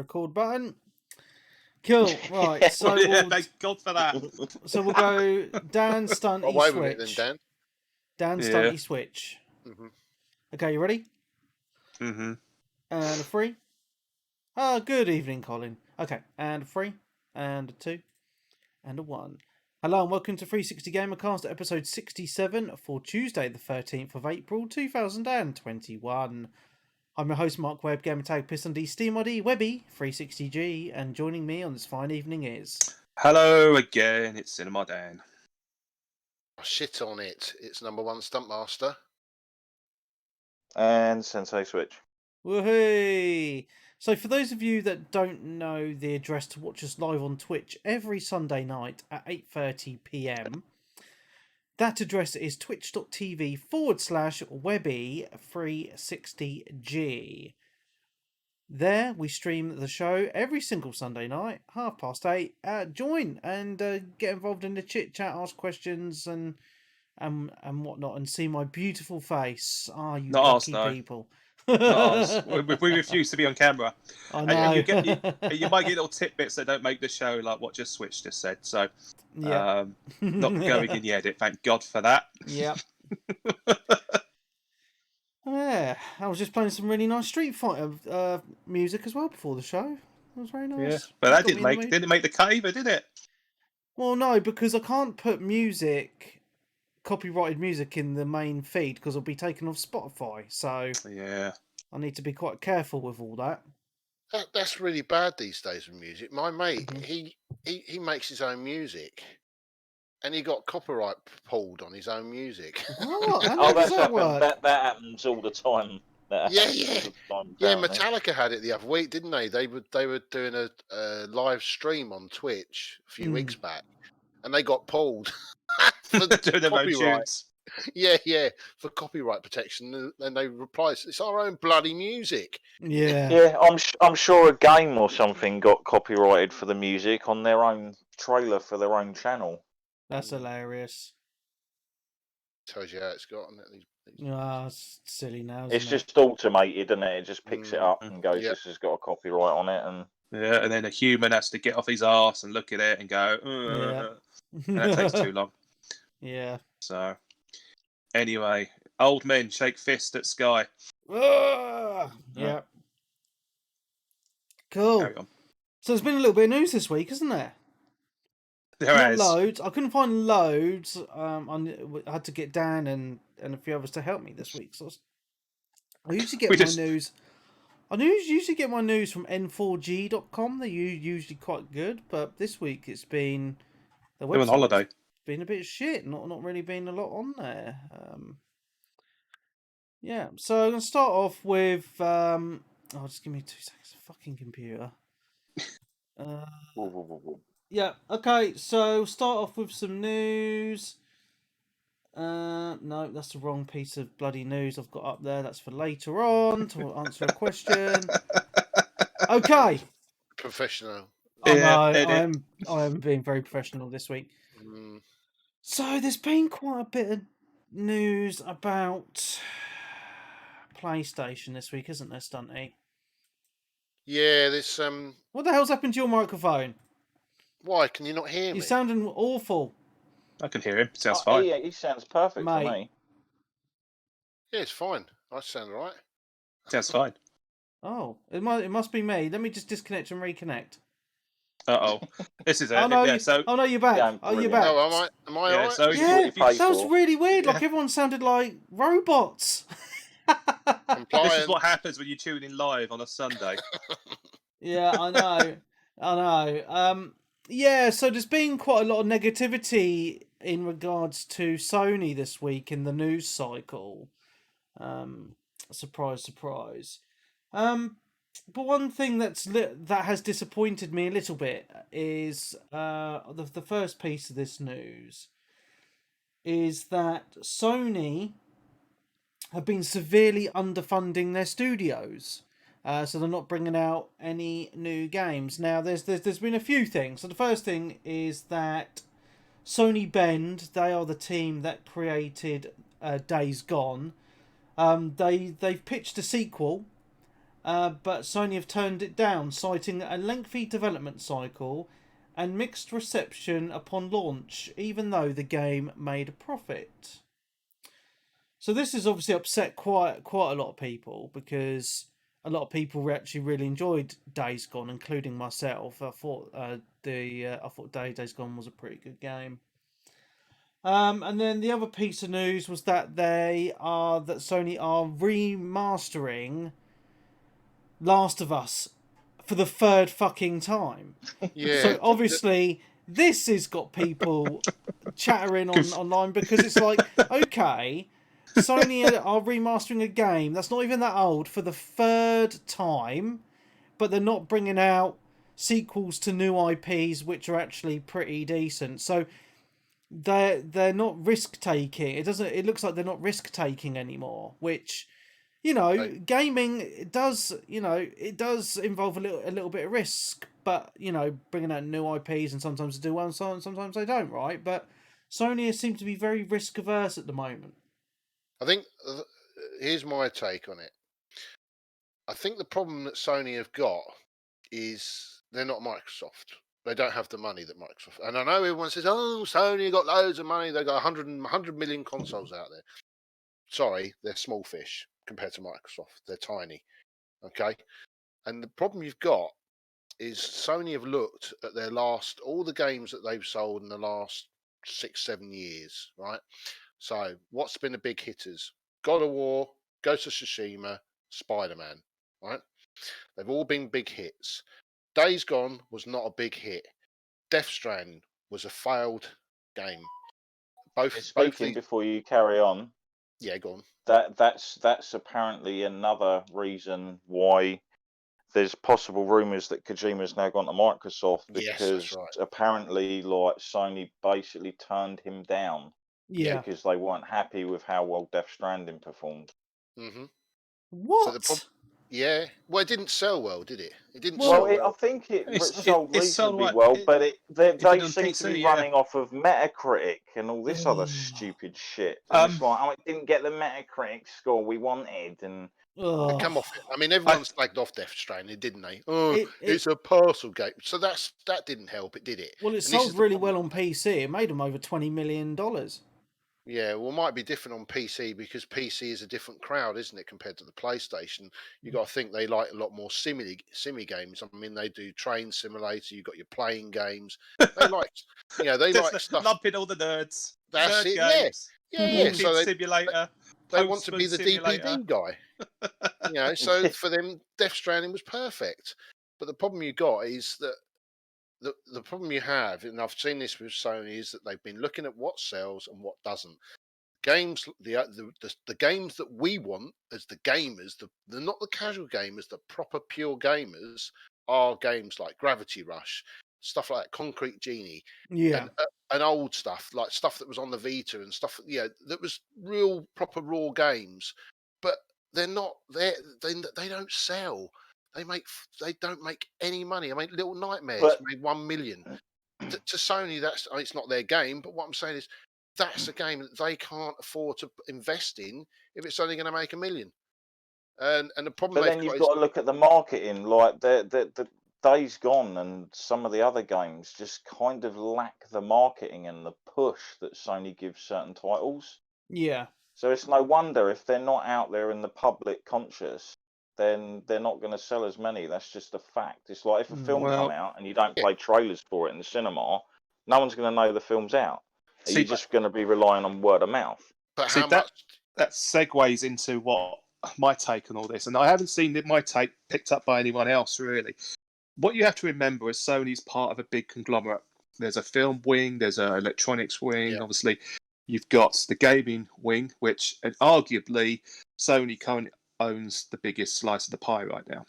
record button. Cool. Right. So thank God for that. So we'll go Dan Stunty Away Switch. with it then, Dan Stunty Switch. Mm-hmm. Okay, you ready? Mm-hmm. And a 3. Good evening, Colin. Okay, and a 3, and a 2, and a 1. Hello and welcome to 360 Gamercast, episode 67 for Tuesday, the 13th of April, 2021. I'm your host, Mark Webb, Gamertag Piston D, Steam ID, Webby, 360G, and joining me on this fine evening is... Hello again, it's Cinema Dan. Oh, shit on it. It's number one Stuntmaster. And Sensei Switch. Woohoo! So for those of you that don't know the address to watch us live on Twitch every Sunday night at 8:30 PM, that address is twitch.tv/Webby360G. There we stream the show every single Sunday night, 8:30. Join and get involved in the chit chat, ask questions and whatnot, and see my beautiful face. You lucky people. We refuse to be on camera. I know. And you might get little tidbits that don't make the show, like what just Switch just said. So, yeah, not going in the edit. Thank God for that. Yeah. Yeah, I was just playing some really nice Street Fighter music as well before the show. It was very nice. Yeah, but that didn't make the cut either, did it? Well, no, because I can't put copyrighted music in the main feed because it'll be taken off Spotify. So yeah, I need to be quite careful with all that. That's really bad these days with music. My mate, he makes his own music, and he got copyright pulled on his own music. Oh, how does that work? That happens all the time. Yeah. Metallica had it the other week, didn't they? They were doing a live stream on Twitch a few weeks back, and they got pulled for doing their own copyright. tunes. Yeah, for copyright protection, and they replied, "It's our own bloody music." Yeah. I'm sure a game or something got copyrighted for the music on their own trailer for their own channel. That's hilarious. Tells you how it's got on it. It's silly now. It's just automated, isn't it? It just picks it up and goes, "This has got a copyright on it," and and then a human has to get off his arse and look at it and go, and that takes too long. Yeah. So, anyway, old men shake fist at Sky. Yeah. Cool. Carry on. So there's been a little bit of news this week, isn't there? There is. Loads. I couldn't find loads. I had to get Dan and a few others to help me this week. So I usually get my news. I usually get my news from n4g.com. They're usually quite good, but this week it's been the website. They're on holiday. Been a bit shit. Not really been a lot on there. Yeah. So I'm gonna start off with. Just give me 2 seconds. Fucking computer. Yeah, okay, so start off with some news. No, that's the wrong piece of bloody news I've got up there. That's for later on to answer a question. Okay. Professional. I am being very professional this week. Mm. So there's been quite a bit of news about PlayStation this week, isn't there, Stunty? Yeah, there's What the hell's happened to your microphone? Why can you not hear me? You're sounding awful. I can hear him. Sounds fine. Yeah, he sounds perfect to me. Yeah, it's fine. I sound all right. Sounds fine. Oh, it must be me. Let me just disconnect and reconnect. This is it. Oh no, you're back. Yeah, you're back. Oh, am I all right? So Yeah, if that was really weird. Like everyone sounded like robots. This is what happens when you tune in live on a Sunday. Yeah, I know. Yeah, so there's been quite a lot of negativity in regards to Sony this week in the news cycle. Surprise, surprise. But one thing that has disappointed me a little bit is the first piece of this news is that Sony have been severely underfunding their studios. So they're not bringing out any new games. Now, there's been a few things. So the first thing is that Sony Bend, they are the team that created Days Gone. They've pitched a sequel, but Sony have turned it down, citing a lengthy development cycle and mixed reception upon launch, even though the game made a profit. So this has obviously upset quite a lot of people, because a lot of people actually really enjoyed Days Gone, including myself. I thought Days Gone was a pretty good game. And then the other piece of news was that Sony are remastering Last of Us for the third fucking time. Yeah. So obviously this has got people chattering online, because it's like, okay, Sony are remastering a game that's not even that old for the third time, but they're not bringing out sequels to new IPs which are actually pretty decent. So they're not risk taking. It looks like they're not risk taking anymore, which, gaming, it does involve a little bit of risk, but bringing out new IPs, and sometimes they do well, and sometimes they don't, right? But Sony seem to be very risk averse at the moment. I think here's my take on it. I think the problem that Sony have got is they're not Microsoft. They don't have the money that Microsoft. And I know everyone says, "Oh, Sony got loads of money. They got 100 million consoles out there." Sorry, they're small fish compared to Microsoft. They're tiny. Okay, and the problem you've got is Sony have looked at all the games that they've sold in the last 6-7 years, right? So what's been the big hitters? God of War, Ghost of Tsushima, Spider-Man, right? They've all been big hits. Days Gone was not a big hit. Death Stranding was a failed game. Speaking before you carry on, yeah, go on. That's apparently another reason why there's possible rumours that Kojima's now gone to Microsoft, because apparently, like, Sony basically turned him down. Yeah. Because they weren't happy with how well Death Stranding performed. Mm-hmm. What? Yeah. Well, it didn't sell well, did it? It didn't well, sell well. I think it sold reasonably well, but they seem to be running off of Metacritic and all this other stupid shit. And it's like, it didn't get the Metacritic score we wanted, and come off it. I mean, everyone slagged off Death Stranding, didn't they? Oh, it's a parcel game. So that didn't help it, did it? Well, it sold really well on PC. It made them over $20 million. Yeah, well, it might be different on PC, because PC is a different crowd, isn't it, compared to the PlayStation? You got to think they like a lot more simmy games. I mean, they do Train Simulator. You got your playing games. They like, they like stuff. Lumping all the nerds. That's Nerd it. Games. Yeah. So Simulator. They want to be the DPD guy. So for them, Death Stranding was perfect. But the problem you got is that the problem you have, and I've seen this with Sony, is that they've been looking at what sells and what doesn't. Games, the games that we want as the gamers, the not the casual gamers, the proper pure gamers, are games like Gravity Rush, stuff like that, Concrete Genie, and old stuff, like stuff that was on the Vita and stuff, that was real proper raw games. But they're not there. They don't sell. They don't make any money. I mean, Little Nightmares made 1 million. To Sony, it's not their game. But what I'm saying is, that's a game that they can't afford to invest in if it's only going to make 1 million. And the problem. But then you've got to look at the marketing, like the Days Gone and some of the other games just kind of lack the marketing and the push that Sony gives certain titles. Yeah. So it's no wonder if they're not out there in the public conscious, then they're not going to sell as many. That's just a fact. It's like if a film come out and you don't play trailers for it in the cinema, no one's going to know the film's out. You're just going to be relying on word of mouth. But how much? That segues into what my take on all this, and I haven't seen my take picked up by anyone else really. What you have to remember is Sony's part of a big conglomerate. There's a film wing, there's an electronics wing, obviously. You've got the gaming wing, which arguably Sony currently owns the biggest slice of the pie right now.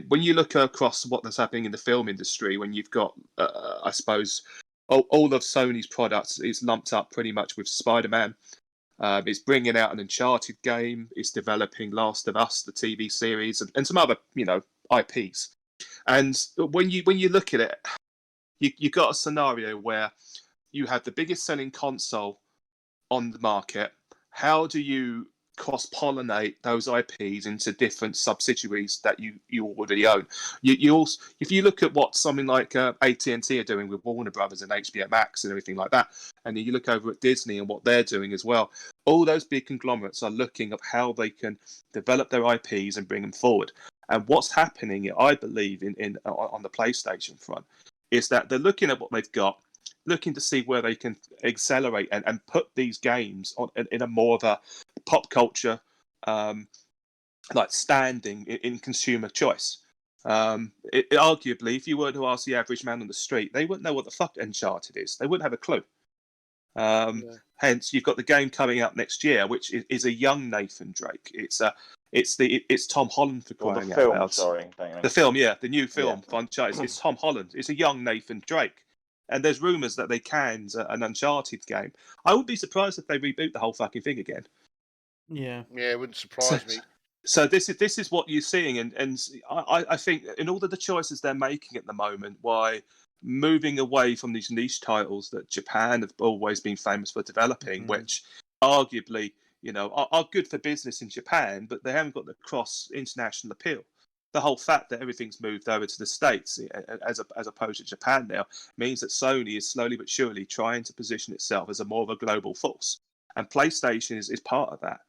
When you look across what's happening in the film industry, when you've got, I suppose, all of Sony's products is lumped up pretty much with Spider-Man. It's bringing out an Uncharted game. It's developing Last of Us, the TV series, and some other, IPs. And when you look at it, you got a scenario where you have the biggest selling console on the market. How do you cross-pollinate those IPs into different subsidiaries that you already own. You also, if you look at what something like AT&T are doing with Warner Brothers and HBO Max and everything like that, and you look over at Disney and what they're doing as well, all those big conglomerates are looking at how they can develop their IPs and bring them forward. And what's happening, I believe, on the PlayStation front, is that they're looking at what they've got, looking to see where they can accelerate and put these games in a more of a pop culture like standing in consumer choice. Arguably, if you were to ask the average man on the street, they wouldn't know what the fuck Uncharted is. They wouldn't have a clue. Hence, you've got the game coming out next year, which is a young Nathan Drake. It's Tom Holland for crying out loud. Sorry, the film, the new film franchise. It's Tom Holland. It's a young Nathan Drake. And there's rumours that they canned an Uncharted game. I would be surprised if they reboot the whole fucking thing again. Yeah, it wouldn't surprise me. So this is what you're seeing, and I think in all of the choices they're making at the moment, why moving away from these niche titles that Japan have always been famous for developing, which arguably are good for business in Japan, but they haven't got the cross international appeal. The whole fact that everything's moved over to the States as opposed to Japan now means that Sony is slowly but surely trying to position itself as a more of a global force, and PlayStation is part of that.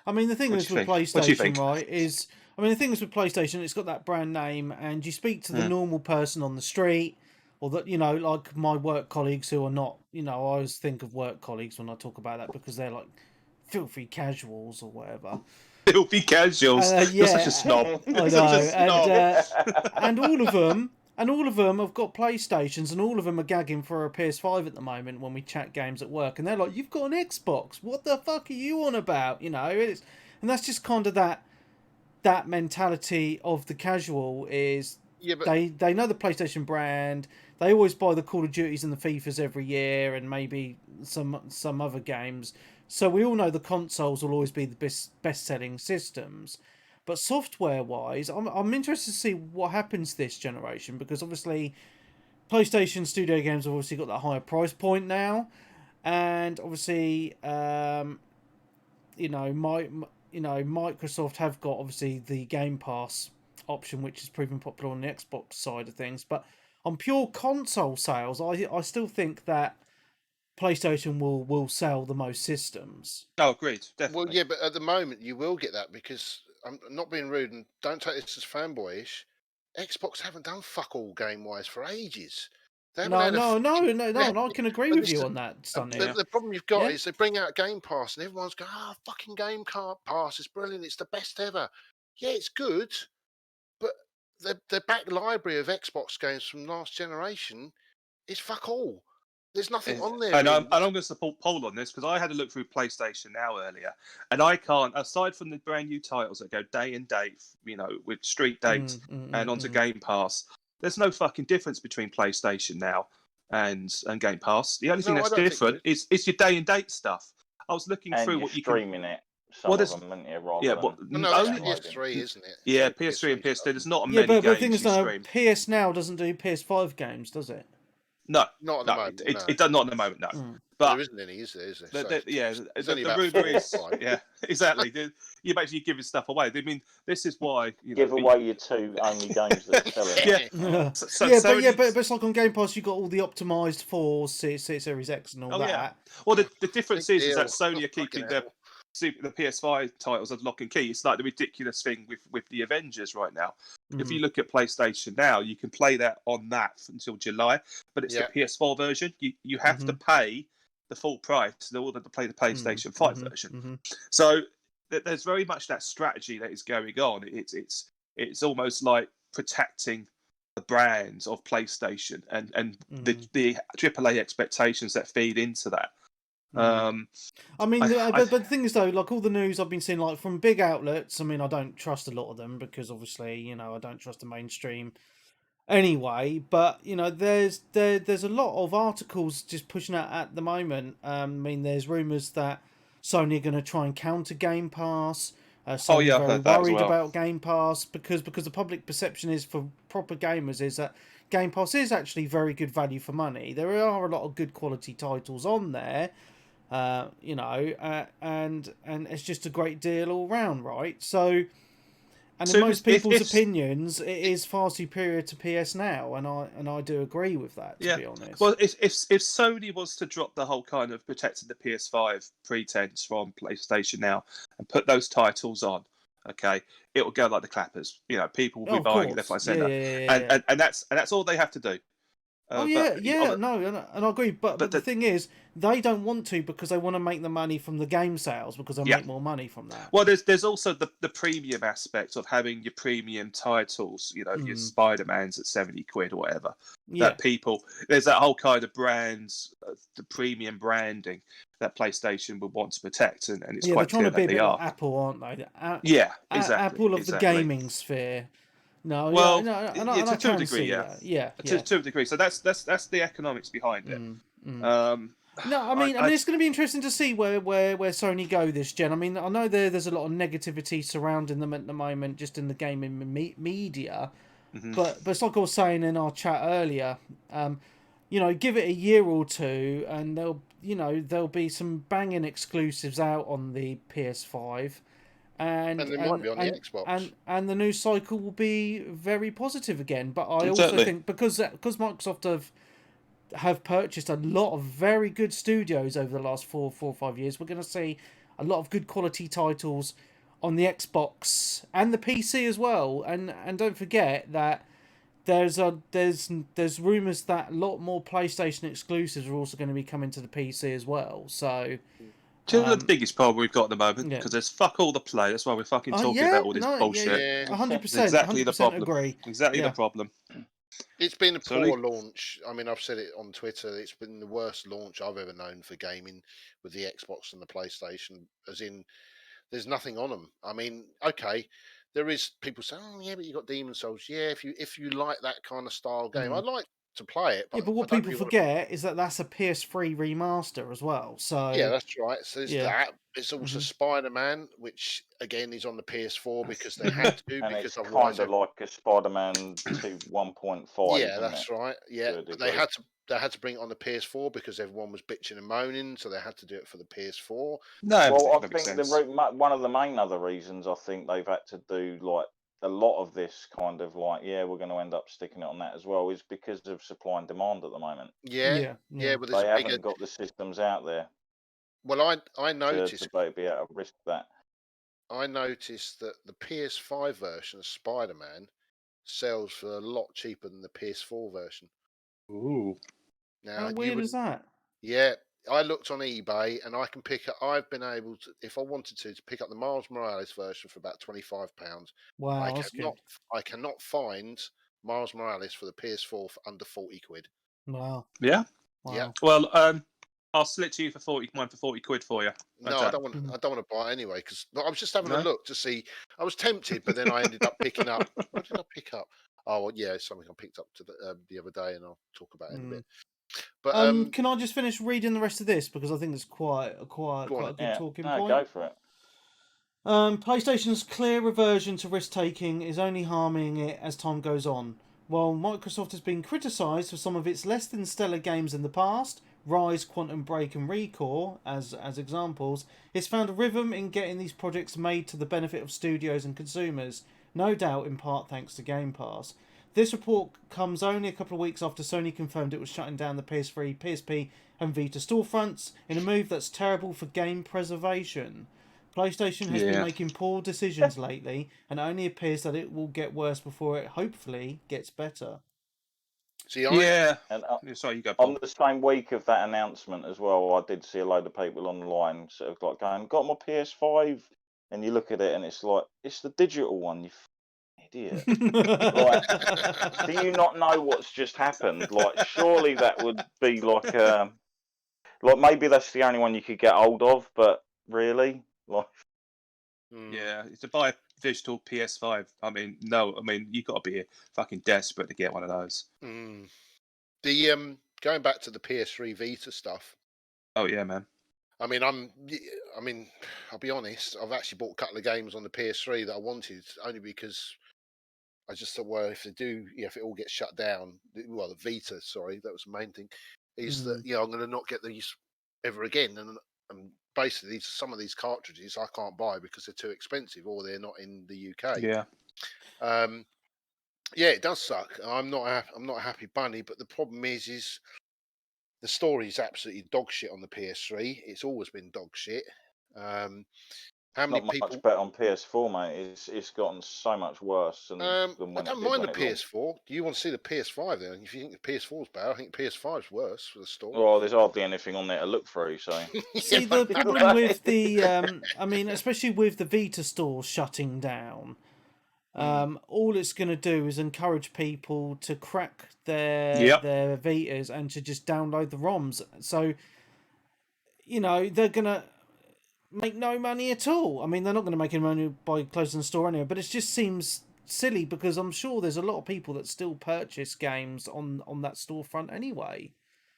I mean, the thing is with PlayStation, right, is the thing is with PlayStation, it's got that brand name, and you speak to the normal person on the street, or that like my work colleagues who are not, I always think of work colleagues when I talk about that because they're like filthy casuals or whatever. Filthy casuals. You're such a snob. I know. And all of them have got PlayStations, and all of them are gagging for a PS5 at the moment when we chat games at work, and they're like, "You've got an Xbox. What the fuck are you on about?" And that's just kind of that mentality of the casual is they know the PlayStation brand. They always buy the Call of Duties and the FIFAs every year, and maybe some other games. So we all know the consoles will always be the best-selling systems. But software-wise, I'm interested to see what happens this generation, because obviously PlayStation Studio games have obviously got that higher price point now, and obviously Microsoft have got obviously the Game Pass option, which is proving popular on the Xbox side of things. But on pure console sales, I still think that PlayStation will sell the most systems. Oh, agreed. Definitely. Well, yeah, but at the moment you will get that, because I'm not being rude and don't take this as fanboyish. Xbox haven't done fuck all game wise for ages. No, I can agree with you on that, Sonny. The problem you've got is they bring out Game Pass and everyone's going, fucking Game Pass is brilliant. It's the best ever. Yeah, it's good, but the back library of Xbox games from last generation is fuck all. There's nothing on there. And I'm going to support Paul on this, because I had a look through PlayStation Now earlier, and I can't, aside from the brand new titles that go day and date, with street dates and onto Game Pass, there's no fucking difference between PlayStation Now and Game Pass. The only thing that's different is your day and date stuff. I was looking through what you can streaming it. Some of them, isn't it, only PS3, isn't it? Yeah, PS3 and PS2. There's not many games. But the thing is, PS Now doesn't do PS5 games, does it? No, not at the moment. It does not at the moment. No, but there isn't any, is there? The rumor is, exactly. You're basically giving stuff away. I mean, this is why give away your two only games that sell it. But it's like on Game Pass, you got all the optimized for Series X and all that. Yeah. Well, the difference is that Sony are keeping the PS5 titles as lock and key. It's like the ridiculous thing with the Avengers right now. If you look at PlayStation Now, you can play that on that until July, but it's the PS4 version. You have to pay the full price in order to play the PlayStation 5 version. So there's very much that strategy that is going on. It's almost like protecting the brands of PlayStation and the AAA expectations that feed into that. But the thing is though, like all the news I've been seeing, like from big outlets, I mean, I don't trust a lot of them because obviously, I don't trust the mainstream anyway. But there's a lot of articles just pushing out at the moment. I mean, there's rumours that Sony are going to try and counter Game Pass. Sony are very worried about Game Pass because the public perception is for proper gamers is that Game Pass is actually very good value for money. There are a lot of good quality titles on there. You know, and it's just a great deal all round, right? So, and in most people's opinions, it is far superior to PS Now, and I do agree with that, to be honest. Well, if Sony was to drop the whole kind of protecting the PS5 pretense from PlayStation Now and put those titles on, okay, it will go like the clappers. You know, people will be buying it left, right, centre, and that's all they have to do. No, and I agree. But the thing is, they don't want to because they want to make the money from the game sales because they make more money from that. Well, there's also the premium aspect of having your premium titles. You know, your Spider-Man's at £70 or whatever. That people, there's that whole kind of brands, the premium branding that PlayStation would want to protect, and it's quite clear that they are. Like Apple, aren't they? Exactly. Apple of the gaming sphere. No, well, to a degree, to a degree. So that's the economics behind it. No, I mean, it's going to be interesting to see where Sony go this gen. I mean, I know there's a lot of negativity surrounding them at the moment, just in the gaming media. But it's like I was saying in our chat earlier. You know, give it a year or two, and there'll be some banging exclusives out on the PS5. And they might be on the Xbox. And the news cycle will be very positive again. But I also think because Microsoft have purchased a lot of very good studios over the last 4 or 5 years, we're going to see a lot of good quality titles on the Xbox and the PC as well. And don't forget that there's rumours that a lot more PlayStation exclusives are also going to be coming to the PC as well. So. Do you know the biggest problem we've got at the moment? Because there's fuck all the play. That's why we're fucking talking about all this bullshit. 100%. Exactly the problem. Agree. Exactly the problem. It's been a poor launch. I mean, I've said it on Twitter. It's been the worst launch I've ever known for gaming with the Xbox and the PlayStation. As in, there's nothing on them. I mean, okay, there is people saying, "Oh, yeah, but you got Demon Souls." Yeah, if you like that kind of style game, I'd like to play it. But what people forget is that that's a PS3 remaster as well. So yeah, that's right. So there's that. It's also Spider-Man, which again is on the PS4 because they had to. And because it's kind of like a Spider-Man 1.5. Yeah, that's right. Yeah, but they had to bring it on the PS4 because everyone was bitching and moaning, so they had to do it for the PS4. Well, I think one of the main other reasons I think they've had to do like a lot of this kind of like, we're going to end up sticking it on that as well, is because of supply and demand at the moment. Yeah. But they haven't got the systems out there. Well, I noticed to be able to risk that. I noticed that the PS5 version of Spider-Man sells for a lot cheaper than the PS4 version. Ooh. Now, how weird is that? Yeah, I looked on eBay and I can pick up. I've been able to, if I wanted to pick up the Miles Morales version for about £25. Wow, I cannot find Miles Morales for the PS4 for under £40. Wow. Yeah. Wow. Yeah. Well, I'll sell it to you for £40 for you. No, I don't want. I don't want to buy it anyway because I was just having a look to see. I was tempted, but then I ended up picking up. What did I pick up? Oh, well, yeah, something I picked up the other day, and I'll talk about it in a bit. But can I just finish reading the rest of this because I think it's quite a good talking point. Go for it. PlayStation's clear reversion to risk-taking is only harming it as time goes on. While Microsoft has been criticised for some of its less than stellar games in the past, Rise, Quantum Break and Recore as examples, it's found a rhythm in getting these projects made to the benefit of studios and consumers, no doubt in part thanks to Game Pass. This report comes only a couple of weeks after Sony confirmed it was shutting down the PS3, PSP and Vita storefronts in a move that's terrible for game preservation. PlayStation has been making poor decisions lately, and it only appears that it will get worse before it hopefully gets better. See, and sorry, you go, on the same week of that announcement as well, I did see a load of people online sort of like going, "Got my PS5," and you look at it and it's like, it's the digital one, you idiot. Like, do you not know what's just happened? Like, surely that would be like maybe that's the only one you could get hold of, but really, like. Yeah, to buy a digital PS5. I mean, no. I mean, you've got to be fucking desperate to get one of those. The going back to the PS3 Vita stuff. Oh yeah, man. I mean, I'll be honest. I've actually bought a couple of games on the PS3 that I wanted only because I just thought, well, if it all gets shut down, well, the Vita, sorry, that was the main thing, is that I'm going to not get these ever again, and basically some of these cartridges I can't buy because they're too expensive or they're not in the UK. Yeah. Yeah, it does suck. I'm not a happy bunny, but the problem is the story is absolutely dog shit on the PS3. It's always been dog shit. How many Not people? much better on PS4, mate. It's gotten so much worse than I when it don't did mind when the it launched. PS4. Do you want to see the PS5 then? If you think the PS4 is bad, I think PS5 is worse for the store. Well, there's hardly anything on there to look through, so. See, the problem with the, I mean, especially with the Vita store shutting down, all it's going to do is encourage people to crack their Vitas and to just download the ROMs. So, you know, they're going to make no money at all. I mean, they're not going to make any money by closing the store anyway, but it just seems silly because I'm sure there's a lot of people that still purchase games on that storefront anyway.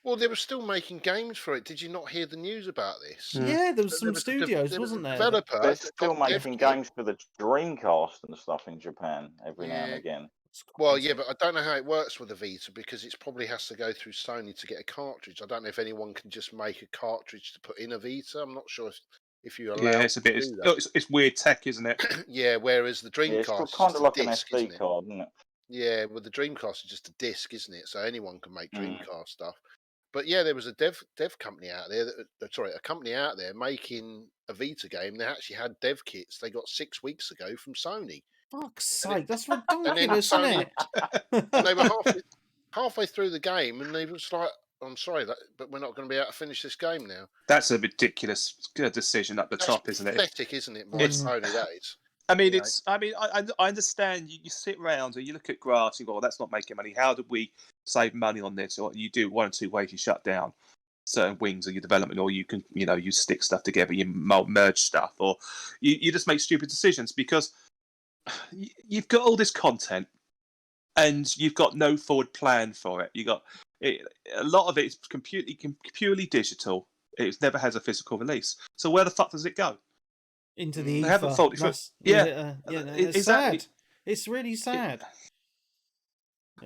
Well, they were still making games for it. Did you not hear the news about this? Yeah, there was some studios, wasn't there? Developer They're still making games for the Dreamcast and stuff in Japan every now and again. Well, yeah, but I don't know how it works with the Vita because it probably has to go through Sony to get a cartridge. I don't know if anyone can just make a cartridge to put in a Vita. I'm not sure if you're allowed. Yeah, it's a bit. It's weird tech, isn't it? Yeah, whereas the Dreamcast Yeah, is kind of like an disc, SD card, isn't it? Yeah, well, the Dreamcast is just a disc, isn't it? So anyone can make Dreamcast stuff. But yeah, there was a dev company out there. A company out there making a Vita game. They actually had dev kits. They got 6 weeks ago from Sony. Fuck's sake, that's ridiculous, isn't it? And they were halfway through the game, and they was like, "I'm sorry, but we're not going to be able to finish this game now." That's a ridiculous decision at the top, isn't it? Pathetic, isn't it? By Sony, that is. I mean, I understand. You sit around and you look at graphs and go, "Oh, that's not making money. How do we save money on this?" Or you do one or two ways. You shut down certain wings of your development, or you can, you stick stuff together, you merge stuff, or you just make stupid decisions because you've got all this content and you've got no forward plan for it. A lot of it is purely digital. It never has a physical release. So where the fuck does it go? Into the ether. They haven't thought it through. It's exactly. sad. It's really sad.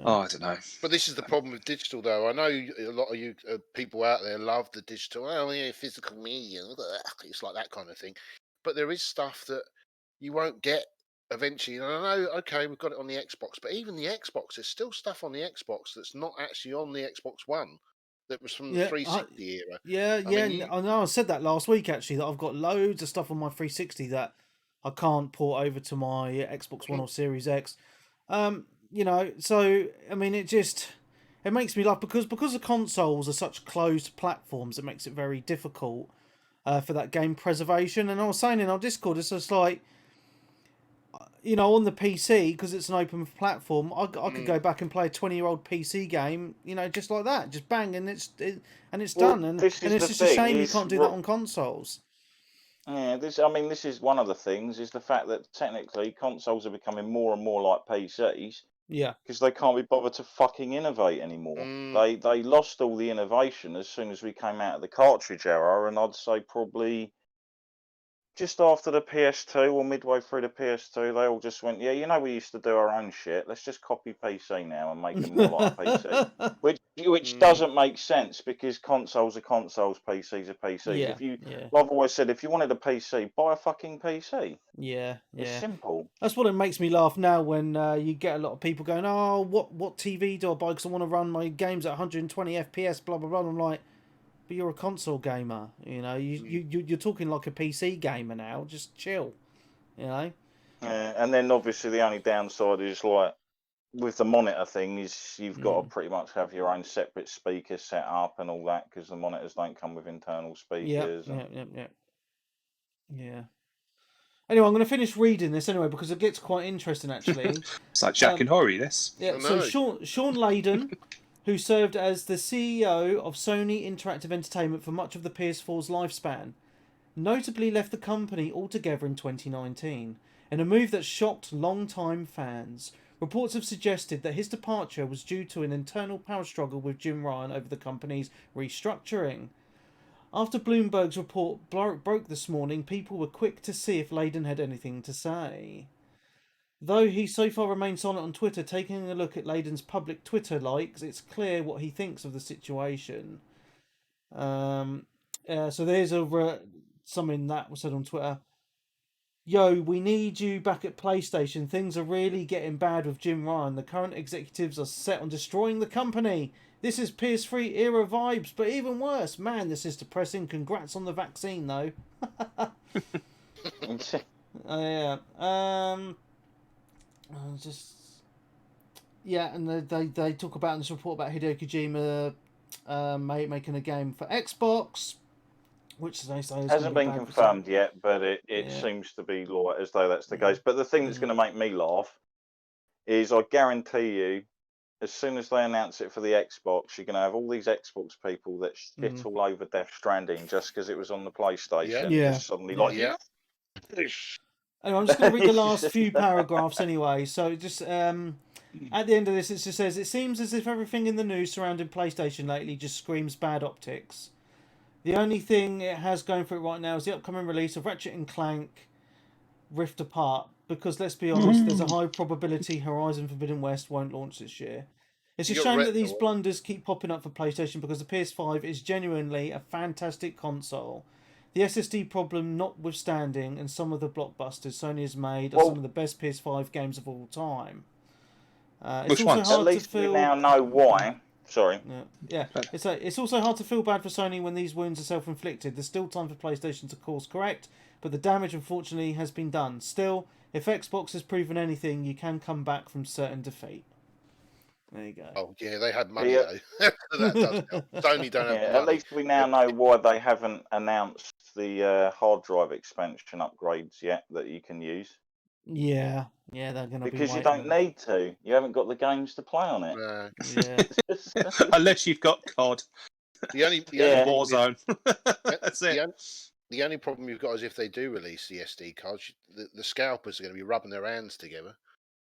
Oh, I don't know. But this is the problem with digital, though. I know a lot of you people out there love the digital. Oh, yeah, physical media. It's like that kind of thing. But there is stuff that you won't get eventually. And I know, okay, we've got it on the Xbox, but even the Xbox, there's still stuff on the Xbox that's not actually on the Xbox One. That was from the 360 era. I know. I said that last week actually, that I've got loads of stuff on my 360 that I can't port over to my Xbox One or Series X. So I mean, it makes me laugh because the consoles are such closed platforms. It makes it very difficult for that game preservation. And I was saying in our Discord, it's just like, on the PC, because it's an open platform, I could go back and play a 20-year-old PC game, just like that, just bang, and it's done. And it's just a shame you can't do that on consoles. Yeah, this is one of the things, is the fact that technically consoles are becoming more and more like PCs. Yeah. Because they can't be bothered to fucking innovate anymore. They lost all the innovation as soon as we came out of the cartridge era, and I'd say probably just after the PS2 or midway through the PS2, they all just went, we used to do our own shit. Let's just copy PC now and make them more like PC. Which doesn't make sense because consoles are consoles, PCs are PCs. Yeah, like I've always said, if you wanted a PC, buy a fucking PC. Yeah. It's simple. That's what it makes me laugh now when you get a lot of people going, "Oh, what TV do I buy? Because I want to run my games at 120 FPS, blah, blah, blah." I'm like, but you're a console gamer, you're talking like a PC gamer now. Just chill, And then obviously the only downside is, like, with the monitor thing, is you've got to pretty much have your own separate speakers set up and all that, because the monitors don't come with internal speakers. Yeah. Anyway, I'm going to finish reading this anyway because it gets quite interesting actually. It's like Jack and Horry, this. Yeah. So Sean Layden, who served as the CEO of Sony Interactive Entertainment for much of the PS4's lifespan, notably left the company altogether in 2019, in a move that shocked long-time fans. Reports have suggested that his departure was due to an internal power struggle with Jim Ryan over the company's restructuring. After Bloomberg's report broke this morning, people were quick to see if Layden had anything to say. Though he so far remains silent on Twitter, taking a look at Layden's public Twitter likes, it's clear what he thinks of the situation. So there's something that was said on Twitter. Yo, we need you back at PlayStation. Things are really getting bad with Jim Ryan. The current executives are set on destroying the company. This is PS3 era vibes, but even worse. Man, this is depressing. Congrats on the vaccine, though. Yeah. Just yeah, and they talk about in this report about Hideo Kojima making a game for Xbox, which they say hasn't been confirmed yet, but it seems to be as though that's the case. But the thing that's going to make me laugh is I guarantee you, as soon as they announce it for the Xbox, you're going to have all these Xbox people that shit all over Death Stranding just because it was on the PlayStation. Yeah. Just suddenly Anyway, I'm just going to read the last few paragraphs anyway. So just at the end of this, it just says, it seems as if everything in the news surrounding PlayStation lately just screams bad optics. The only thing it has going for it right now is the upcoming release of Ratchet and Clank Rift Apart, because let's be honest, there's a high probability Horizon Forbidden West won't launch this year. It's a shame that these blunders keep popping up for PlayStation, because the PS5 is genuinely a fantastic console. The SSD problem notwithstanding, and some of the blockbusters Sony has made are some of the best PS5 games of all time. Which ones? At least we now know why. Sorry. Yeah. It's also hard to feel bad for Sony when these wounds are self-inflicted. There's still time for PlayStation to course correct, but the damage, unfortunately, has been done. Still, if Xbox has proven anything, you can come back from certain defeat. There you go. Oh, yeah, they had money, though. That does help. Sony don't have money. At least we now know why they haven't announced the hard drive expansion upgrades yet that you can use. Yeah, they're going to be because you don't need to. You haven't got the games to play on it. Yeah. Unless you've got COD. The only Warzone. That's it. The only problem you've got is if they do release the SD cards, the scalpers are going to be rubbing their hands together.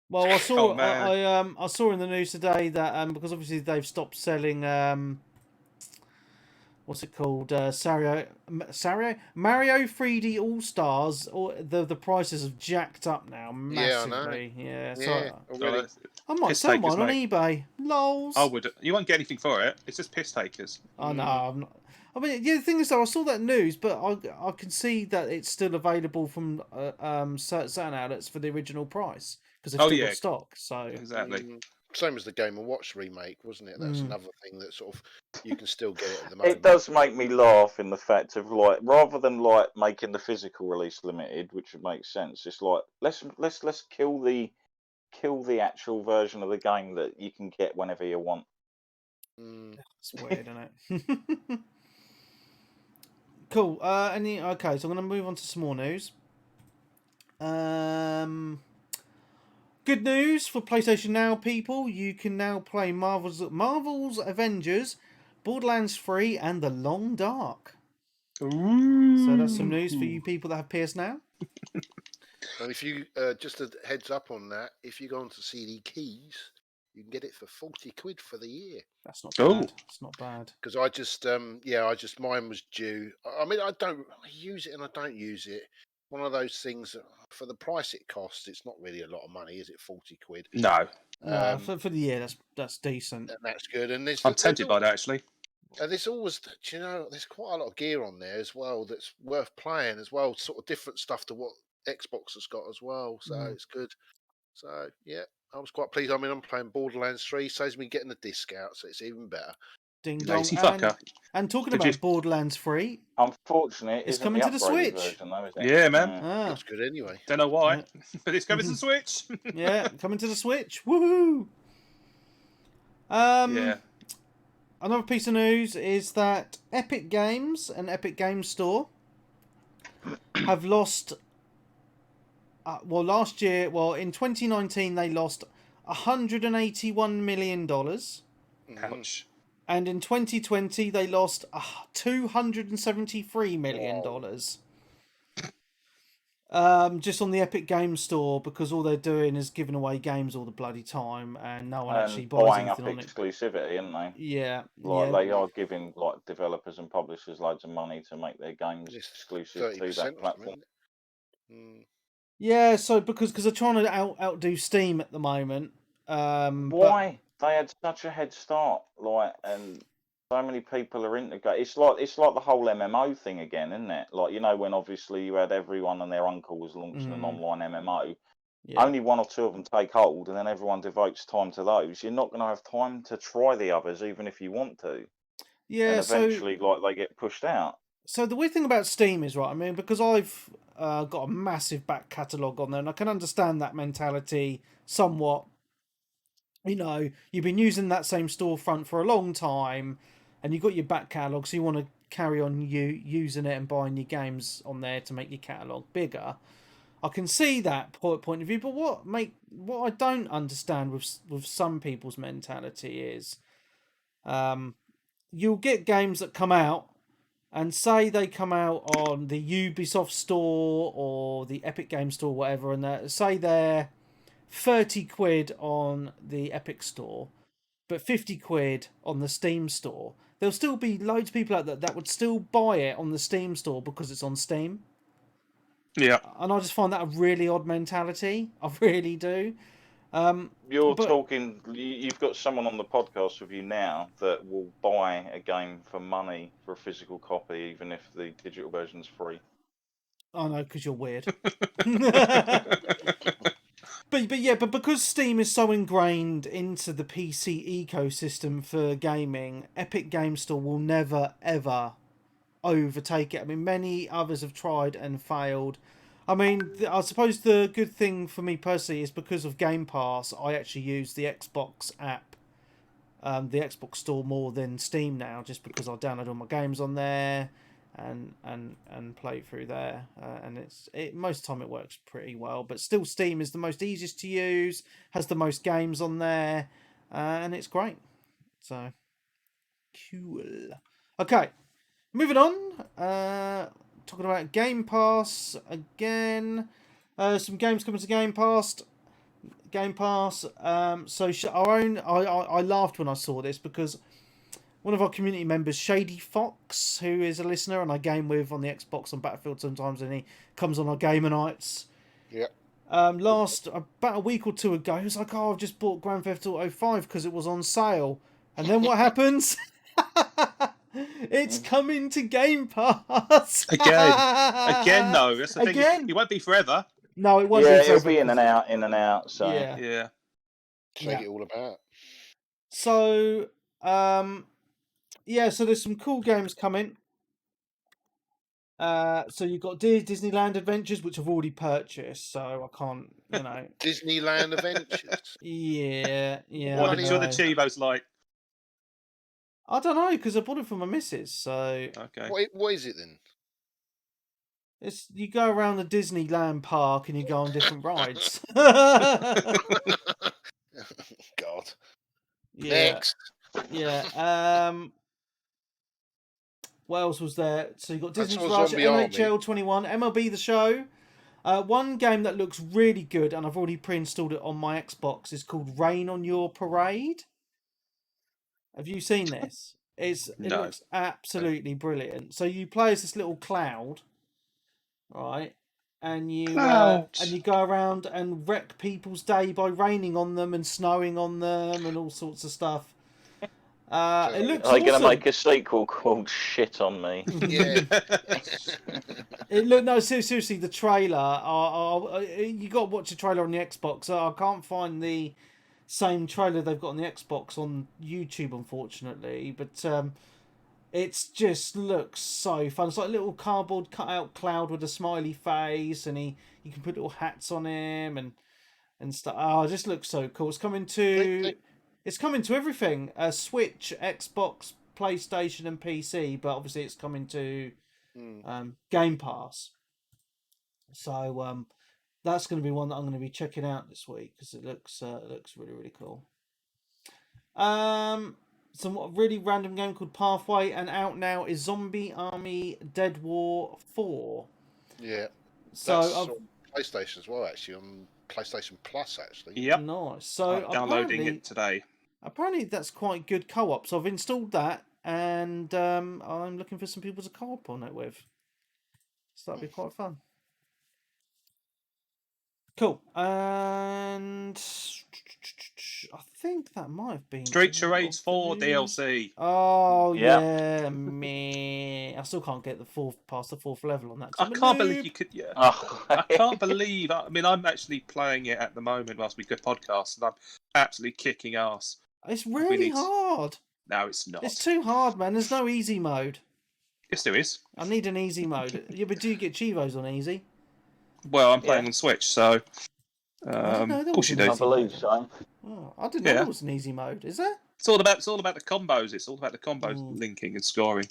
Well, I saw I saw in the news today that because obviously they've stopped selling what's it called? Mario 3D All Stars, or the prices have jacked up now massively. Yeah, so I might sell mine on eBay. Lols. I would. You won't get anything for it. It's just piss takers. I know. I'm not. I mean, the thing is, though, I saw that news, but I can see that it's still available from certain outlets for the original price because they've still got stock. So exactly. Same as the Game & Watch remake, wasn't it? That's another thing that sort of you can still get it at the moment. It does make me laugh in the fact of rather than making the physical release limited, which would make sense. It's like let's kill the actual version of the game that you can get whenever you want. It's weird, isn't it? Cool. Okay, so I'm going to move on to some more news. Good news for PlayStation Now people. You can now play Marvel's Avengers, Borderlands 3, and The Long Dark. Ooh. So that's some news for you people that have PS Now. And if you, just a heads up on that, if you go onto CD Keys, you can get it for 40 quid for the year. That's not bad. It's not bad. Because mine was due. I mean, I use it and I don't use it. One of those things that for the price it costs, it's not really a lot of money, is it? 40 quid. No. For the year, that's decent. And that's good. And I'm tempted by that actually. And there's always, there's quite a lot of gear on there as well that's worth playing as well. Sort of different stuff to what Xbox has got as well. So it's good. So yeah, I was quite pleased. I mean, I'm playing Borderlands 3, saves me getting the disc out, so it's even better. Ding dong. And talking about Borderlands 3, unfortunately, it's coming to the Switch. Version, though, isn't it? Yeah, man. That's good anyway. Don't know why, but it's coming to the Switch. Yeah, coming to the Switch. Woohoo! Another piece of news is that Epic Games and Epic Games Store have lost. Last year, in 2019, they lost $181 million. Ouch. And in 2020, they lost $273 million. Just on the Epic Games Store, because all they're doing is giving away games all the bloody time, and no one actually buys anything on it. Exclusivity, aren't they? Yeah. They are giving developers and publishers loads of money to make their games exclusive to that platform. Yeah, so because they're trying to outdo Steam at the moment. Why? They had such a head start, and So many people are into it's like the whole MMO thing again, isn't it? Like, you know, when obviously you had everyone and their uncle was launching an online MMO. Yeah. Only one or two of them take hold, and then everyone devotes time to those. You're not going to have time to try the others, even if you want to. Yeah. And eventually, like, they get pushed out. So the weird thing about Steam is, right, I mean, because I've got a massive back catalogue on there, and I can understand that mentality somewhat. You know, you've been using that same storefront for a long time, and you've got your back catalogue, so you want to carry on using it and buying your games on there to make your catalogue bigger. I can see that point of view, but what I don't understand with some people's mentality is, you'll get games that come out, and say they come out on the Ubisoft store or the Epic Game Store, whatever, and say they're 30 quid on the Epic Store, but 50 quid on the Steam Store. There'll still be loads of people out there that would still buy it on the Steam Store because it's on Steam. Yeah. And I just find that a really odd mentality. I really do. You're talking, you've got someone on the podcast with you now that will buy a game for money for a physical copy, even if the digital version's free. I know, because you're weird. But because Steam is so ingrained into the PC ecosystem for gaming, Epic Game Store will never ever overtake it. I mean, many others have tried and failed. I mean, I suppose the good thing for me personally is because of Game Pass, I actually use the Xbox app, the Xbox Store more than Steam now, just because I download all my games on there and play through there, and most of the time it works pretty well. But still, Steam is the most easiest to use, has the most games on there, and it's great. So cool. Okay, moving on. Talking about Game Pass again. Some games coming to Game Pass. So our own. I laughed when I saw this because one of our community members, Shady Fox, who is a listener and I game with on the Xbox on Battlefield sometimes, and he comes on our gamer nights. Yeah. About a week or two ago, he was like, "Oh, I've just bought Grand Theft Auto 5 because it was on sale." And then what happens? It's coming to Game Pass again. No, that's the thing. Again? It won't be forever. No, it won't. Yeah, be it'll forever be in because- and out. So Yeah. Take it all about. So, so there's some cool games coming. So you've got Disneyland Adventures, which I've already purchased, so I can't, Disneyland Adventures. Yeah. What I are the know. Chivos like? I don't know, because I bought it for my missus. So okay. What is it then? it's you go around the Disneyland park and you go on different rides. God. Yeah. Next. Yeah. What else was there? So you got That's Disney's all Rush, Zombie Army. NHL 21, MLB The Show. One game that looks really good, and I've already pre-installed it on my Xbox, is called Rain on Your Parade. Have you seen this? It No. looks absolutely brilliant. So you play as this little cloud, right? And you go around and wreck people's day by raining on them and snowing on them and all sorts of stuff. It looks Are they going to awesome. make a sequel called Shit on Me? Yeah. Seriously, the trailer. You got to watch the trailer on the Xbox. I can't find the same trailer they've got on the Xbox on YouTube, unfortunately. But it just looks so fun. It's like a little cardboard cutout cloud with a smiley face, and you can put little hats on him and stuff. Oh, it just looks so cool. It's coming to everything: Switch, Xbox, PlayStation, and PC. But obviously, it's coming to Game Pass. So that's going to be one that I'm going to be checking out this week because it looks really, really cool. Some really random game called Pathway, and out now is Zombie Army Dead War 4. Yeah. So that's on PlayStation as well, actually, on PlayStation Plus, actually. Yep. Nice. So I'm downloading it today. Apparently that's quite good co-op. So I've installed that, and I'm looking for some people to co-op on it with. So that'd be quite fun. Cool. And I think that might have been Street all Charades of the 4 news. DLC. Oh Yeah. yeah, me. I still can't get past the fourth level on that. 'cause I I'm a can't believe noob. you could. Yeah, Oh. I can't believe. I mean, I'm actually playing it at the moment whilst we go podcast, and I'm absolutely kicking ass. It's really hard. No, it's not. It's too hard, man. There's no easy mode. Yes, there is. I need an easy mode. Yeah, but do you get Chivos on easy? Well, I'm playing on Switch, so I didn't know of there course was you an do. I easy believe mode. so. Oh, I didn't know there was an easy mode. Is there? It's all about the combos. It's all about the combos, linking and scoring.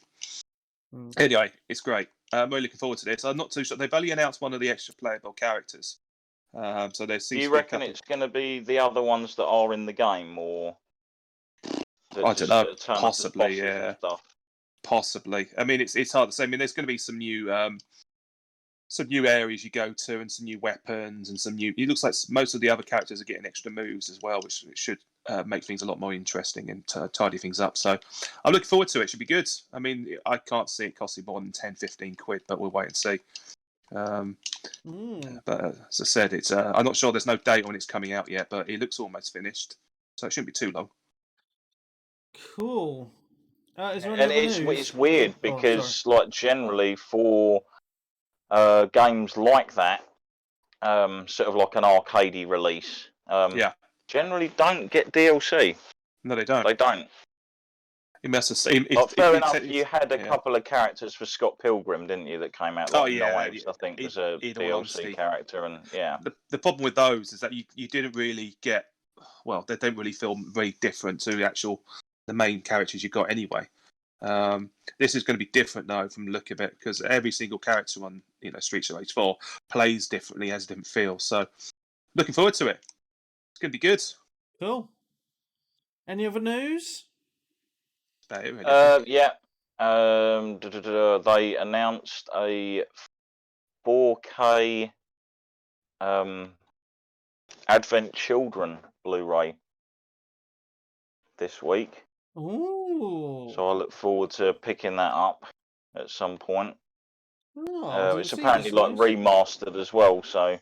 Anyway, it's great. I'm really looking forward to this. I'm not too sure. They've only announced one of the extra playable characters. So there seems Do you to be reckon it's going to be the other ones that are in the game, or I don't know. turn Possibly, up as bosses yeah. and stuff? Possibly. I mean, it's hard to say. I mean, there's going to be some new areas you go to, and some new weapons, and some new. It looks like most of the other characters are getting extra moves as well, which should make things a lot more interesting and tidy things up. So I'm looking forward to it. It should be good. I mean, I can't see it costing more than 10, 15 quid, but we'll wait and see. But as I said, it's I'm not sure. There's no date when it's coming out yet, but it looks almost finished, so it shouldn't be too long. Cool. Is there any And other it's news? weird because like generally for games like that, sort of like an arcadey release, generally don't get DLC. No, they don't. They don't. It must have seen. Fair enough. You had a couple of characters for Scott Pilgrim, didn't you? That came out like Knives, I think, was a DLC character, and The problem with those is that you didn't really get. Well, they don't really feel very different to the main characters you got anyway. This is going to be different though from the look of it, because every single character on Streets of Rage 4 plays differently, has a different feel. So looking forward to it. It's going to be good. Cool. Any other news? About it, really, yeah. They announced a 4K Advent Children Blu-ray this week. Ooh. So I look forward to picking that up at some point. Oh, it's apparently like remastered as well, so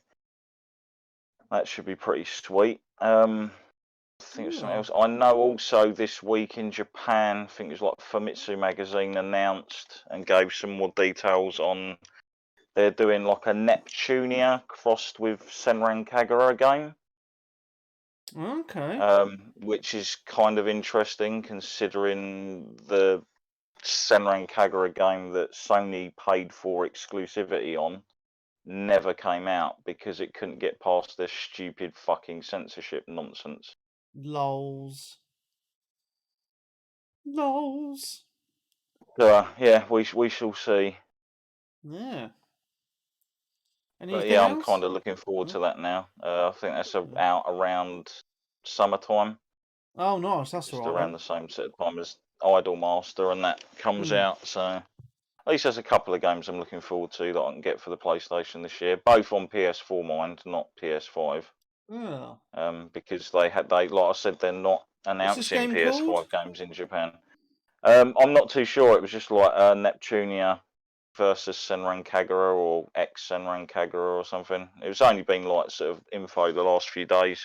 that should be pretty sweet. I think it's something else. I know also this week in Japan, I think it was like Famitsu magazine announced and gave some more details on. They're doing like a Neptunia crossed with Senran Kagura game. Okay. Which is kind of interesting considering the Senran Kagura game that Sony paid for exclusivity on never came out because it couldn't get past their stupid fucking censorship nonsense. Lols. Yeah, we shall see. Yeah. But yeah, I'm kind of looking forward to that now. I think that's out around summertime. Oh, nice. That's just all right. Around the same sort of time as Idolmaster, and that comes out. So at least there's a couple of games I'm looking forward to that I can get for the PlayStation this year. Both on PS4, mind, not PS5. Yeah. Because like I said, they're not announcing PS5 called? games in Japan. I'm not too sure. It was just like Neptunia versus Senran Kagura or ex Senran Kagura or something. It was only been like sort of info the last few days.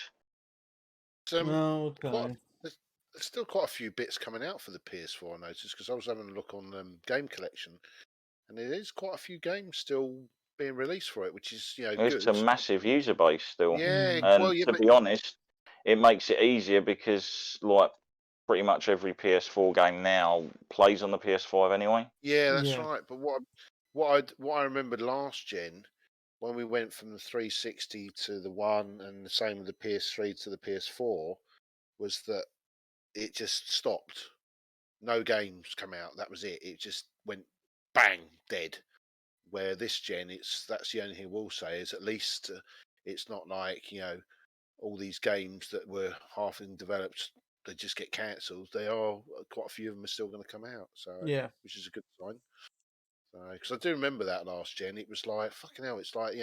Okay. There's still quite a few bits coming out for the PS4, I noticed, because I was having a look on Game Collection, and there is quite a few games still being released for it, which is good. It's a massive user base still. Yeah, and to be honest, it makes it easier because like pretty much every PS4 game now plays on the PS5 anyway. Yeah, that's right. But what I remembered last gen, when we went from the 360 to the One, and the same with the PS3 to the PS4, was that it just stopped. No games come out. That was it. It just went bang dead. Where this gen, that's the only thing we'll say is at least it's not like all these games that were half developed, they just get cancelled. They are quite a few of them are still going to come out. So which is a good sign. Because I do remember that last gen, it was like fucking hell. It's like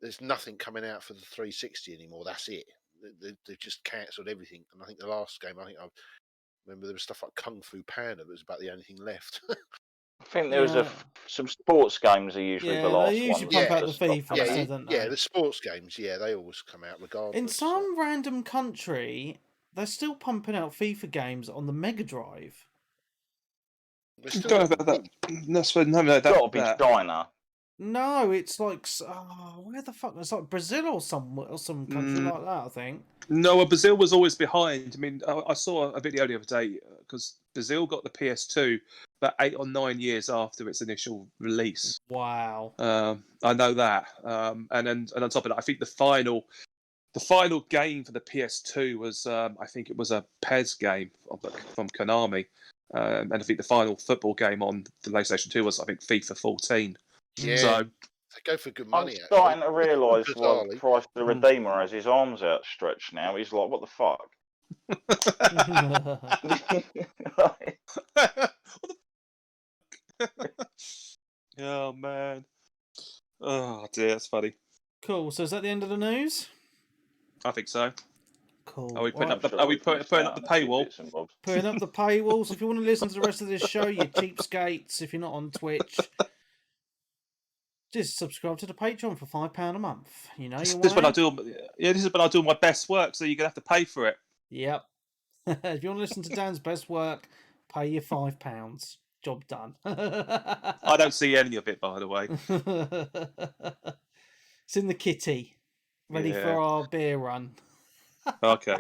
there's nothing coming out for the 360 anymore. That's it. They've just cancelled everything. And I think the last game, I remember there was stuff like Kung Fu Panda that was about the only thing left. I think there was some sports games are usually the last they usually ones. pump out to the stop FIFA coming stuff, out. don't they? Yeah, the sports games, they always come out regardless. In some random country, they're still pumping out FIFA games on the Megadrive. Still Don't know about that. That's what, no, Got to be China. No, it's like where the fuck? It's like Brazil or some country like that, I think. No, well, Brazil was always behind. I mean, I saw a video the other day because Brazil got the PS2 about 8 or 9 years after its initial release. Wow. I know that. And on top of that, I think the final game for the PS2 was I think it was a PES game from Konami, and I think the final football game on the PlayStation 2 was I think FIFA 14. Yeah, so they go for good I'm money. starting to realise why Bizarrely. Christ the Redeemer has his arms outstretched now. He's like, what the fuck? Oh man. Oh dear, that's funny. Cool. So is that the end of the news? I think so. Cool. Are we putting Right. up the putting up the paywall? Putting up the paywall. So if you want to listen to the rest of this show, you cheapskates, if you're not on Twitch, just subscribe to the Patreon for £5 a month. You know, This is when I do. Yeah, this is when I do my best work. So you're gonna have to pay for it. Yep. If you want to listen to Dan's best work, pay your £5. Job done. I don't see any of it, by the way. It's in the kitty, ready for our beer run. Okay.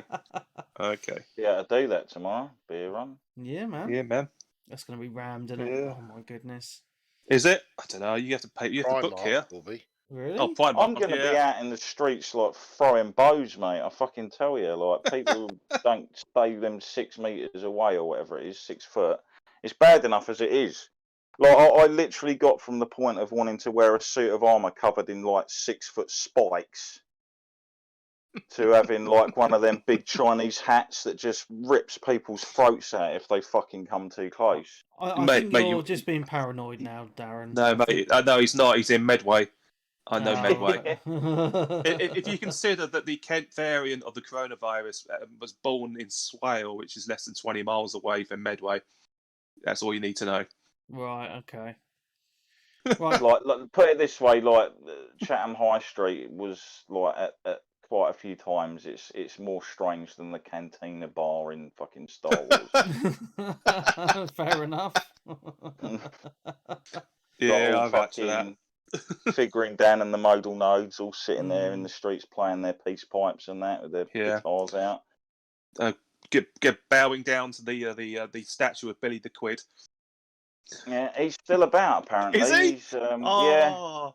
Yeah, I'll do that tomorrow. Beer run. Yeah, man. Yeah, man. That's going to be rammed, isn't it? Yeah. Oh, my goodness. Is it? I don't know. You have to pay. You have to book here. Will be. Really? Oh, Primark. I'm going to be out in the streets like throwing bows, mate. I fucking tell you, like people don't stay them 6 meters away or whatever it is, 6 foot. It's bad enough as it is. Like I literally got from the point of wanting to wear a suit of armor covered in like 6 foot spikes to having like one of them big Chinese hats that just rips people's throats out if they fucking come too close. I think you're just being paranoid now, Darren. No, mate. No, he's not. He's in Medway. I know Medway. Medway. If you consider that the Kent variant of the coronavirus was born in Swale, which is less than 20 miles away from Medway, that's all you need to know. Right. Okay. Right. Like put it this way, like Chatham High Street was like at quite a few times. It's more strange than the Cantina bar in fucking Star Wars. Fair enough. Yeah, I've actually that. Figuring down in the modal nodes, all sitting there in the streets playing their peace pipes and that with their guitars out. Get bowing down to the statue of Billy the Quid. Yeah, he's still about apparently. Is he? He's, yeah.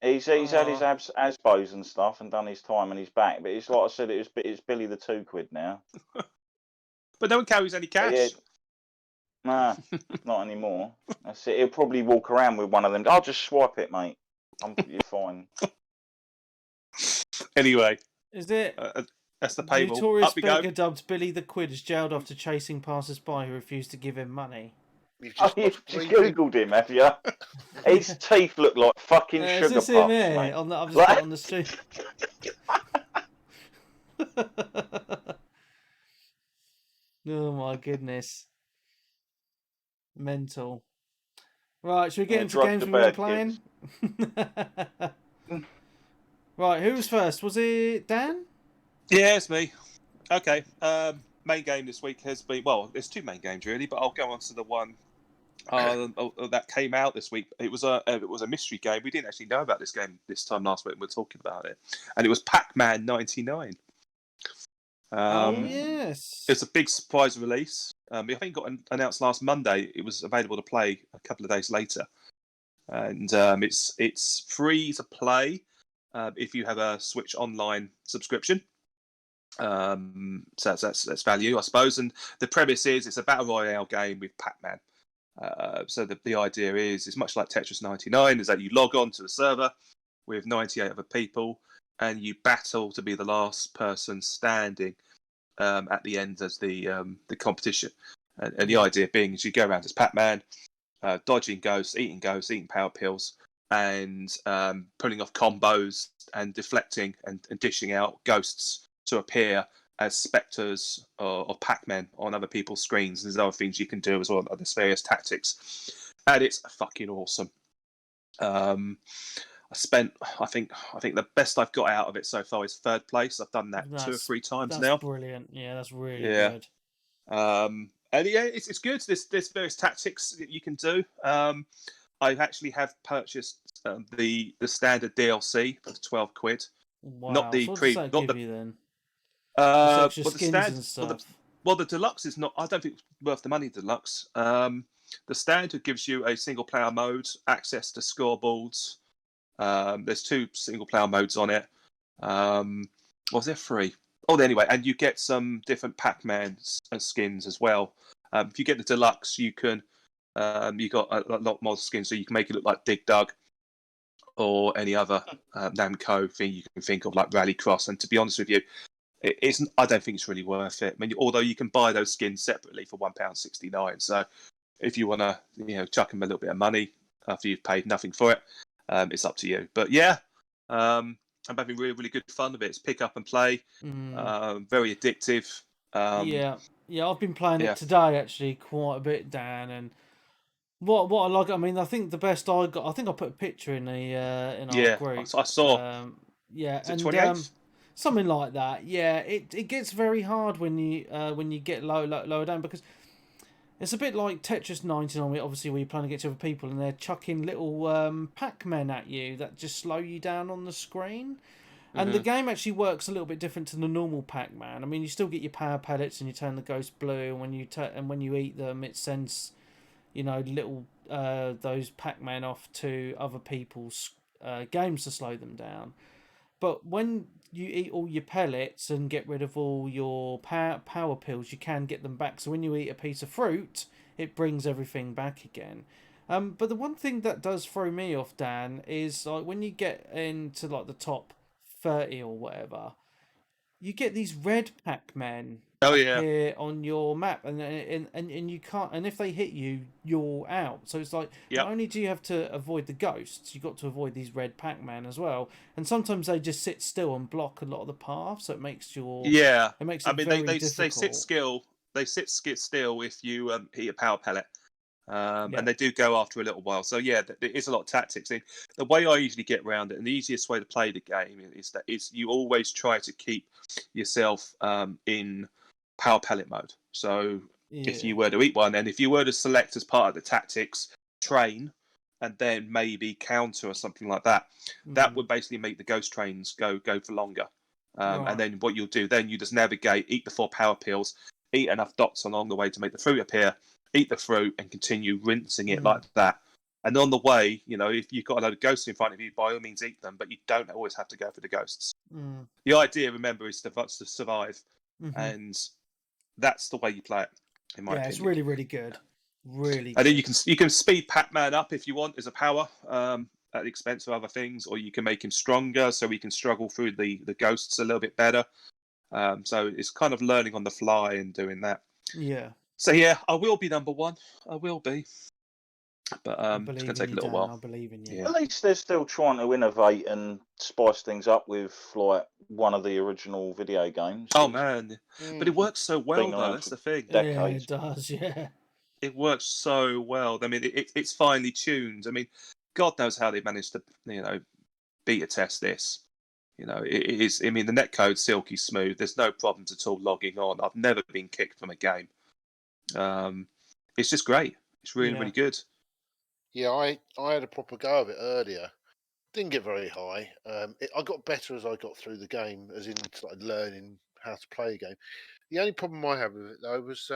He's had his ASBOs and stuff and done his time and he's back. But it's like I said, it's Billy the 2 quid now. But no one carries any cash. Yeah, nah, not anymore. That's it. He'll probably walk around with one of them. I'll just swipe it, mate. You're fine. Anyway, is it? That's the paywall. Notorious beggar dubbed Billy the Quid is jailed after chasing passers-by who refused to give him money. You've just googled him, have you? His teeth look like fucking sugar puffs, mate. I've just got on the street. Oh my goodness. Mental. Right, should we get into games we've been playing? Right, who's first? Was it Dan? Yeah, it's me. Okay. Main game this week has been, well, there's 2 main games really, but I'll go on to the one that came out this week. It was a mystery game. We didn't actually know about this game this time last week. We were talking about it, and it was Pac-Man 99. Yes, it's a big surprise release. I think it got announced last Monday. It was available to play a couple of days later, and it's free to play if you have a Switch Online subscription. So that's value, I suppose. And the premise is it's a battle royale game with Pac-Man. So the idea is much like Tetris 99, is that you log on to the server with 98 other people and you battle to be the last person standing at the end of the competition. And the idea being is you go around as Pac-Man, dodging ghosts, eating power pills, and pulling off combos and deflecting and dishing out ghosts to appear as spectres of Pac-Man on other people's screens. There's other things you can do as well. There's various tactics. and it's fucking awesome. I think the best I've got out of it so far is third place. I've done that 2 or 3 times now. That's brilliant. Yeah, that's really Yeah. good. And yeah, it's good. There's various tactics that you can do. I actually have purchased the standard DLC for £12. Wow. Not the so what pre. does that Not give the. you then? Just extra Well, the skins standard. and stuff. Well, the deluxe is not. I don't think it's worth the money. Deluxe. The standard gives you a single player mode, access to scoreboards. There's 2 single player modes on it. Was there 3? Oh, anyway, and you get some different Pac-Man skins as well. If you get the deluxe, you can. You got a lot more skins, so you can make it look like Dig Dug or any other Namco thing you can think of, like Rallycross. And to be honest with you, I don't think it's really worth it. I mean, although you can buy those skins separately for £1.69. So if you want to, chuck them a little bit of money after you've paid nothing for it, it's up to you. But yeah, I'm having really, really good fun with it. It's pick up and play, very addictive. Yeah, I've been playing it today actually quite a bit, Dan, and what I like. I mean, I think the best I got. I think I put a picture in our group. I saw. Yeah, Is it and 28th? something like that. Yeah, it gets very hard when you get lower down, because it's a bit like Tetris 99, obviously, where you're playing against other people and they're chucking little Pac-Men at you that just slow you down on the screen. And the game actually works a little bit different to the normal Pac-Man. I mean, you still get your power pellets and you turn the ghost blue, and when you eat them, it sends, little those Pac-Man off to other people's games to slow them down. But when you eat all your pellets and get rid of all your power pills, you can get them back. So when you eat a piece of fruit, it brings everything back again. But the one thing that does throw me off, Dan, is like when you get into like the top 30 or whatever, you get these red Pac-Men appear on your map, and you can't, and if they hit you, you're out. So it's like, not only do you have to avoid the ghosts, you've got to avoid these red Pac-Man as well. And sometimes they just sit still and block a lot of the path, so it makes it very difficult. They sit still if you hit a power pellet. And they do go after a little while. So yeah, there is a lot of tactics. The way I usually get around it, and the easiest way to play the game, is you always try to keep yourself in power pellet mode. So if you were to eat one, and if you were to select as part of the tactics, train, and then maybe counter or something like that, that would basically make the ghost trains go for longer. And then what you'll do, then you just navigate, eat the 4 power pills, eat enough dots along the way to make the fruit appear, eat the fruit, and continue rinsing it like that. And on the way, if you've got a load of ghosts in front of you, by all means eat them, but you don't always have to go for the ghosts. The idea, remember, is to survive, and that's the way you play it, in my opinion. It's really, really good. Really and then you can speed Pac-Man up if you want as a power, at the expense of other things, or you can make him stronger so he can struggle through the ghosts a little bit better. So it's kind of learning on the fly and doing that. Yeah. So yeah, I will be number 1. I will be. But it's going to take a little while. I believe in you. At least they're still trying to innovate and spice things up with like one of the original video games. Oh man, but it works so well though. That's the thing. Decades. Yeah, it does. Yeah. It works so well. I mean, it's finely tuned. I mean, God knows how they managed to beta test this. It is. I mean, the netcode's silky smooth. There's no problems at all logging on. I've never been kicked from a game. It's just great. It's really, really good. Yeah, I had a proper go of it earlier. Didn't get very high. I got better as I got through the game, as in started learning how to play the game. The only problem I have with it though was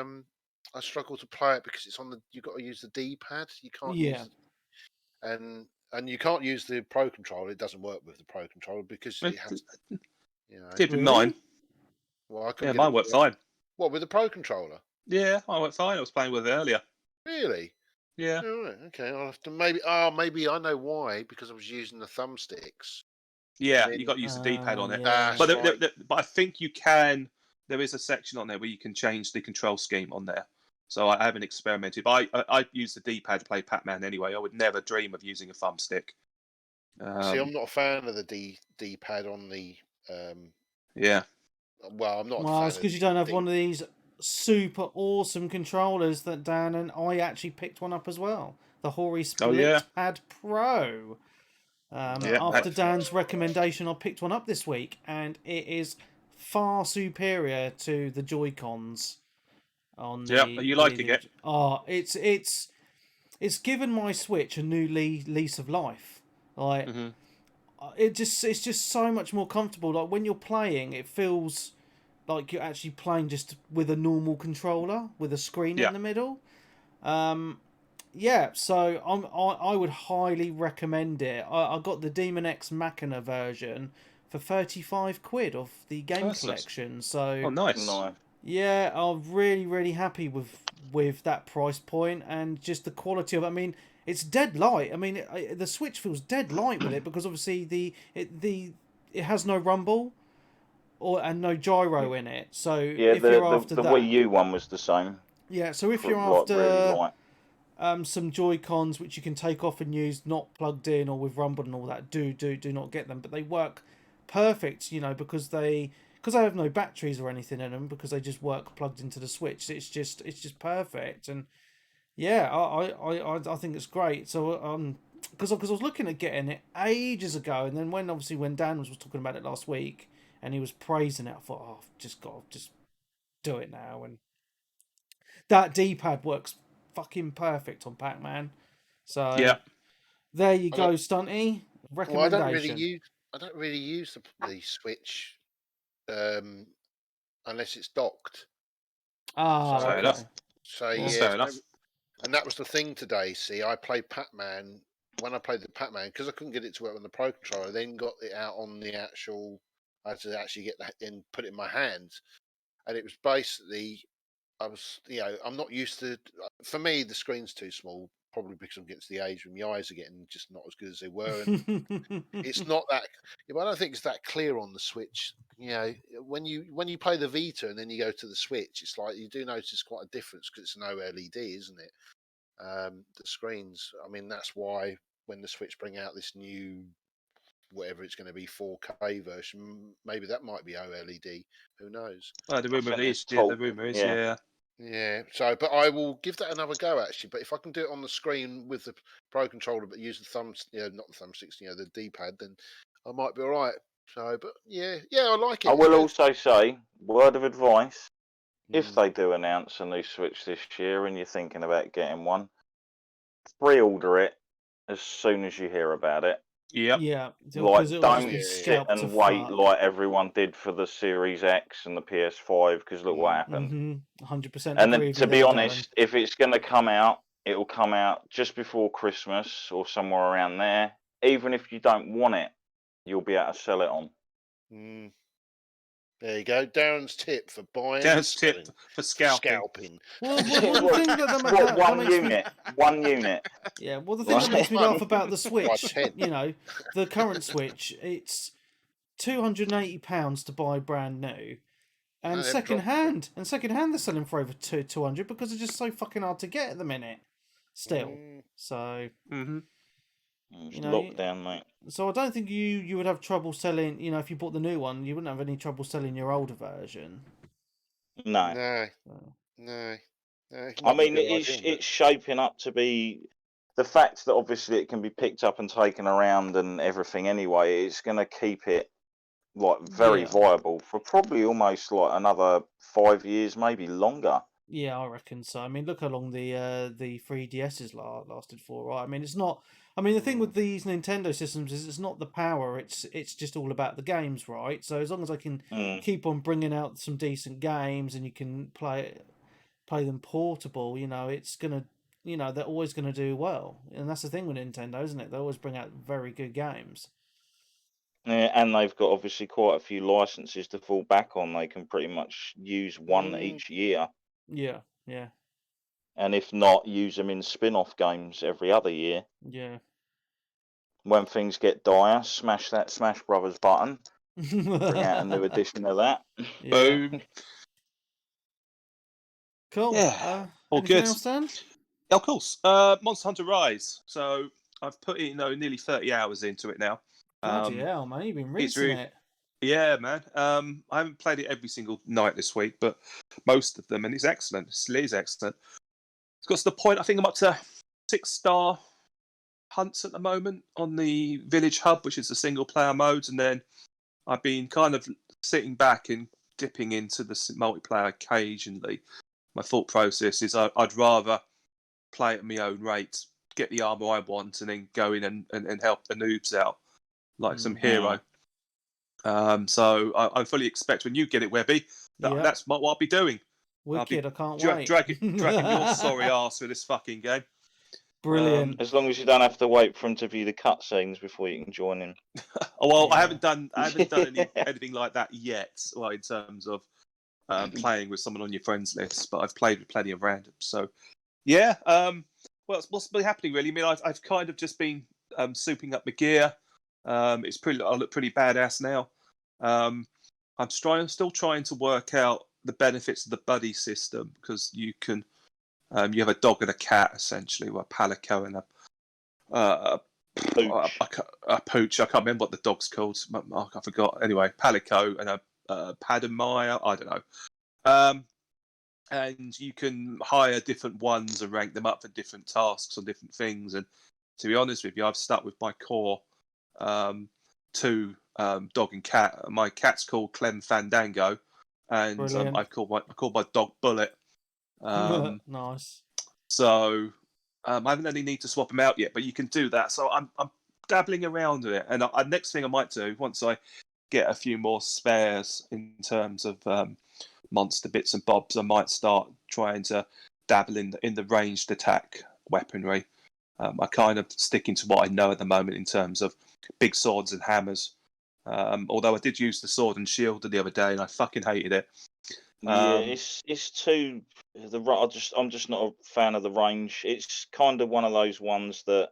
I struggle to play it because it's on you've got to use the D-pad. You can't use and you can't use the Pro controller. It doesn't work with the Pro controller because it has. Keep in mind. Well, mine worked fine. What, with the Pro controller? Yeah, I worked fine. I was playing with it earlier. Really? Yeah. All right. Okay. I'll have to maybe I know why, because I was using the thumbsticks. Yeah, you got to use the D-pad on it. Yeah. But I think you can. There is a section on there where you can change the control scheme on there. So I haven't experimented. But I use the D-pad to play Pac-Man anyway. I would never dream of using a thumbstick. See, I'm not a fan of the D-pad on the. Yeah. Well, I'm not. Well, it's because you don't have one of these super awesome controllers that Dan and I actually picked one up as well. the Hori Oh, Split yeah. Pad Pro. After Dan's recommendation, I picked one up this week, and it is far superior to the Joy-Cons on the. Yeah, are you liking it? Oh, it's given my Switch a new lease of life. Like it's just so much more comfortable. Like when you're playing, it feels like you're actually playing just with a normal controller with a screen in the middle. Yeah, so I would highly recommend it. I got the Demon X Machina version for £35 off the game collection. So nice. yeah, I'm really happy with that price point and just the quality of it. I mean, it's dead light. I mean, the Switch feels dead light with it because obviously it has no rumble and no gyro in it. So if you're after the that, Wii U one was the same. Yeah, so if you're Really after light. some Joy-Cons which you can take off and use not plugged in or with rumble and all that, do not get them. But they work perfect, because they have no batteries or anything in them, because they just work plugged into the Switch. It's just perfect. And yeah, I think it's great. So because I was looking at getting it ages ago, and then when Dan was talking about it last week and he was praising it, I thought, oh, I've just got to just do it now. And that D-pad works fucking perfect on Pac-Man. So there you go, Stunty. Recommendation. Well, I don't really use the Switch unless it's docked. Fair enough. So fair enough. And that was the thing today. See, I played Pac-Man. When I played the Pac-Man, because I couldn't get it to work on the Pro Controller, I then got it out on the actual. I had to actually get that in, put it in my hands, and it was basically. I'm not used to. For me, the screen's too small. Probably because I'm getting to the age when my eyes are getting just not as good as they were, and it's not that. I don't think it's that clear on the Switch. When you play the Vita and then you go to the Switch, it's like you do notice quite a difference because it's an OLED, isn't it? The screens. I mean, that's why when the Switch bring out this new, whatever it's going to be, 4K version, maybe that might be OLED. Who knows? The rumor is, yeah. Yeah. So, but I will give that another go actually. But if I can do it on the screen with the Pro Controller, but use the thumbs, not the thumbsticks, the D-pad, then I might be all right. So, but yeah, I like it. I will also say, word of advice: if they do announce a new Switch this year and you're thinking about getting one, pre-order it as soon as you hear about it. Yep. Yeah. Like, don't sit and wait like everyone did for the Series X and the PS5, because look what happened. 100%. And then, to be honest, if it's going to come out, it will come out just before Christmas or somewhere around there. Even if you don't want it, you'll be able to sell it on. There you go. Darren's tip for buying. Darren's tip for scalping. Well, one thing that one unit. Yeah. Well, the thing that makes me laugh about the Switch, the current Switch, it's £280 to buy brand new, and second hand they're selling for over 200 because they're just so fucking hard to get at the minute. Still, so. Lockdown, mate. So I don't think you would have trouble selling. If you bought the new one, you wouldn't have any trouble selling your older version. No. I mean, it's shaping up to be the fact that obviously it can be picked up and taken around and everything. Anyway, it's going to keep it very viable for probably almost another 5 years, maybe longer. Yeah, I reckon so. I mean, look how long the 3DSs lasted for, right? I mean, it's not. I mean, the thing with these Nintendo systems is it's not the power; it's just all about the games, right? So as long as I can keep on bringing out some decent games and you can play them portable, it's gonna, they're always gonna do well, and that's the thing with Nintendo, isn't it? They always bring out very good games. Yeah, and they've got obviously quite a few licenses to fall back on. They can pretty much use one each year. Yeah. And if not, use them in spin-off games every other year. Yeah. When things get dire, smash that Smash Brothers button. Bring out a new edition of that. Yeah. Boom. Cool. Yeah. All anything good. Else, Dan? Of course. Monster Hunter Rise. So I've put nearly 30 hours into it now. Bloody hell, man! You've been rinsing it. Yeah, man. I haven't played it every single night this week, but most of them, and it's excellent. It is excellent. It's got to the point, I think I'm up to 6-star hunts at the moment on the Village Hub, which is the single player mode, and then I've been kind of sitting back and dipping into the multiplayer occasionally. My thought process is I'd rather play at my own rate, get the armor I want, and then go in and help the noobs out like some hero. So I fully expect when you get it, Webby, that's what I'll be doing. Wicked, I can't wait. Dragging your sorry ass for this fucking game. Brilliant. As long as you don't have to wait for him to view the cutscenes before you can join him. I haven't done anything like that yet. Well, in terms of playing with someone on your friends list, but I've played with plenty of randoms. So yeah, what's been happening really? I mean, I've kind of just been souping up my gear. I look pretty badass now. I'm still trying to work out the benefits of the buddy system, because you can you have a dog and a cat essentially, or a palico and a pooch. I can't remember what the dog's called. I forgot. Anyway, palico and a Padamaya. I don't know. And you can hire different ones and rank them up for different tasks on different things. And to be honest with you, I've stuck with my core 2 dog and cat. My cat's called Clem Fandango, and I call my dog Bullet. Nice. So I haven't any need to swap them out yet, but you can do that. So I'm dabbling around with it, and next thing I might do once I get a few more spares in terms of monster bits and bobs, I might start trying to dabble in the ranged attack weaponry. I kind of sticking to what I know at the moment in terms of big swords and hammers. Although I did use the sword and shield the other day, and I fucking hated it. It's too. I'm just not a fan of the range. It's kind of one of those ones that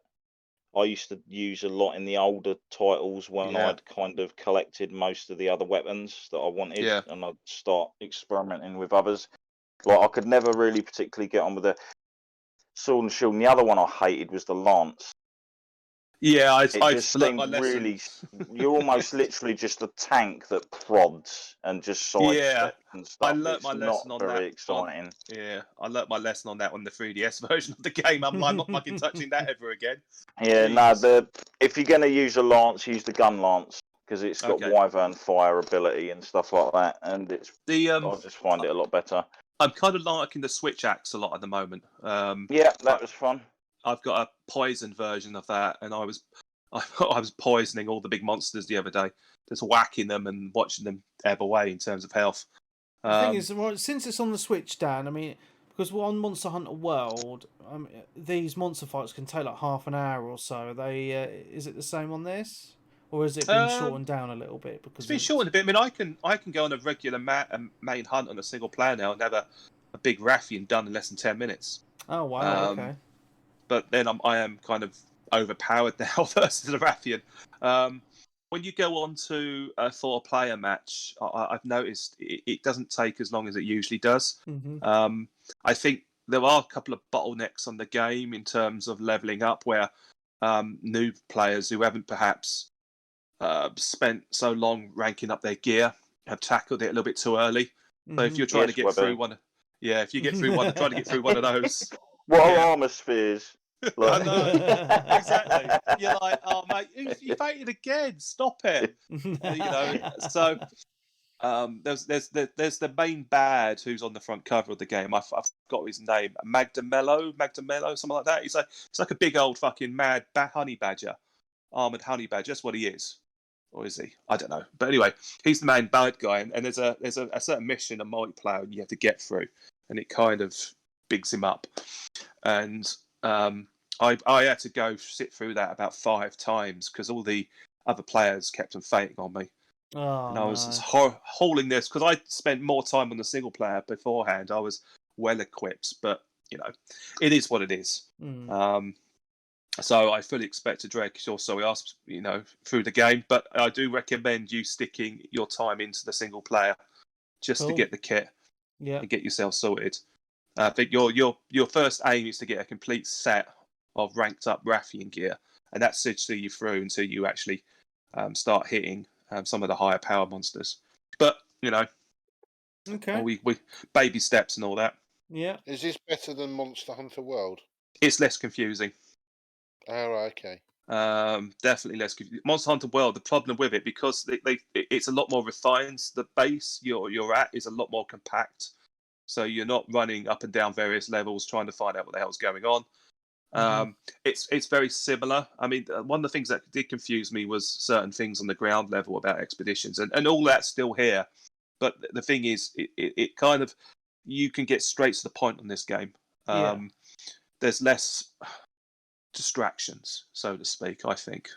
I used to use a lot in the older titles when I'd kind of collected most of the other weapons that I wanted, and I'd start experimenting with others. Like I could never really particularly get on with the sword and shield. And the other one I hated was the lance. Yeah, I just seemed really. You're almost literally just a tank that prods and just sidesteps and stuff. I learnt my lesson on that. Very exciting. I learnt my lesson on that on the 3DS version of the game. I'm not fucking touching that ever again. Yeah, if you're going to use a lance, use the gun lance, because it's got wyvern fire ability and stuff like that, and I just find it a lot better. I'm kind of liking the switch axe a lot at the moment. That was fun. I've got a poison version of that, and I was poisoning all the big monsters the other day, just whacking them and watching them ebb away in terms of health. The thing is, since it's on the Switch, Dan, I mean, because on Monster Hunter World, these monster fights can take like half an hour or so. Is it the same on this, or has it been shortened down a little bit? Because it's been shortened a bit. I mean, I can go on a regular main hunt on a single player now and have a big Rathian done in less than 10 minutes. Oh wow! Okay. But then I am kind of overpowered now versus the Rathian. When you go on to a 4-player match, I've noticed it doesn't take as long as it usually does. Mm-hmm. I think there are a couple of bottlenecks on the game in terms of leveling up, where new players who haven't perhaps spent so long ranking up their gear have tackled it a little bit too early. Mm-hmm. So if you're trying to get through one, if you get through one, trying to get through one of those. What are armor spheres? I know, exactly. You're like, oh mate, you fainted again. Stop it. So there's the main bad who's on the front cover of the game. I've got his name, Magdamello, something like that. He's like a big old fucking mad honey badger, armored honey badger. That's what he is, or is he? I don't know. But anyway, he's the main bad guy, and there's a certain mission, a multiplayer, and you have to get through, and it kind of bigs him up, and I had to go sit through that about 5 times because all the other players kept on fainting on me. And I was hauling this because I spent more time on the single player beforehand. I was well equipped, but it is what it is. So I fully expect to drag your sorry ass, through the game. But I do recommend you sticking your time into the single player just to get the kit and get yourself sorted. I think your first aim is to get a complete set of ranked up Rathian gear, and that should see you through until you actually start hitting some of the higher power monsters. But okay, we baby steps and all that. Yeah. Is this better than Monster Hunter World? It's less confusing. Oh, okay. Definitely less confusing. Monster Hunter World, the problem with it, because it's a lot more refined. The base you're at is a lot more compact, so you're not running up and down various levels trying to find out what the hell's going on. It's very similar. I mean, one of the things that did confuse me was certain things on the ground level about expeditions, and all that's still here. But the thing is, it kind of, you can get straight to the point on this game. There's less distractions, so to speak. I think.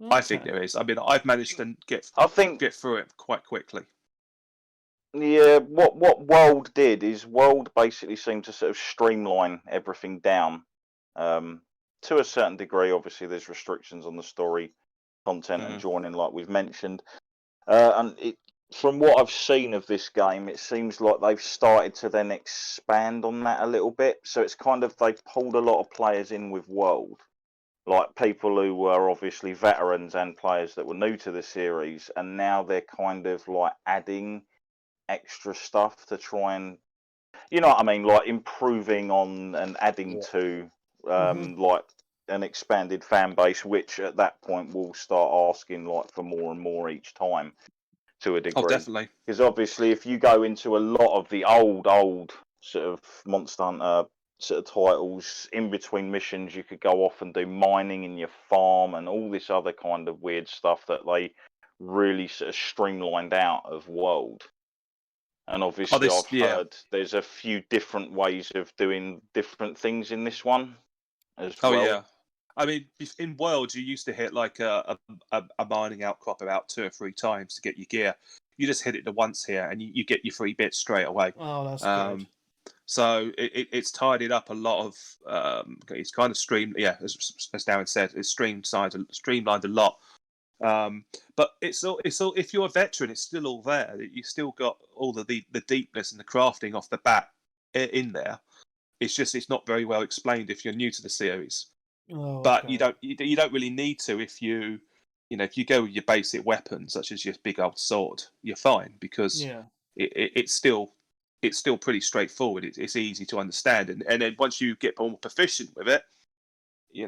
Okay. I think there is. I mean, I've managed to get through it quite quickly. Yeah, what World did is World basically seemed to sort of streamline everything down. To a certain degree, obviously, there's restrictions on the story content and joining, like we've mentioned. And from what I've seen of this game, it seems like they've started to then expand on that a little bit. So it's kind of, they've pulled a lot of players in with World, like people who were obviously veterans and players that were new to the series, and now they're kind of like adding extra stuff to try and, you know what I mean, like improving on and adding to like an expanded fan base, which at that point will start asking like for more and more each time to a degree. Oh, definitely. Because obviously if you go into a lot of the old sort of Monster Hunter sort of titles, in between missions you could go off and do mining in your farm and all this other kind of weird stuff that they really sort of streamlined out of World. And obviously I've heard there's a few different ways of doing different things in this one as well. Oh, yeah. I mean, in World, you used to hit like a mining outcrop about 2 or 3 times to get your gear. You just hit it the once here, and you get your 3 bits straight away. Oh, that's good. So it's tidied up a lot of. It's kind of streamed. Yeah, as Darren said, it's streamlined a lot. But it's all. If you're a veteran, it's still all there. You still got all the deepness and the crafting off the bat in there. It's just it's not very well explained if you're new to the series. But you don't really need to if you go with your basic weapon such as your big old sword, you're fine because it's still pretty straightforward. It's easy to understand, and then once you get more proficient with it, you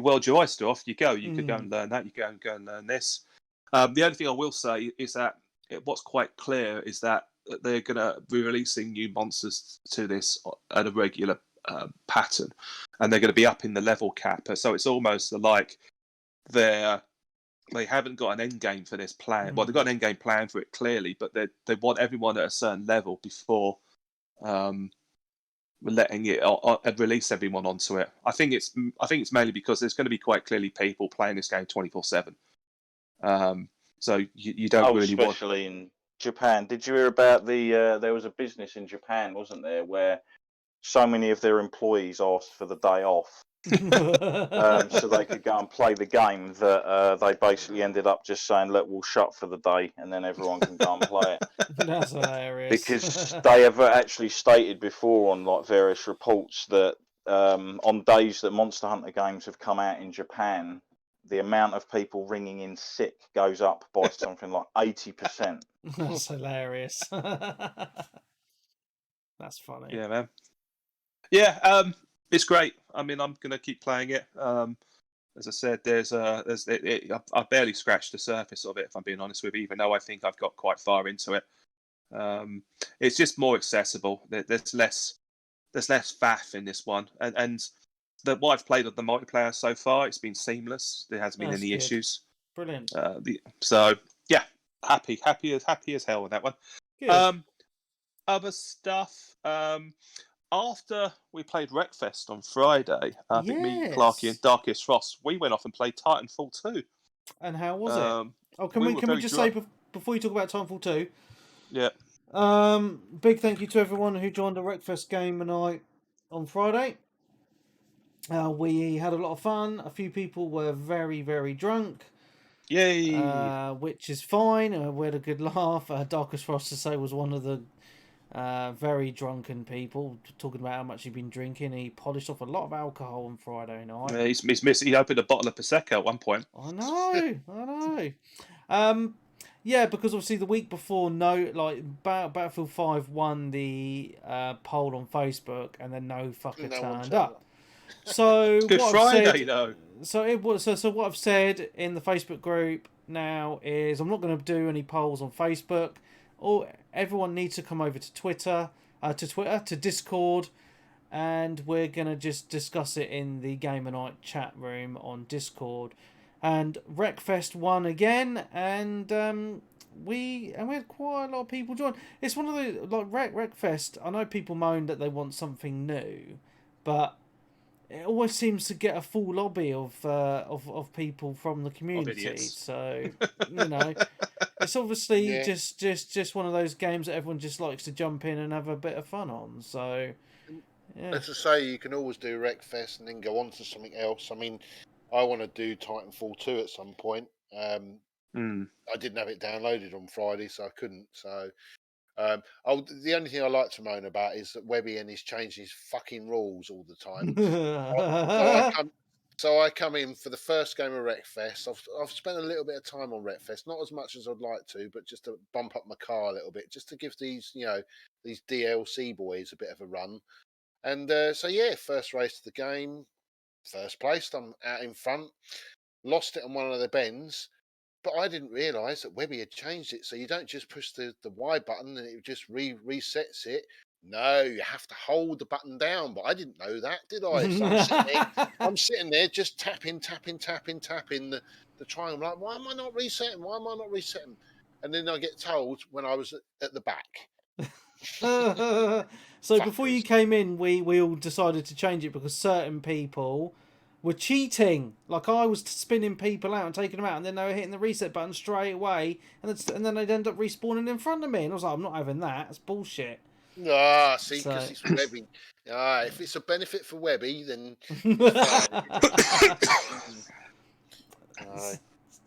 weld your oyster off. You could go and learn that. You go and learn this. The only thing I will say is that what's quite clear is that they're going to be releasing new monsters to this at a regular pattern, and they're going to be up in the level cap. So it's almost like they haven't got an end game for this plan. Well, they've got an end game plan for it clearly, but they want everyone at a certain level before letting it release everyone onto it. I think it's mainly because there's going to be quite clearly people playing this game 24/7. So you don't really especially in Japan. Did you hear about there was a business in Japan, wasn't there, where so many of their employees asked for the day off so they could go and play the game that they basically ended up just saying, look, we'll shut for the day and then everyone can go and play it. That's hilarious. Because they have actually stated before on like various reports that on days that Monster Hunter games have come out in Japan, the amount of people ringing in sick goes up by something like 80%. That's hilarious. That's funny. Yeah, man. Yeah, it's great. I mean, I'm gonna keep playing it. As I said, I've barely scratched the surface of it, if I'm being honest with you. Even though I think I've got quite far into it, it's just more accessible. There's less faff in this one, and what I've played of the multiplayer so far, it's been seamless. There hasn't been any issues. Brilliant. So yeah, happy as hell with that one. Good. Other stuff. After we played Wreckfest on Friday, I think me, Clarky, and Darkest Frost, we went off and played Titanfall 2. And how was it? Oh, can we just say before you talk about Titanfall 2? Yeah. Big thank you to everyone who joined the Wreckfest game night on Friday. We had a lot of fun. A few people were very, very drunk. Yay! Which is fine. We had a good laugh. Darkest Frost to say was one of the very drunken people, talking about how much he'd been drinking. He polished off a lot of alcohol on Friday night. Yeah, he's missing. He opened a bottle of Prosecco at one point. I know. Yeah, because obviously the week before, Battlefield 5 won the poll on Facebook, and then no fucker turned up. So Good what Friday, I've said, though. so it was so what I've said in the Facebook group now is I'm not going to do any polls on Facebook. Or everyone needs to come over to Twitter, to Discord, and we're going to just discuss it in the Gamer Night chat room on Discord. And Wreckfest won again, and we had quite a lot of people join. It's one of the like Wreckfest. I know people moan that they want something new, but it always seems to get a full lobby of people from the community. idiots. So it's obviously Yeah. just one of those games that everyone just likes to jump in and have a bit of fun on. So yeah. As I say, you can always do Wreckfest and then go on to something else. I mean, I want to do Titanfall 2 at some point. I didn't have it downloaded on Friday, so I couldn't. So, the only thing I like to moan about is that Webian is changing his fucking rules all the time. So I come in for the first game of Wreckfest. I've spent a little bit of time on Wreckfest, not as much as I'd like to, but just to bump up my car a little bit, just to give these these DLC boys a bit of a run. And so yeah, first race of the game, first place. I'm out in front. Lost it on one of the bends, but I didn't realise that Webby had changed it. So you don't just push the Y button and it just resets it. No, you have to hold the button down. But I didn't know that, did I? So I'm sitting there just tapping the triangle. I'm like, why am I not resetting? Why am I not resetting? And then I get told when I was at the back. So before you came in, we all decided to change it because certain people were cheating. Like I was spinning people out and taking them out, and then they were hitting the reset button straight away, and then they'd end up respawning in front of me. And I was like, I'm not having that. That's bullshit. Ah, see, because it's Webby. Ah, if it's a benefit for Webby, then.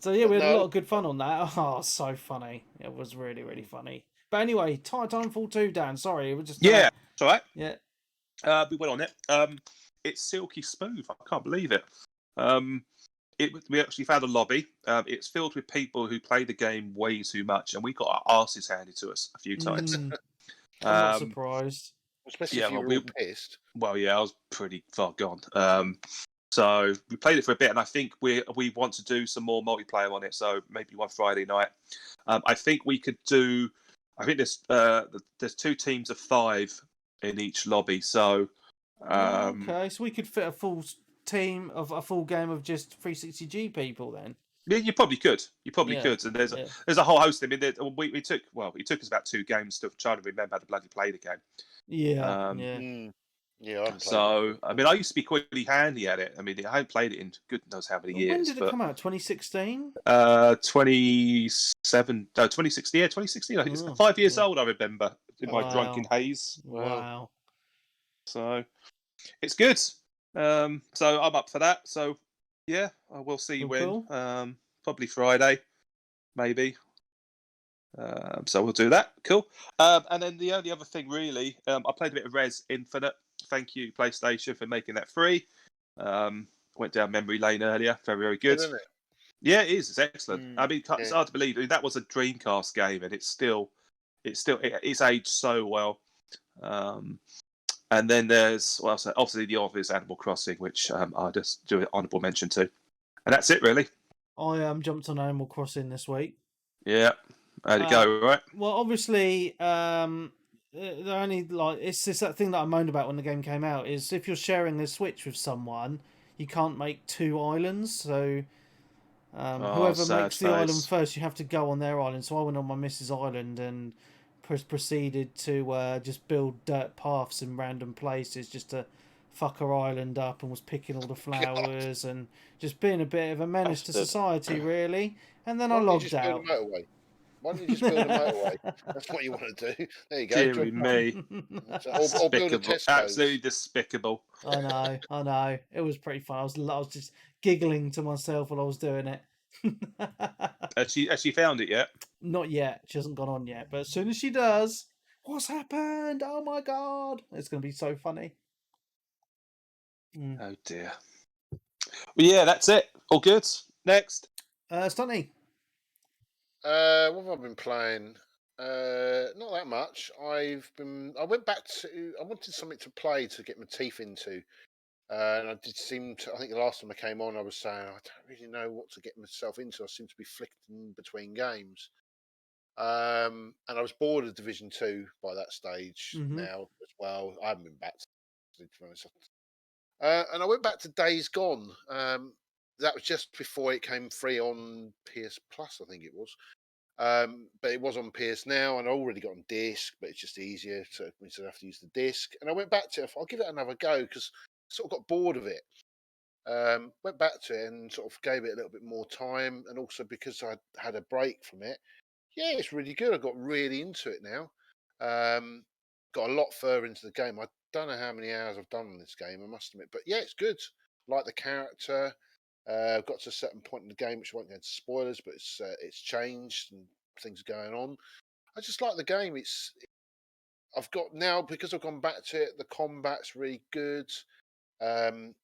So yeah, we had a lot of good fun on that. Oh, so funny! It was really, really funny. But anyway, Titanfall 2, Dan. Sorry, it was just it's all right. Yeah, we went on it. It's silky smooth. I can't believe it. We actually found a lobby. It's filled with people who play the game way too much, and we got our asses handed to us a few times. I'm not surprised. Especially if you were all pissed. Well, yeah, I was pretty far gone. So we played it for a bit, and I think we want to do some more multiplayer on it. So maybe one Friday night. I think we could do. I think there's 2 teams of 5 in each lobby. So okay, so we could fit a full team of a full game of just 360G people then. Yeah, you probably could. Could. And there's a whole host of them. It took us about 2 games to try to remember how to bloody play the game. Yeah. So I mean, I used to be quite handy at it. I mean, I haven't played it in good knows how many years. When did it come out? 2016. 2016. Yeah, 2016. I think it's 5 years old. I remember in my drunken haze. Wow. So it's good. So I'm up for that. So yeah, I will see you when. Cool. Probably Friday, maybe. So we'll do that. Cool. And then the only other thing, really, I played a bit of Res Infinite. Thank you, PlayStation, for making that free. Went down memory lane earlier. Very, very good. Isn't it? Yeah, it is. It's excellent. I mean, it's hard to believe. I mean, that was a Dreamcast game, and it's aged so well. And then there's obviously the obvious Animal Crossing, which I'll just do an honourable mention to. And that's it, really. I jumped on Animal Crossing this week. Yeah. How'd it go, right? Well, obviously, the only it's just that thing that I moaned about when the game came out is if you're sharing the Switch with someone, you can't make 2 islands. So whoever makes the island first, you have to go on their island. So I went on my missus' island and proceeded to just build dirt paths in random places just to fuck her island up, and was picking all the flowers and just being a bit of a menace to society, really. And then I logged out. Why don't you just build a motorway? That's what you want to do. There you go. Deary me. Or build a Tesco's. Absolutely despicable. I know. It was pretty fun. I was just giggling to myself while I was doing it. Has she found it yet? Not yet. She hasn't gone on yet. But as soon as she does, what's happened? Oh my god! It's going to be so funny. Oh dear. Well, yeah, that's it. All good. Next. Stunny. What have I been playing? Not that much. I wanted something to play to get my teeth into. And I did seem to. I think the last time I came on, I was saying I don't really know what to get myself into. I seem to be flicking between games. And I was bored of Division 2 by that stage Mm-hmm. now as well. I haven't been back to be honest. And I went back to Days Gone. That was just before it came free on PS Plus, I think it was. But it was on PS Now, and I already got on disc, but it's just easier to instead of have to use the disc. And I went back to it. I'll give it another go because I sort of got bored of it. Went back to it and sort of gave it a little bit more time, and also because I had a break from it. Yeah, it's really good. I got really into it now. Got a lot further into the game. I don't know how many hours I've done on this game, I must admit. But yeah, it's good. Like the character. Got to a certain point in the game, which I won't go into spoilers, but it's changed and things are going on. I just like the game. I've got now because I've gone back to it. The combat's really good. Um,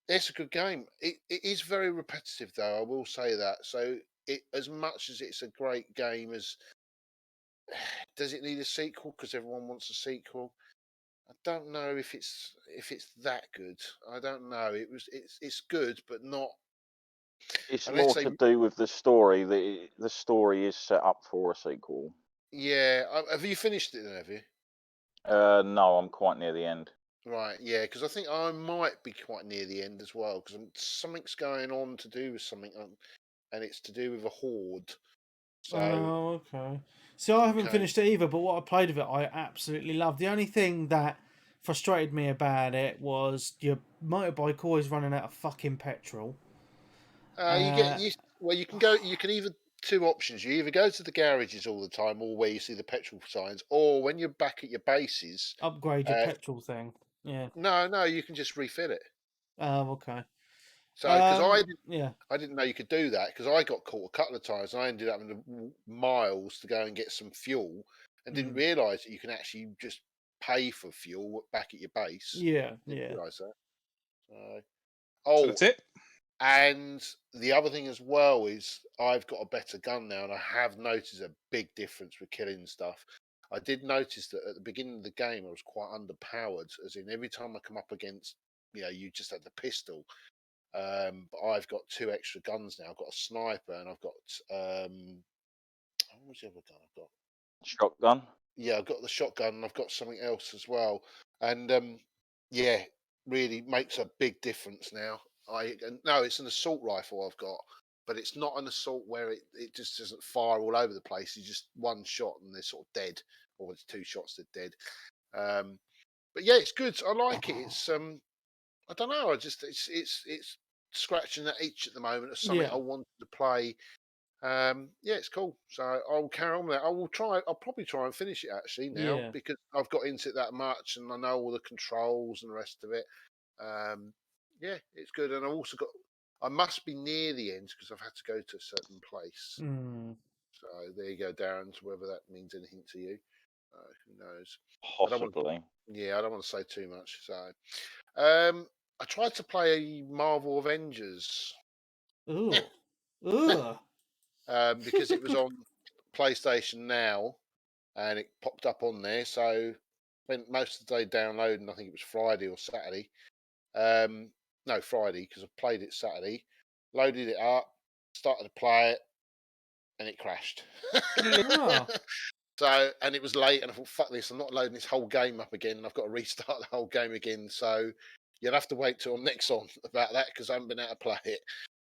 it's a good game. It is very repetitive, though. I will say that. So as much as it's a great game, as does it need a sequel? Because everyone wants a sequel. I don't know if it's that good. I don't know. It's good, but not It's unless more they. to do with the story. The story is set up for a sequel. Yeah, have you finished it then? Have you? No, I'm quite near the end. Right, yeah, because I think I might be quite near the end as well. Because something's going on to do with something, and it's to do with a horde. So Oh, okay. See, I haven't okay, finished it either, but what I played of it, I absolutely loved. The only thing that frustrated me about it was your motorbike always running out of fucking petrol. you get Uh, you. Well, you can go. You can either two options. You either go to the garages all the time, or where you see the petrol signs, or when you're back at your bases. upgrade your Uh, petrol thing. Yeah. no, you can just refill it. Oh, okay. So because Yeah. I didn't know you could do that because I got caught a couple of times and I ended up having to miles to go and get some fuel and didn't Mm. realise that you can actually just pay for fuel back at your base. Yeah. Didn't Yeah. realise that. So, So oh, that's it. and the other thing as well is I've got a better gun now and I have noticed a big difference with killing stuff. I did notice that at the beginning of the game I was quite underpowered, as in every time I come up against, you just had the pistol. But I've got two extra guns now. I've got a sniper and I've got what was the other gun I've got? Shotgun. Yeah, I've got the shotgun and I've got something else as well. And yeah, really makes a big difference now. No, it's an assault rifle I've got, but it's not an assault where it just doesn't fire all over the place. You just one shot and they're sort of dead, or it's two shots they're dead. Um, but yeah, it's good. I like it. It's I don't know. I just it's scratching that itch at the moment of something Yeah. I wanted to play. Yeah, it's cool. So I'll carry on with that. I will try. I'll probably try and finish it actually now Yeah. because I've got into it that much and I know all the controls and the rest of it. Um, yeah, it's good. And I've also got. I must be near the end because I've had to go to a certain place. Mm. So there you go, Darren. To whether that means anything to you, who knows? I don't want. Possibly. Yeah, I don't want to say too much. So. I tried to play Marvel Avengers Ooh. Ugh. because it was on PlayStation Now and it popped up on there. So spent most of the day downloading. I think it was Friday or Saturday. No, Friday because I played it Saturday. Loaded it up, started to play it, and it crashed. Oh. So, and it was late, and I thought, "Fuck this! I'm not loading this whole game up again. And I've got to restart the whole game again." So, you'll have to wait till next on about that because I haven't been able to play it.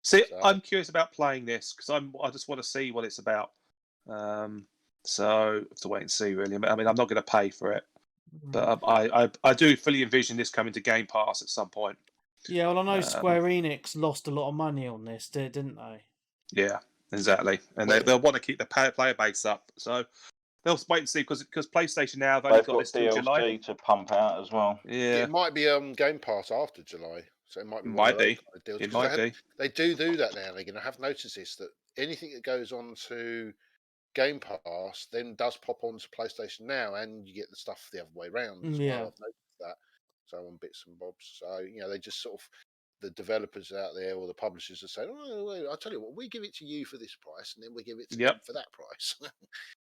See, So, I'm curious about playing this because I just want to see what it's about. So I have to wait and see. Really, I mean, I'm not going to pay for it, but I do fully envision this coming to Game Pass at some point. Yeah, well, I know Um, Square Enix lost a lot of money on this, didn't they? Yeah, exactly, and Well, they'll want to keep the player base up. So they'll wait and see because PlayStation Now have only They've got got this till July. DLC to pump out as well. Yeah, it might be Game Pass after July, so it might it be one of might those be. kind of deals It because might be. they do that now and again. I have noticed this that anything that goes on to Game Pass then does pop onto PlayStation Now, and you get the stuff the other way around as Yeah. well. I've noticed that. So on bits and bobs. So they just sort of the developers out there or the publishers are saying, "Oh, wait, I'll tell you what, we give it to you for this price, and then we give it to them Yep. for that price."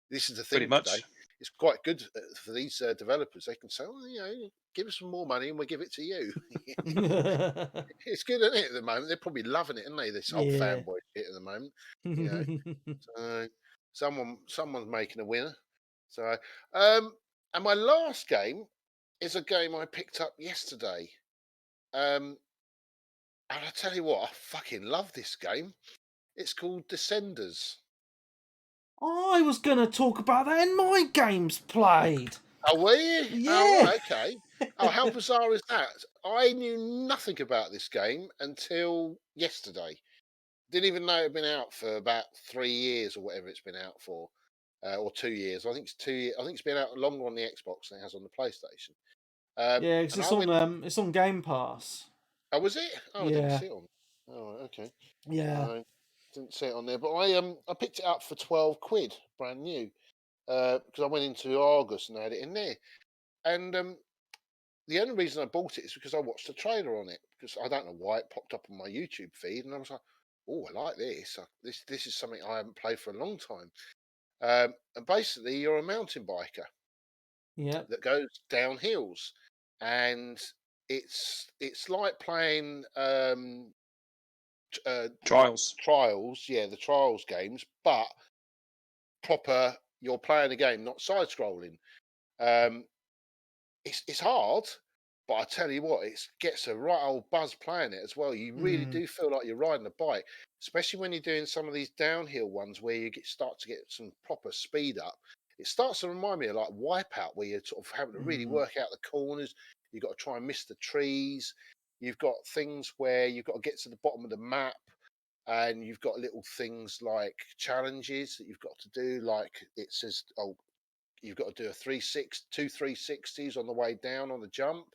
this is the Pretty thing much. today. It's quite good for these developers. They can say, "Oh, give us some more money and we'll give it to you." It's good, isn't it? At the moment, they're probably loving it, aren't they? This whole Yeah. fanboy shit at the moment. So someone's making a winner. So, and my last game is a game I picked up yesterday. And I tell you what, I fucking love this game. It's called Descenders. I was going to talk about that in my games played. Oh, were you? Yeah. Oh, right, okay. Oh, how bizarre is that? I knew nothing about this game until yesterday. Didn't even know it had been out for about 3 years or whatever it's been out for, or 2 years. I think it's 2 years. I think it's been out longer on the Xbox than it has on the PlayStation. Yeah, 'cause And I went. it's on Game Pass. Oh, was it? Oh, I didn't Yeah. see it on. Oh, right, okay. Yeah. I didn't see it on there, but I picked it up for 12 quid, brand new, because I went into Argus and had it in there. And the only reason I bought it is because I watched the trailer on it. Because I don't know why it popped up on my YouTube feed, and I was like, "Oh, I like this. This is something I haven't played for a long time." And basically, you're a mountain biker Yeah. that goes down hills, and it's like playing Trials. Trials, yeah, the Trials games, but proper. You're playing a game, not side scrolling. Um, it's hard, but I tell you what, it gets a right old buzz playing it as well. You really do feel like you're riding a bike, especially when you're doing some of these downhill ones where you start to get some proper speed up. It starts to remind me of like Wipeout, where you're sort of having to really work out the corners. You've got to try and miss the trees. You've got things where you've got to get to the bottom of the map, and you've got little things like challenges that you've got to do. Like it says, oh, you've got to do two 360s on the way down on the jump,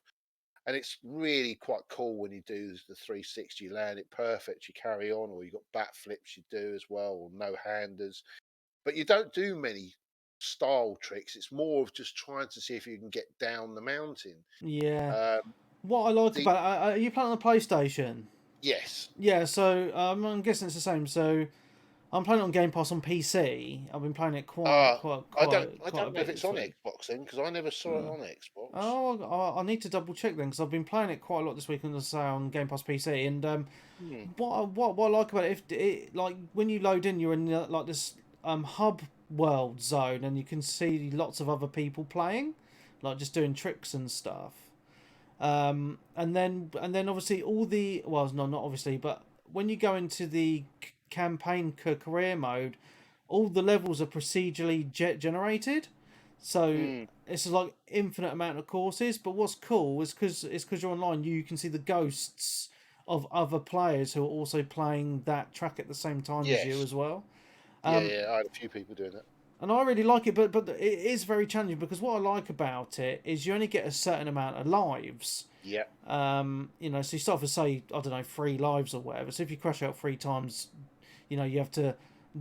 and it's really quite cool when you do the 360. You land it perfect, you carry on, or you got bat flips you do as well, or no handers. But you don't do many style tricks. It's more of just trying to see if you can get down the mountain. Yeah. What I like about it, are you playing on the PlayStation? Yes. Yeah, so I'm guessing it's the same. So I'm playing it on Game Pass on PC. I've been playing it quite I don't a know bit if it's this on week. Xbox then, because I never saw it on Xbox. Oh, I need to double check then, because I've been playing it quite a lot this week on Game Pass PC. And what I like about it, if it, like when you load in, you're in like this hub world zone, and you can see lots of other people playing, like just doing tricks and stuff. And then obviously all the, well, no, not obviously, but when you go into the campaign career mode, all the levels are procedurally generated, so it's like infinite amount of courses. But what's cool is because you're online, you can see the ghosts of other players who are also playing that track at the same time as you as well. Yeah, I had a few people doing that. And I really like it, but it is very challenging, because what I like about it is you only get a certain amount of lives. Yeah. You know, so you start with, say, I don't know, 3 lives or whatever. So if you crash out 3 times, you know, you have to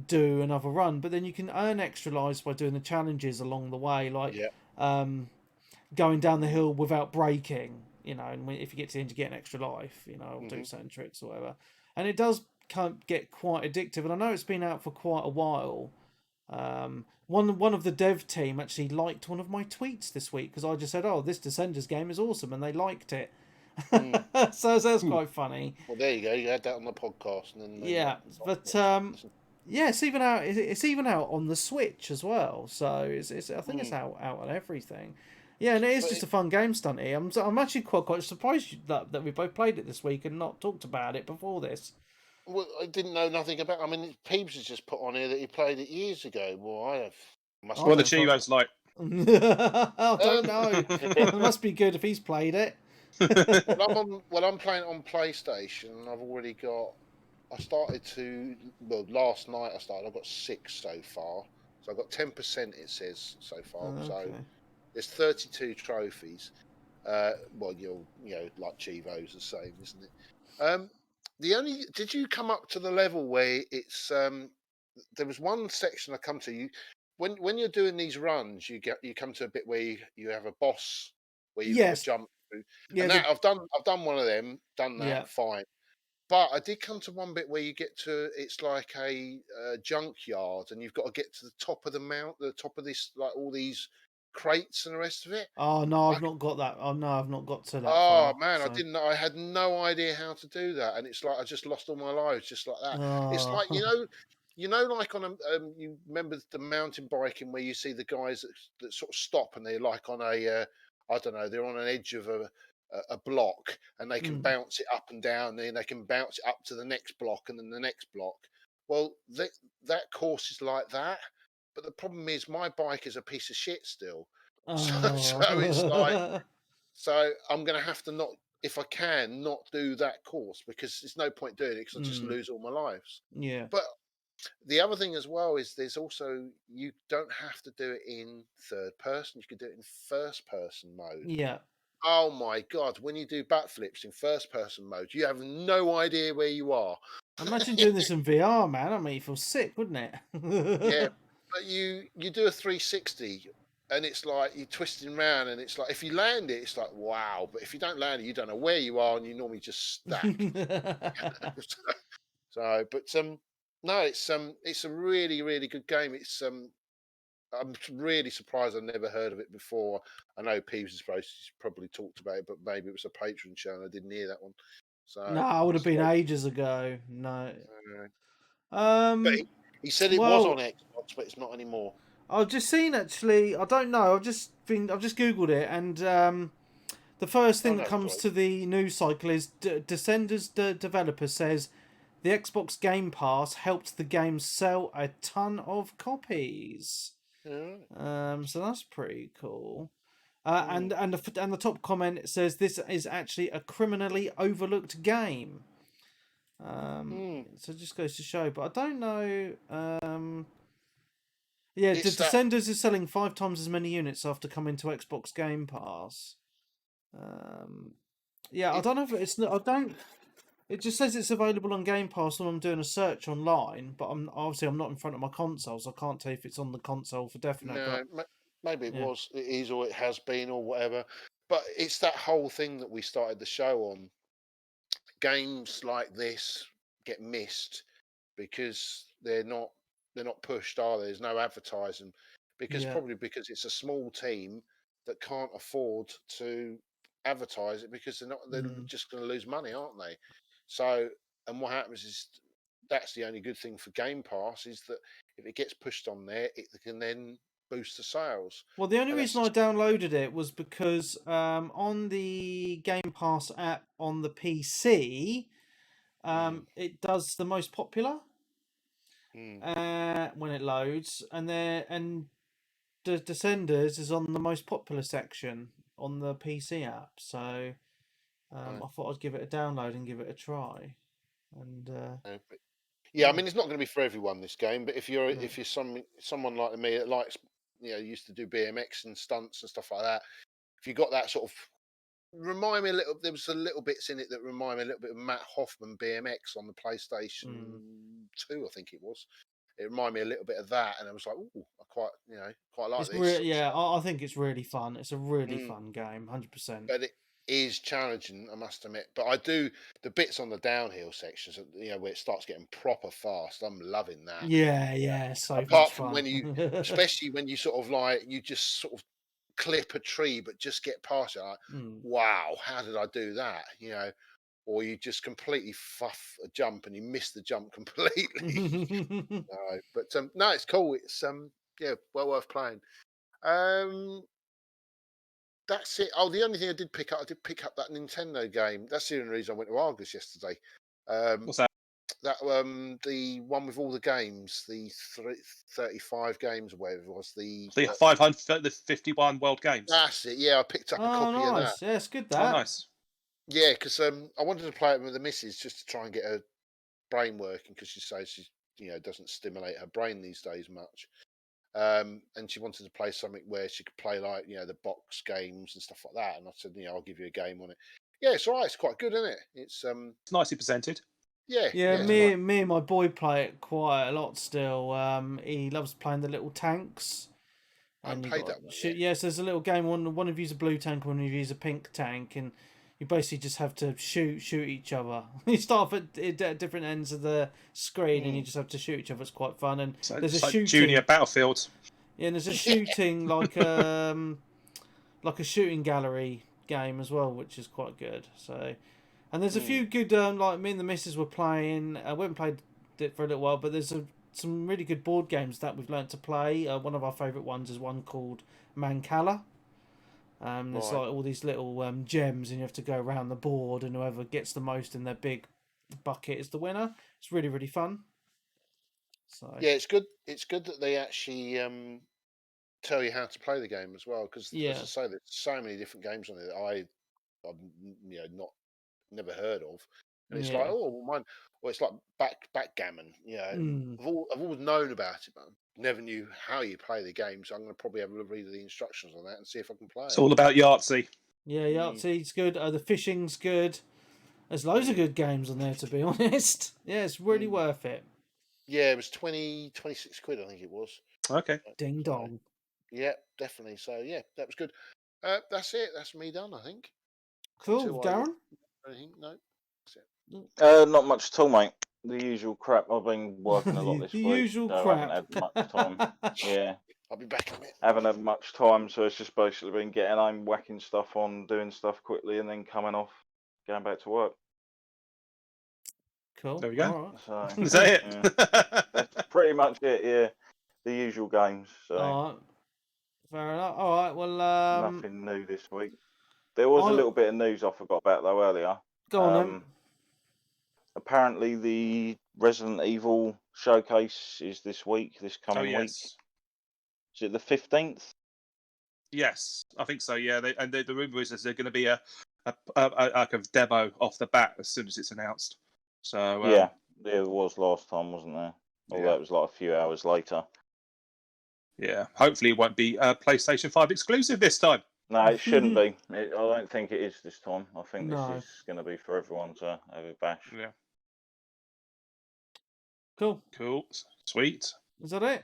do another run. But then you can earn extra lives by doing the challenges along the way, like going down the hill without braking. You know, and if you get to the end, you get an extra life. You know, or do certain tricks or whatever. And it does kind of get quite addictive. And I know it's been out for quite a while. One of the dev team actually liked one of my tweets this week, because I just said, "Oh, this Descenders game is awesome," and they liked it. So that's quite funny. Well, there you go. You had that on the podcast, and then Yeah, but yeah, it's even out. It's even out on the Switch as well. So it's I think it's out on everything. Yeah, and it is just a fun game, Stunty. I'm actually quite surprised that we both played it this week and not talked about it before this. Well, I didn't know nothing about. I mean, Peeps has just put on here that he played it years ago. Well, I have. What the Chivo's like? I don't know. It must be good if he's played it. I'm playing it on PlayStation. I've already got. Last night I started. I've got 6 so far. So I've got 10%. It says so far. Okay. So there's 32 trophies. Well, you know, like Chivo's the same, isn't it? Did you come up to the level where it's there was one section I come to, you when you're doing these runs, you come to a bit where you have a boss where you've got to jump through. Yeah, and that I've done one of them, done that, fine. But I did come to one bit where you get to, it's like a junkyard, and you've got to get to the top of the top of this, like all these crates and the rest of it. Oh no, I I've not got that. Oh no, I've not got to that Oh far. man, I So. didn't know. I had no idea how to do that, and it's like I just lost all my lives just like that. It's like Oh. like on a you remember the mountain biking where you see the guys that sort of stop and they're like on a I don't know, they're on an edge of a block and they can Mm. bounce it up and down, and then they can bounce it up to the next block and then the next block. Well, that course is like that, but the problem is my bike is a piece of shit still. So it's like. Oh. So I'm going to have to not, if I can, not do that course because there's no point doing it because I just Mm. lose all my lives. Yeah. But the other thing as well is there's also, you don't have to do it in third person. You can do it in first person mode. Yeah. Oh my God. When you do backflips in first person mode, you have no idea where you are. Imagine doing this in VR, man. I mean, you feel sick, wouldn't it? Yeah. But you do a 360 and it's like you're twisting around, and it's like if you land it, it's like wow. But if you don't land it, you don't know where you are, and you normally just stack. So, but no, it's a really really good game. It's I'm really surprised I never heard of it before. I know Peeves has probably talked about it, but maybe it was a patron show and I didn't hear that one. So No, I would I'm have been surprised. ages ago. No. But Um. he said it was on Well, Xbox, but it's not anymore. I've just seen actually. I don't know. I've just googled it, and the first Oh thing that no, comes sorry. to the news cycle is Descenders developer says the Xbox Game Pass helped the game sell a ton of copies. Yeah. So that's pretty cool. Mm. And the top comment says this is actually a criminally overlooked game. Mm. So it just goes to show, but I don't know. Yeah, the It's that. Descenders is selling 5 times as many units after coming to Xbox Game Pass. Yeah, I It, don't know if it's not. I don't. It just says it's available on Game Pass when I'm doing a search online, but I'm not in front of my consoles. I can't tell if it's on the console for definite. But no, maybe yeah, it is, or it has been, or whatever. But it's that whole thing that we started the show on. Games like this get missed because they're not pushed, are they? There's no advertising because yeah, probably because it's a small team that can't afford to advertise it because they're mm. just going to lose money, aren't they? So, and what happens is that's the only good thing for Game Pass is that if it gets pushed on there, it can then boost the sales. Well, the only And that's reason I downloaded it was because on the Game Pass app on the PC, mm, it does the most popular mm, when it loads, and the Descenders is on the most popular section on the PC app. So right. I thought I'd give it a download and give it a try. And But yeah, I yeah, mean, it's not going to be for everyone this game, but no. if you're someone like me that likes, used to do BMX and stunts and stuff like that, if you got that sort of, remind me a little. There was a little bits in it that remind me a little bit of Matt Hoffman BMX on the PlayStation Mm. 2, I think it was. It reminded me a little bit of that, and I was like, "Ooh, I quite like It's this." really, Sort of yeah, I think it's really fun. It's a really mm. fun game, 100%. But it is challenging, I must admit. But I do the bits on the downhill sections, where it starts getting proper fast. I'm loving that. Yeah, yeah, so much Apart from fun. when especially when you sort of like, you just sort of clip a tree, but just get past it. Like, Mm. wow, how did I do that? Or you just completely fuff a jump and you miss the jump completely. No, but no, it's cool. It's yeah, well worth playing. Um, that's it. Oh, the only thing I did pick up that Nintendo game. That's the only reason I went to Argus yesterday. Um, What's that? that the one with all the games, the 35 games or whatever it was. The 500, the 51 World Games. That's it. Yeah, I picked up a Oh, copy of that. nice. Yeah, it's good Oh, that. nice. Yeah, because I wanted to play it with the missus just to try and get her brain working because she says she doesn't stimulate her brain these days much. And she wanted to play something where she could play like the box games and stuff like that. And I said, I'll give you a game on it. Yeah, it's all right. It's quite good, isn't it? It's It's nicely presented. yeah, Yeah, yeah, it's nice. me and my boy play it quite a lot still. He loves playing the little tanks. I haven't And you played got that one shoot. yet. Yes, there's a little game. One of you's a blue tank, one of you's a pink tank, and you basically just have to shoot each other. You start off at different ends of the screen, and you just have to shoot each other. It's quite fun. And So there's it's a like shooting. Junior Battlefield. Yeah, and there's a shooting like a shooting gallery game as well, which is quite good. So, and there's a few good like me and the missus were playing. We haven't played it for a little while, but there's some really good board games that we've learnt to play. One of our favourite ones is one called Mancala. There's like all these little gems, and you have to go around the board, and whoever gets the most in their big bucket is the winner. It's really, really fun. So Yeah, it's good. It's good that they actually tell you how to play the game as well. Because as I say, there's so many different games on it that I've not never heard of, and it's like, oh, well, mine. Well, it's like backgammon. I've always known about it, but never knew how you play the game. So I'm going to probably have a read of the instructions on that and see if I can play it. It's all about Yahtzee. Yeah, Yahtzee's good. The fishing's good. There's loads of good games on there, to be honest. Yeah, it's really worth it. Yeah, it was 26 quid, I think it was. Okay. Ding dong. Yeah, definitely. So yeah, that was good. That's it. That's me done, I think. Cool, Darren? Anything? No. That's it. Not much at all, mate. The usual crap. I've been working a lot this week. The usual crap. I haven't had much time. Yeah. I'll be back in a minute. Haven't had much time, so it's just basically been getting home, whacking stuff on, doing stuff quickly, and then coming off, going back to work. Cool. There we go. All right. So, is that it? Yeah. That's pretty much it, yeah. The usual games. So. All right. Fair enough. All right, well... nothing new this week. There was a little bit of news I forgot about, though, earlier. Go on, then. Apparently, the Resident Evil showcase is this coming week. Is it the 15th? Yes, I think so. Yeah, the rumor is there's going to be a demo off the bat as soon as it's announced. So yeah, there was last time, wasn't there? Although it was like a few hours later. Yeah, hopefully it won't be PlayStation 5 exclusive this time. No, it shouldn't be. I don't think it is this time. I think this is going to be for everyone to have a bash. Yeah. Cool. Sweet. Is that it?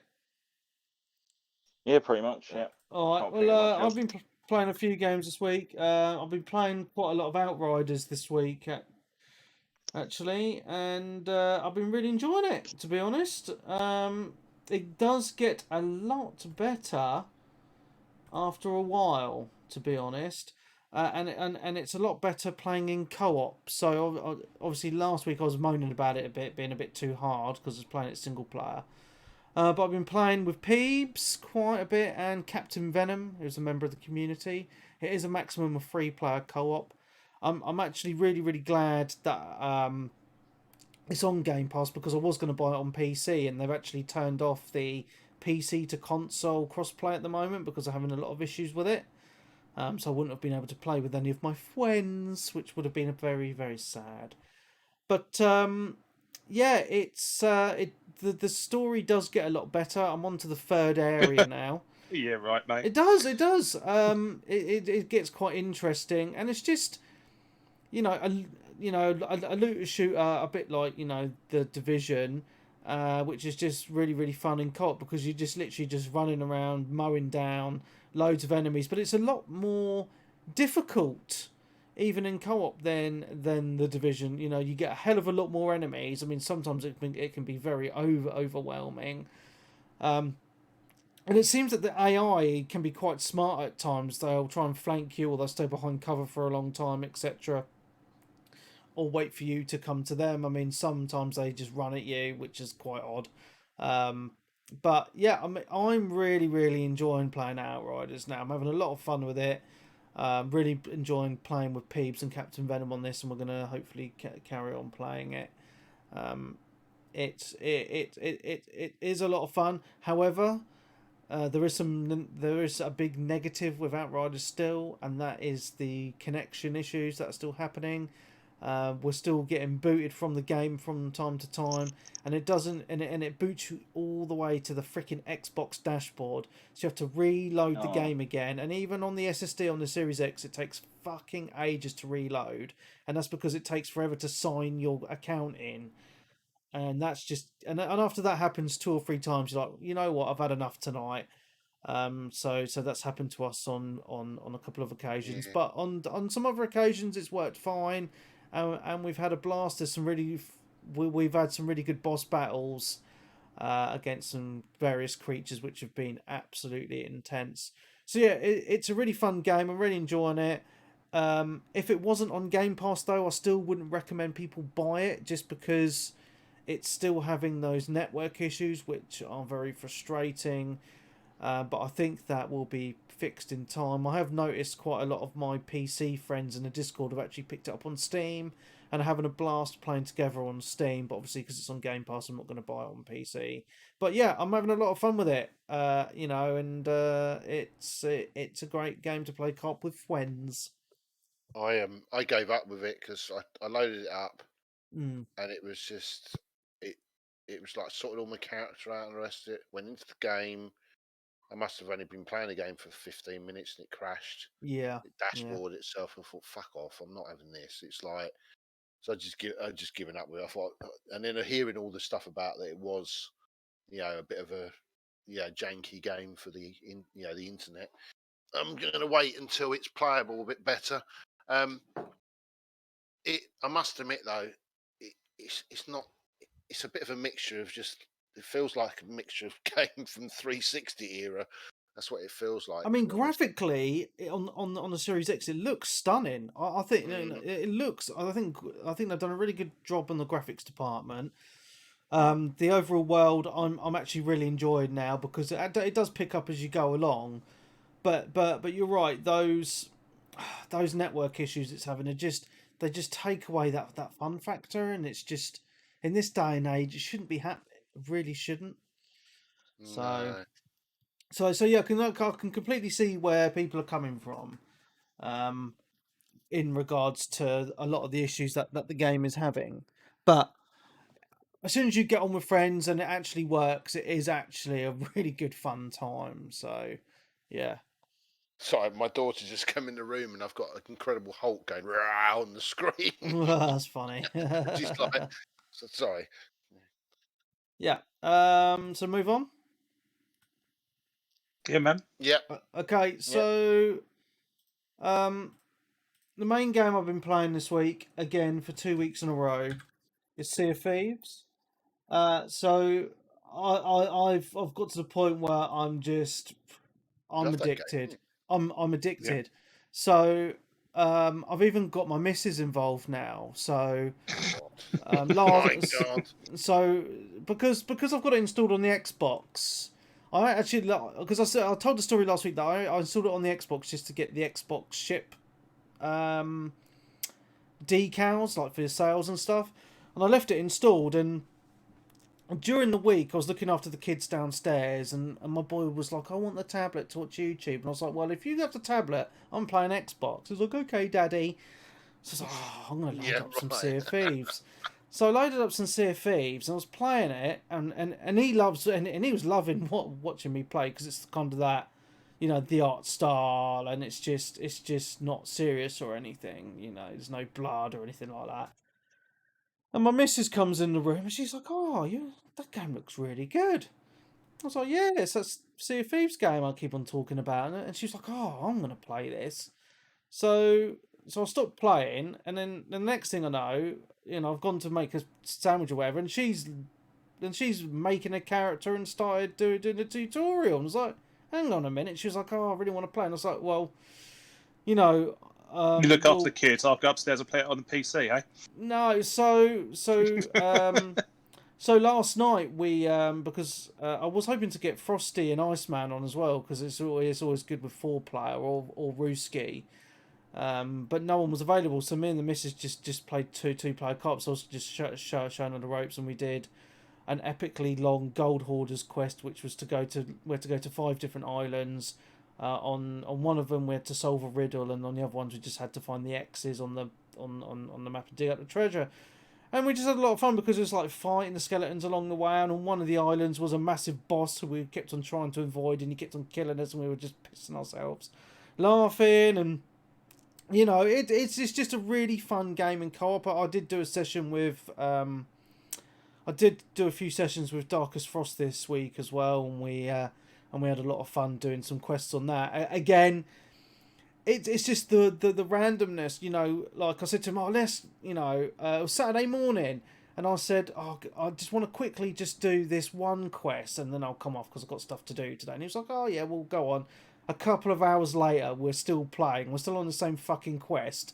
Yeah, pretty much. Yeah. All right. Well, I've been playing a few games this week. I've been playing quite a lot of Outriders this week, actually, and I've been really enjoying it. To be honest, it does get a lot better after a while. To be honest. And it's a lot better playing in co-op. So obviously last week I was moaning about it a bit, being a bit too hard because I was playing it single player. But I've been playing with Peebs quite a bit and Captain Venom, who's a member of the community. It is a maximum of 3-player co-op. I'm actually really, really glad that it's on Game Pass because I was going to buy it on PC and they've actually turned off the PC to console crossplay at the moment because I'm having a lot of issues with it. So I wouldn't have been able to play with any of my friends, which would have been very, very sad. But yeah, it's the story does get a lot better. I'm on to the third area now. Yeah, right, mate. It does. It gets quite interesting, and it's just a looter shooter, a bit like the Division, which is just really, really fun in co-op because you're just literally just running around mowing down loads of enemies, but it's a lot more difficult even in co-op than the Division. You get a hell of a lot more enemies. I mean, sometimes it can be very overwhelming, and it seems that the AI can be quite smart at times. They'll try and flank you, or they'll stay behind cover for a long time, etc., or wait for you to come to them. I mean, sometimes they just run at you, which is quite odd. But yeah, I'm really, really enjoying playing Outriders now. I'm having a lot of fun with it. Really enjoying playing with Peebs and Captain Venom on this, and we're gonna hopefully carry on playing it. It is a lot of fun. However, there is a big negative with Outriders still, and that is the connection issues that are still happening. We're still getting booted from the game from time to time, and it boots you all the way to the freaking Xbox dashboard, so you have to reload the game again. And even on the SSD on the Series X, it takes fucking ages to reload, and that's because it takes forever to sign your account in. And that's just and after that happens 2 or 3 times, you're like, you know what, I've had enough tonight. So that's happened to us on a couple of occasions, Yeah. but on some other occasions it's worked fine, and we've had a blast. There's we've had some really good boss battles against some various creatures which have been absolutely intense. So yeah, it's a really fun game. I'm really enjoying it. If it wasn't on Game Pass though, I still wouldn't recommend people buy it, just because it's still having those network issues which are very frustrating. But I think that will be fixed in time. I have noticed quite a lot of my PC friends in the Discord have actually picked it up on Steam and are having a blast playing together on Steam. But obviously, because it's on Game Pass, I'm not going to buy it on PC. But yeah, I'm having a lot of fun with it. And it's a great game to play co-op with friends. I gave up with it because I loaded it up Mm. and it was just it was like sorted all my character out and the rest of it. Went into the game. I must have only been playing the game for 15 minutes and it crashed. Yeah. It dashboarded itself and thought, "Fuck off! I'm not having this." It's like, so I just given up with it. I thought, and then hearing all the stuff about that, it was, a bit of a, janky game for the the internet. I'm going to wait until it's playable a bit better. I must admit though, it's not. It's a bit of a mixture of just. It feels like a mixture of game from 360 era. That's what it feels like. I mean, To be honest. graphically on the Series X, it looks stunning. I think it looks. I think they've done a really good job in the graphics department. The overall world, I'm actually really enjoying now, because it does pick up as you go along. But you're right. Those network issues it's having they just take away that fun factor, and it's just, in this day and age, it shouldn't be happening. It really shouldn't. So. No. So yeah, I can completely see where people are coming from, in regards to a lot of the issues that the game is having. But as soon as you get on with friends and it actually works, it is actually a really good fun time. So yeah. Sorry, my daughter just come in the room and I've got an Incredible Hulk going "Rah" on the screen. That's funny. She's like, sorry. Yeah. So move on. Yeah, man. Yep. Okay. So, the main game I've been playing this week, again for 2 weeks in a row, is Sea of Thieves. So I've got to the point where I'm Love that game. addicted. I'm addicted. So I've even got my missus involved now. So My God. so because I've got it installed on the Xbox. I actually, because I told the story last week that I installed it on the Xbox just to get the Xbox ship decals, like for your sales and stuff, and I left it installed. And during the week I was looking after the kids downstairs, and my boy was like, "I want the tablet to watch YouTube," and I was like, "Well, if you have the tablet, I'm playing Xbox." He was like, "Okay, Daddy." So I was like, "Oh, I'm gonna load up some Sea of Thieves." So I loaded up some Sea of Thieves and I was playing it, and he loves, and he was loving watching me play, because it's kind of that, the art style, and it's just not serious or anything, there's no blood or anything like that. And my missus comes in the room and she's like, "Oh, that game looks really good." I was like, "Yeah, it's that Sea of Thieves game I keep on talking about." And she's like, "Oh, I'm gonna play this." So I stopped playing, and then the next thing I know, I've gone to make a sandwich or whatever, and she's making a character and started doing a tutorial. And I was like, "Hang on a minute." She was like, "Oh, I really want to play." And I was like, "Well, You look after well, the kids. I'll go upstairs and play it on the PC, eh? no." So last night we, because I was hoping to get Frosty and Iceman on as well, because it's always good with 4-player or Rooski. But no one was available, so me and the missus just played two-player co-op. So I was just showing on the ropes, and we did an epically long Gold Hoarders quest, which was we had to go to 5 different islands. On one of them we had to solve a riddle, and on the other ones we just had to find the X's on the map and dig up the treasure. And we just had a lot of fun, because it was like fighting the skeletons along the way, and on one of the islands was a massive boss who we kept on trying to avoid, and he kept on killing us, and we were just pissing ourselves, laughing. And it's just a really fun game in co-op. I did do a session with I did do a few sessions with Darkest Frost this week as well, and we and we had a lot of fun doing some quests on that. Again, it's just the randomness, you know. Like I said to him, oh, let's, you know, it was Saturday morning, and I said, oh, I just want to quickly just do this one quest, and then I'll come off because I've got stuff to do today. And he was like, oh yeah, we'll go on. A couple of hours later, we're still playing. We're still on the same fucking quest,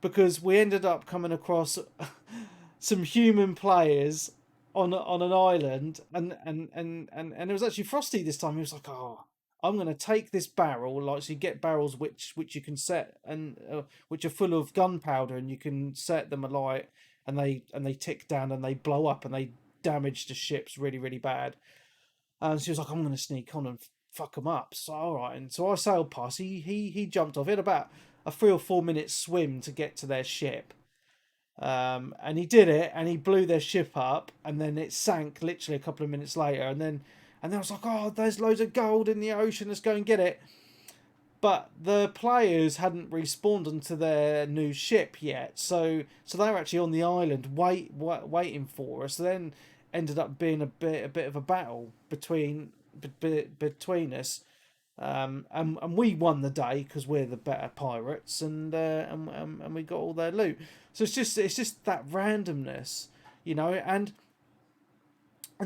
because we ended up coming across some human players on an island, and it was actually Frosty this time. He was like, oh, I'm going to take this barrel, like, so you get barrels which you can set, and which are full of gunpowder, and you can set them alight, and they tick down and they blow up and they damage the ships really, really bad. And she was like, I'm going to sneak on and fuck them up. So all right, and so I sailed past. He jumped off. He had about a 3 or 4 minute swim to get to their ship. And he did it, and he blew their ship up, and then it sank literally a couple of minutes later, and then I was like, oh, there's loads of gold in the ocean, let's go and get it. But the players hadn't respawned onto their new ship yet, so they were actually on the island waiting for us. So then ended up being a bit of a battle between us. And we won the day because we're the better pirates, and we got all their loot. So it's just that randomness, you know, and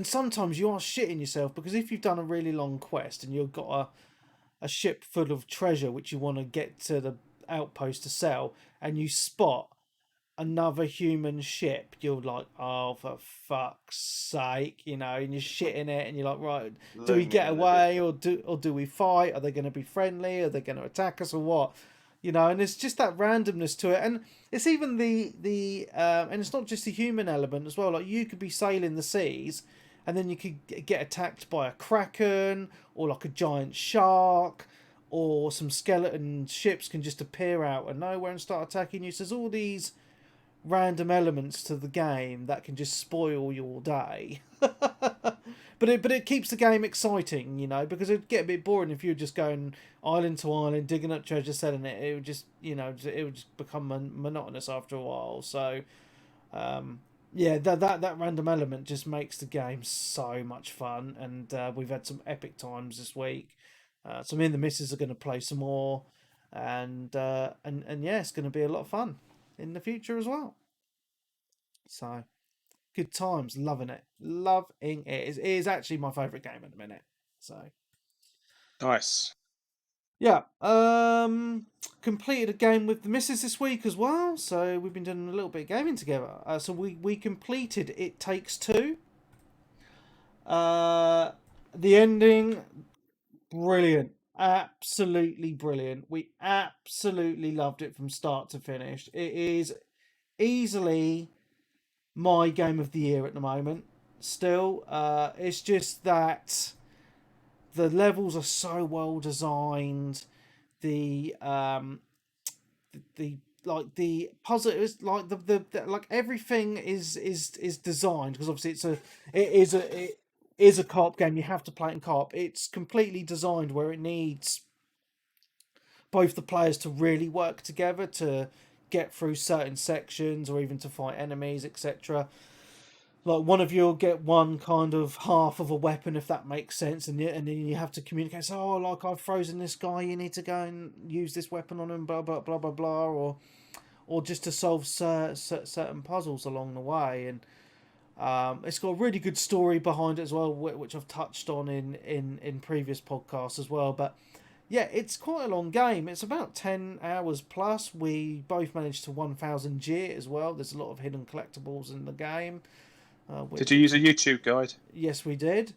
sometimes you are shitting yourself, because if you've done a really long quest and you've got a ship full of treasure which you want to get to the outpost to sell, and you spot another human ship, you're like, oh, for fuck's sake, you know, and you're shitting it, and you're like, right, do we get away, or do we fight? Are they going to be friendly? Are they going to attack us, or what? You know, and it's just that randomness to it, and it's even the and it's not just the human element as well. Like, you could be sailing the seas, and then you could get attacked by a kraken, or like a giant shark, or some skeleton ships can just appear out of nowhere and start attacking you. So there's all these random elements to the game that can just spoil your day. but it keeps the game exciting, you know, because it'd get a bit boring if you were just going island to island, digging up treasure, selling it. It would just, you know, it would just become monotonous after a while. So yeah, that random element just makes the game so much fun, and we've had some epic times this week. So me and the missus are going to play some more, and yeah, it's going to be a lot of fun in the future as well. So good times, loving it. It is actually my favourite game at the minute. So nice. Yeah, completed a game with the missus this week as well. So we've been doing a little bit of gaming together. So we completed It Takes Two. The ending, brilliant, absolutely brilliant. We absolutely loved it from start to finish. It is easily my game of the year at the moment. Still, it's just that the levels are so well designed. The like the puzzle is like the like everything is designed, because obviously it is a co-op game. You have to play it in co-op. It's completely designed where it needs both the players to really work together to get through certain sections, or even to fight enemies, etc. Like, one of you will get one kind of half of a weapon, if that makes sense, and then you have to communicate. So, oh, like, I've frozen this guy, you need to go and use this weapon on him, blah blah blah blah blah, or just to solve certain puzzles along the way. And it's got a really good story behind it as well, which I've touched on in previous podcasts as well. But yeah, it's quite a long game. It's about 10 hours plus. We both managed to 1000 G as well. There's a lot of hidden collectibles in the game. Did you use a YouTube guide? Yes, we did.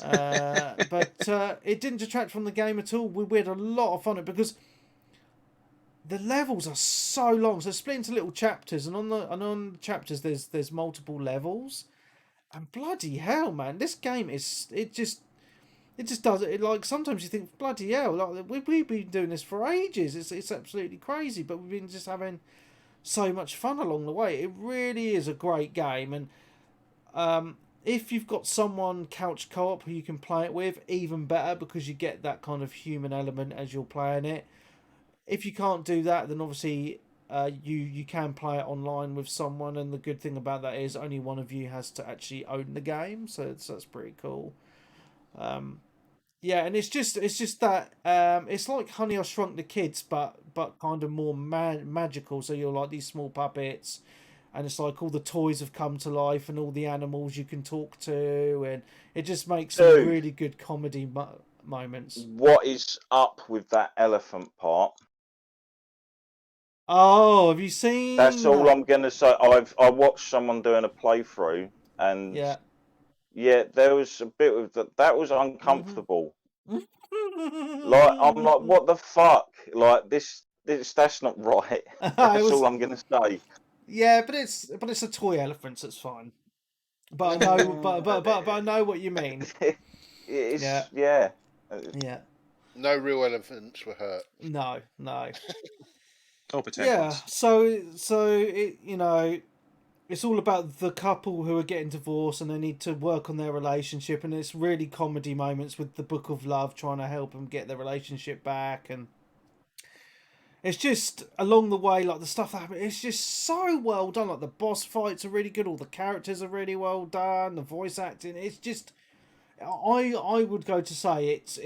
But it didn't detract from the game at all. We had a lot of fun because the levels are so long. So split into little chapters, and on the chapters there's multiple levels. And bloody hell, man, this game it just does it. Like, sometimes you think, bloody hell, like we've been doing this for ages. It's absolutely crazy, but we've been just having so much fun along the way. It really is a great game, and if you've got someone couch co-op who you can play it with, even better, because you get that kind of human element as you're playing it. If you can't do that, then obviously you can play it online with someone, and the good thing about that is only one of you has to actually own the game, so that's pretty cool. Yeah, and it's just that it's like Honey I Shrunk the Kids, but kind of more magical. So you're like these small puppets, and it's like all the toys have come to life, and all the animals you can talk to, and it just makes some Dude, really good comedy moments. what is up with that elephant part? Oh, have you That's seen all that? I'm gonna say. I watched someone doing a playthrough, and Yeah. yeah, there was a bit of that. That was Mhm. uncomfortable. Like I'm like, what the fuck? Like that's not right. It That's all was, I'm gonna say. yeah, but it's a toy elephant, so it's fine. But I know, but I know what you mean. Yeah, It's yeah. yeah. No real elephants were hurt. No, no. Or pretend Yeah. ones. So it it's all about the couple who are getting divorced and they need to work on their relationship, and it's really comedy moments with the Book of Love trying to help them get their relationship back, and it's just along the way, like the stuff that happens, it's just so well done. Like the boss fights are really good, all the characters are really well done, the voice acting, it's just I would go to say it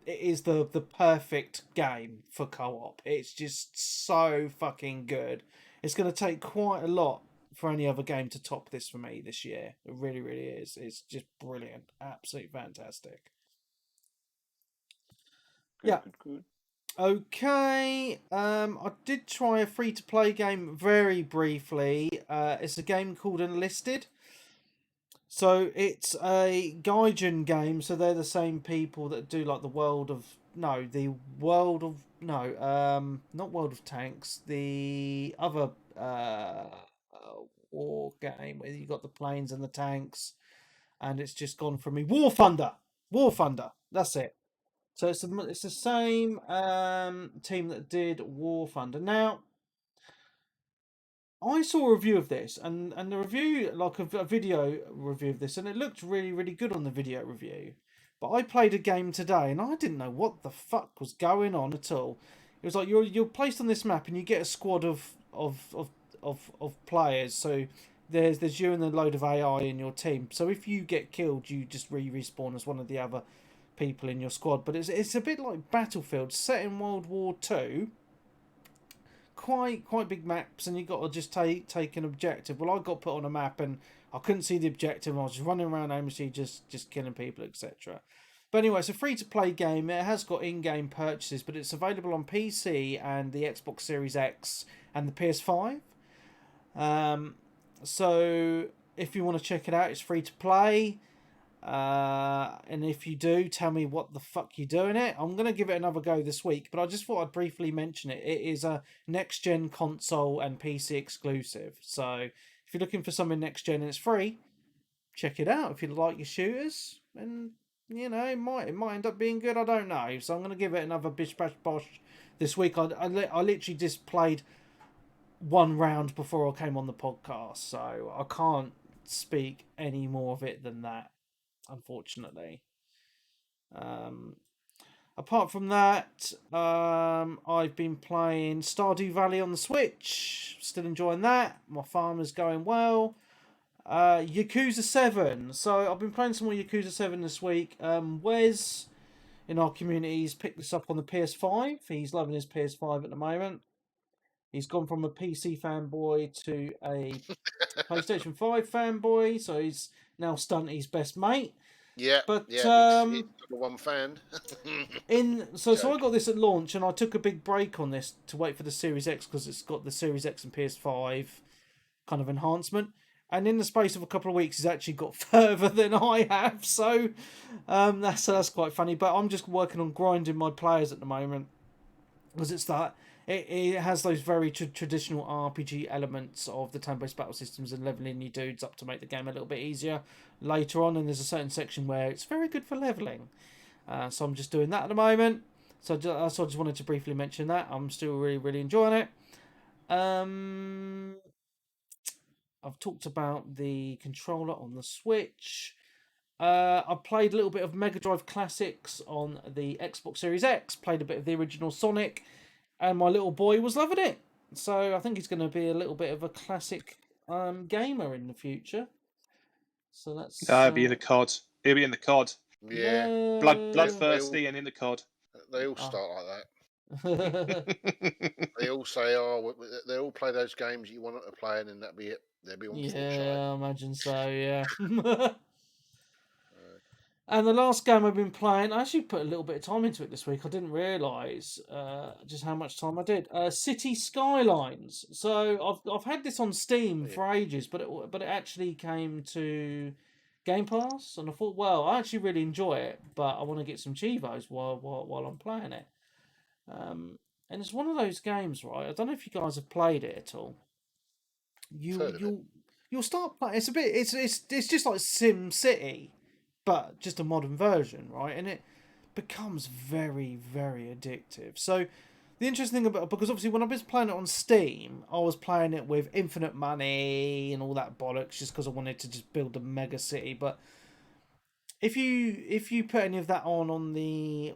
is the perfect game for co-op. It's just so fucking good. It's going to take quite a lot for any other game to top this for me this year. It really, really is. It's just brilliant, absolutely fantastic. Yeah. Good. Okay. I did try a free-to-play game very briefly. It's a game called Enlisted. So it's a Gaijin game, so they're the same people that do like the world of no, not World of Tanks, the other war game where you got the planes and the tanks, and it's just gone from me. War Thunder, War Thunder. That's it. So it's the same team that did War Thunder. Now I saw a review of this, and the review, like a video review of this, and it looked really, really good on the video review. But I played a game today, and I didn't know what the fuck was going on at all. It was like you're placed on this map, and you get a squad of players. So there's you and a load of AI in your team. So if you get killed, you just respawn as one of the other people in your squad. But it's a bit like Battlefield, set in World War Two, quite big maps, and you got to just take an objective. Well, I got put on a map and I couldn't see the objective. I was just running around aimlessly, just killing people, etc. But anyway, it's a free to play game. It has got in game purchases, but it's available on PC and the Xbox Series X and the PS5. So if you want to check it out, it's free to play. And if you do, tell me what the fuck you're doing it. I'm going to give it another go this week, but I just thought I'd briefly mention it. It is a next gen console and PC exclusive. So if you're looking for something next gen and it's free, check it out. If you like your shooters, and it might end up being good. I don't know. So I'm going to give it another bish bash bosh this week. I literally just played one round before I came on the podcast, so I can't speak any more of it than that, unfortunately. Apart from that, I've been playing Stardew Valley on the Switch. Still enjoying that. My farm is going well. Yakuza 7. So I've been playing some more Yakuza 7 this week. Wes in our community has picked this up on the PS5. He's loving his PS5 at the moment. He's gone from a PC fanboy to a PlayStation 5 fanboy, so he's now Stunty's best mate. Yeah, But it's number one fan. so I got this at launch, and I took a big break on this to wait for the Series X because it's got the Series X and PS5 kind of enhancement. And in the space of a couple of weeks, he's actually got further than I have. So that's quite funny. But I'm just working on grinding my players at the moment because it's that. It has those very traditional RPG elements of the turn-based battle systems and leveling your dudes up to make the game a little bit easier later on. And there's a certain section where it's very good for leveling. So I'm just doing that at the moment. So I just wanted to briefly mention that. I'm still really, really enjoying it. I've talked about the controller on the Switch. I played a little bit of Megadrive Classics on the Xbox Series X. Played a bit of the original Sonic. And my little boy was loving it. So I think he's going to be a little bit of a classic gamer in the future. So that's... He'll be in the COD. He'll be in the COD. Yeah, bloodthirsty and in the cod. they all start like that. They all say, "Oh, they all play those games you want to play, and then that'll be it. They'll be on full shite." Yeah, I imagine so. Yeah. And the last game I've been playing, I actually put a little bit of time into it this week. I didn't realise just how much time I did. City Skylines. So I've had this on Steam for ages, but it actually came to Game Pass, and I thought, well, I actually really enjoy it, but I want to get some Chivos while I'm playing it. And it's one of those games, right? I don't know if you guys have played it at all. You'll start playing. It's a bit. It's just like Sim City, but just a modern version, right? And it becomes very, very addictive. So the interesting thing about, because obviously when I was playing it on Steam, I was playing it with infinite money and all that bollocks, just because I wanted to just build a mega city. But if you put any of that on the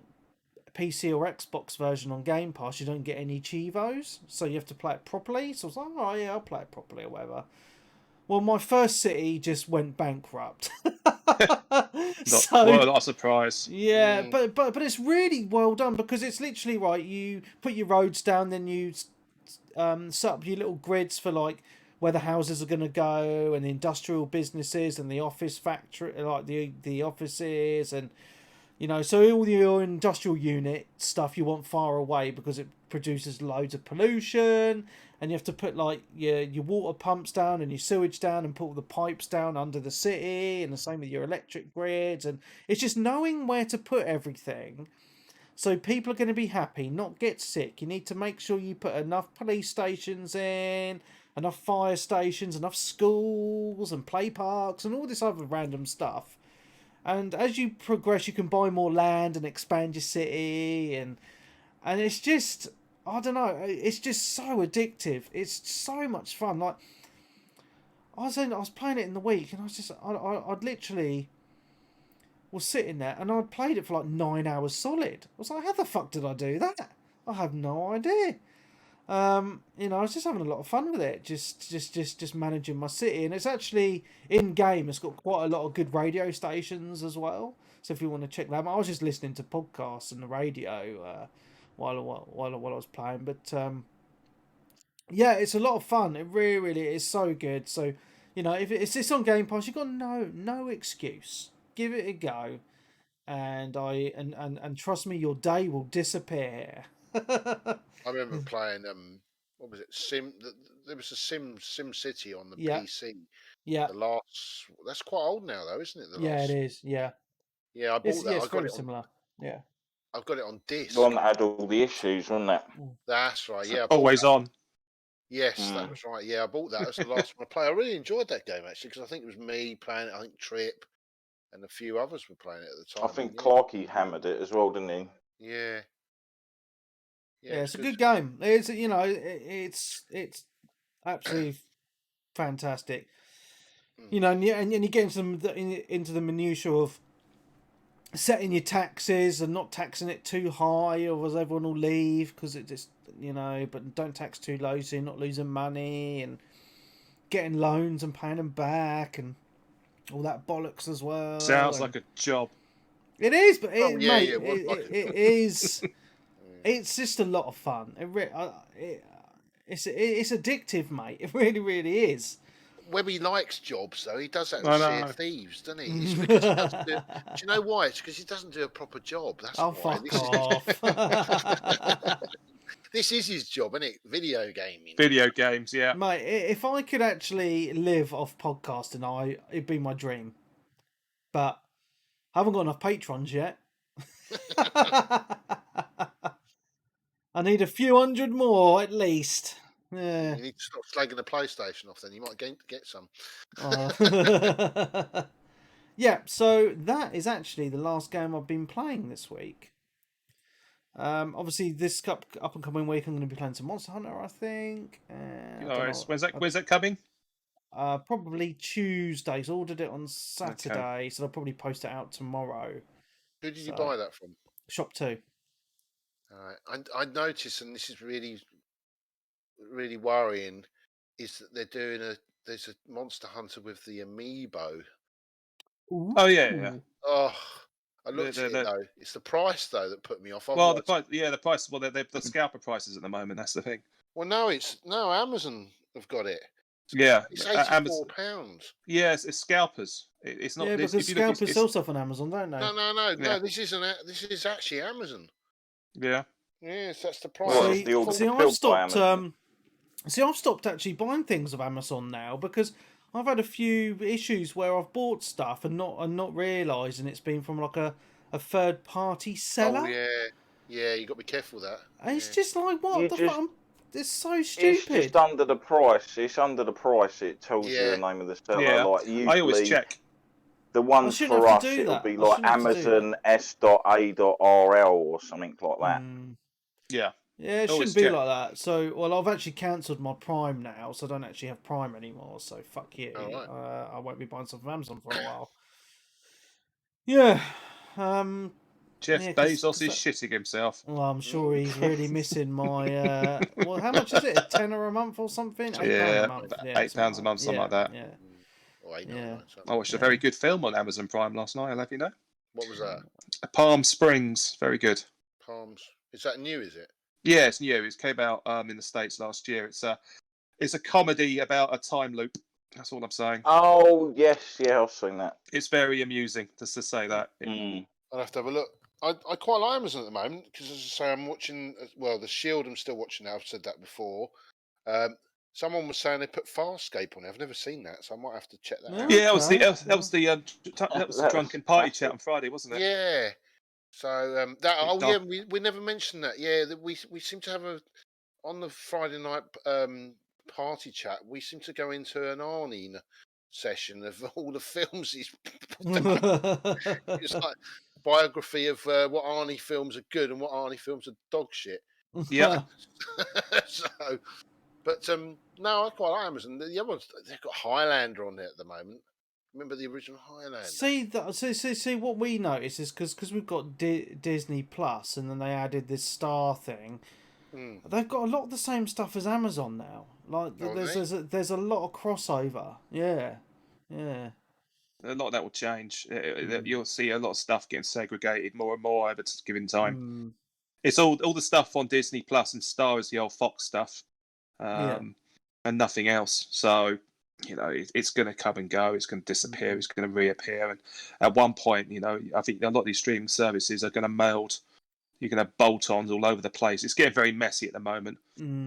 PC or Xbox version on Game Pass, you don't get any Chivos, so you have to play it properly. So I was like, oh yeah, I'll play it properly or whatever. Well, my first city just went bankrupt. Not a surprise. Yeah, but it's really well done, because it's literally right. You put your roads down, then you set up your little grids for like where the houses are going to go, and the industrial businesses and the office factory, like the offices, and so all your industrial unit stuff you want far away because it produces loads of pollution, and you have to put like your water pumps down and your sewage down and put all the pipes down under the city, and the same with your electric grids. And it's just knowing where to put everything so people are going to be happy, not get sick. You need to make sure you put enough police stations in, enough fire stations, enough schools and play parks and all this other random stuff. And as you progress, you can buy more land and expand your city, and it's just, I don't know, it's just so addictive. It's so much fun. Like I was playing it in the week, and I'd literally was sitting there, and I'd played it for like 9 hours solid. I was like, how the fuck did I do that? I have no idea. I was just having a lot of fun with it, just managing my city. And it's actually in game. It's got quite a lot of good radio stations as well. So if you want to check them, I was just listening to podcasts and the radio while I was playing. But yeah, it's a lot of fun. It really, really is so good. So if it's on Game Pass, you've got no excuse. Give it a go, and and trust me, your day will disappear. I remember playing what was it? There was a Sim City on the PC. Yeah. That's quite old now, though, isn't it? It is. Yeah. Yeah, I bought that. Yeah, it's I got very it similar. Yeah. I've got it on disc. The one that had all the issues, wasn't it? That's right. Yeah. Always on. Yes, that was right. Yeah, I bought that. That's the last one I played. I really enjoyed that game actually, because I think it was me playing it. I think Trip and a few others were playing it at the time. I think Clarkey hammered it as well, didn't he? Yeah. Yeah, it's a good game. It's it's absolutely fantastic. And you get into the minutiae of setting your taxes and not taxing it too high, or as everyone will leave because it just but don't tax too low so you're not losing money, and getting loans and paying them back and all that bollocks as well. Sounds like a job. It is, but it is. It's just a lot of fun. It's addictive, mate. It really, really is. Webby likes jobs, though. He does that with Thieves, doesn't he? It's because he doesn't do you know why? It's because he doesn't do a proper job. That's why. Fuck off. This is his job, isn't it? Video gaming. Video games, yeah. Mate, if I could actually live off podcasting, it'd be my dream. But I haven't got enough patrons yet. I need a few hundred more at least. Yeah. You need to stop slagging the PlayStation off, then you might get some. Yeah, so that is actually the last game I've been playing this week. Obviously, this up and coming week, I'm going to be playing some Monster Hunter, I think. Nice. When's that coming? Probably Tuesday. So I ordered it on Saturday, so I'll probably post it out tomorrow. Who did you buy that from? Shop 2. I noticed, and this is really, really worrying, is that they're doing there's a Monster Hunter with the amiibo. Ooh. Oh yeah. Oh, I looked at it though. It's the price though that put me off. Well, the price. Yeah, the price. Well, they're the scalper prices at the moment. That's the thing. Well, no, Amazon have got it. Yeah, it's £84. Yeah, it's scalpers. It's not. Yeah, because scalpers sell stuff on Amazon, don't they? No. This isn't. This is actually Amazon. Yeah. Yes, that's the price. Well, I've stopped actually buying things of Amazon now because I've had a few issues where I've bought stuff and not realising it's been from like a third party seller. Oh yeah, you got to be careful with that. And it's just like what the fuck. It's so stupid. It's just under the price. It's under the price. It tells you the name of the seller. Yeah. Like I always check. The ones for us, it'll be like Amazon S.A.RL or something like that. Yeah. Yeah, it shouldn't be like that. So, well, I've actually cancelled my Prime now, so I don't actually have Prime anymore. So, fuck you. Right. I won't be buying stuff from Amazon for a while. Yeah. Jeff Bezos is shitting himself. Well, I'm sure he's really missing my. Well, how much is it? A tenner a month or something? £8 a month. Yeah, £8 a month, something like that. Yeah. I watched a very good film on Amazon Prime last night. I'll have you know. What was that? Palm Springs. Very good. Palms. Is that new? Is it? Yeah, it's new. It came out in the States last year. It's a comedy about a time loop. That's all I'm saying. Oh yes, I've seen that. It's very amusing, just to say that. I'll have to have a look. I quite like Amazon at the moment because, as I say, I'm watching. Well, The Shield. I'm still watching now. I've said that before. Someone was saying they put Farscape on it. I've never seen that, so I might have to check that out. Yeah, that was the drunken party chat on Friday, wasn't it? Yeah. So we never mentioned that. Yeah, that we seem to have on the Friday night party chat. We seem to go into an Arnie session of all the films he's it's like biography of what Arnie films are good and what Arnie films are dog shit. Yeah. No, I quite like Amazon. The other ones, they've got Highlander on there at the moment. Remember the original Highlander? See what we noticed is because we've got Disney Plus and then they added this Star thing. They've got a lot of the same stuff as Amazon now. Like there's a lot of crossover. Yeah. A lot of that will change. You'll see a lot of stuff getting segregated more and more over given time. It's all the stuff on Disney Plus and Star is the old Fox stuff, and nothing else. So it's going to come and go. It's going to disappear. It's going to reappear. And at one point, I think a lot of these streaming services are going to meld. You're going to have bolt-ons all over the place. It's getting very messy at the moment.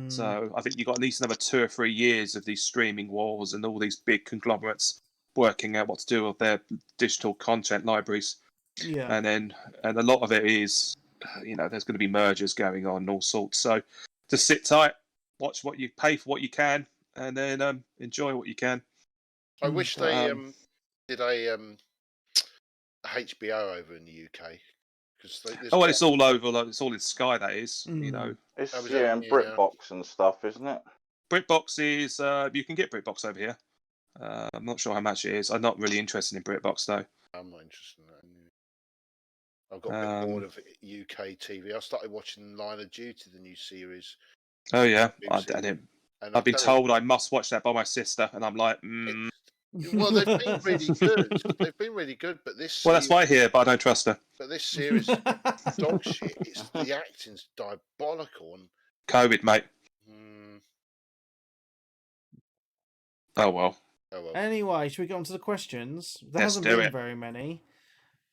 So I think you've got at least another 2 or 3 years of these streaming wars and all these big conglomerates working out what to do with their digital content libraries. Yeah. And a lot of it is, there's going to be mergers going on and all sorts. So just sit tight, watch what you pay for what you can, and then enjoy what you can. I wish they did a HBO over in the UK. It's all over. Like, it's all in Sky. That is, It's and BritBox and stuff, isn't it? BritBox is. You can get BritBox over here. I'm not sure how much it is. I'm not really interested in BritBox though. I'm not interested in that. I've got a bit bored of UK TV. I started watching Line of Duty, the new series. Oh yeah, I've been told I must watch that by my sister, and I'm like, Well, they've been really good. They've been really good, but this. Well, that's why I hear, but I don't trust her. But this series, dog shit. The acting's diabolical and. COVID, mate. Oh well. Anyway, should we get on to the questions? There hasn't been very many.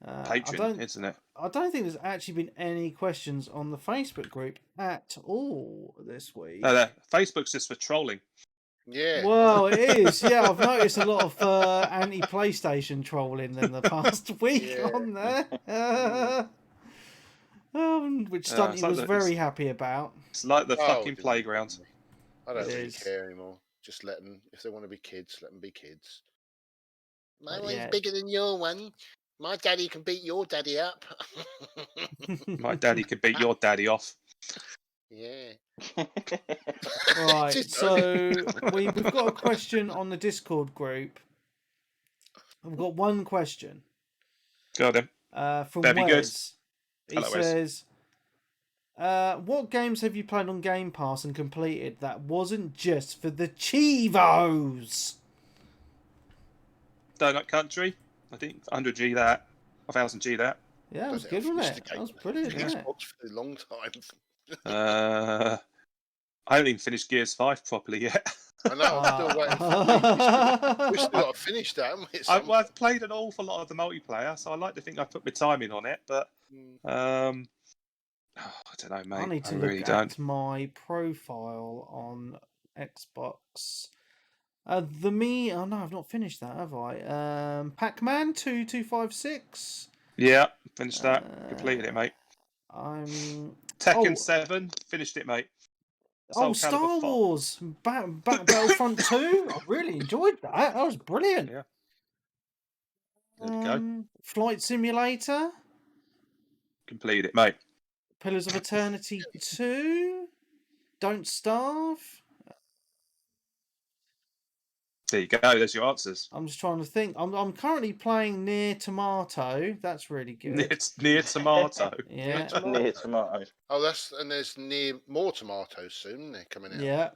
Patreon, isn't it? I don't think there's actually been any questions on the Facebook group at all this week. No, Facebook's just for trolling. Yeah. Well, it is. Yeah, I've noticed a lot of anti-PlayStation trolling in the past week on there, which Stunty was very happy about. It's like the fucking playground. I don't really care anymore. Just let them, if they want to be kids, let them be kids. My one's bigger than your one. My daddy can beat your daddy up. My daddy can beat your daddy off. Yeah. Right, so we've got a question on the Discord group. We've got one question. Got him. From Very Wes. Good. He says, what games have you played on Game Pass and completed that wasn't just for the Chivos? Donut Country. I think 100G that. 1000G that. Yeah, it was Don't good, think I've wasn't finished it? the That was game. brilliant. Yeah. Xbox for a long time. I haven't even finished Gears 5 properly yet. I know. I'm still waiting for we've still Ah. got to finish that, haven't we? at some I've played an awful lot of the multiplayer, so I like to think I put my time in on it, but point? I don't know, mate. I need to really look don't. at my profile on Xbox. Oh no, I've not finished that, have I? Pac-Man 2256. Yeah, finished that. Completed it, mate. I'm Tekken 7, finished it, mate. Soul Calibur Star 5. Wars Battlefront 2. I really enjoyed that. That was brilliant. Yeah. There we go. Flight Simulator. Completed it, mate. Pillars of Eternity 2. Don't Starve. There you go. There's your answers. I'm just trying to think. I'm currently playing Near Tomato. That's really good. It's near tomato. Yeah. Near tomatoes. Oh, there's more tomatoes soon. They're coming out. Yeah.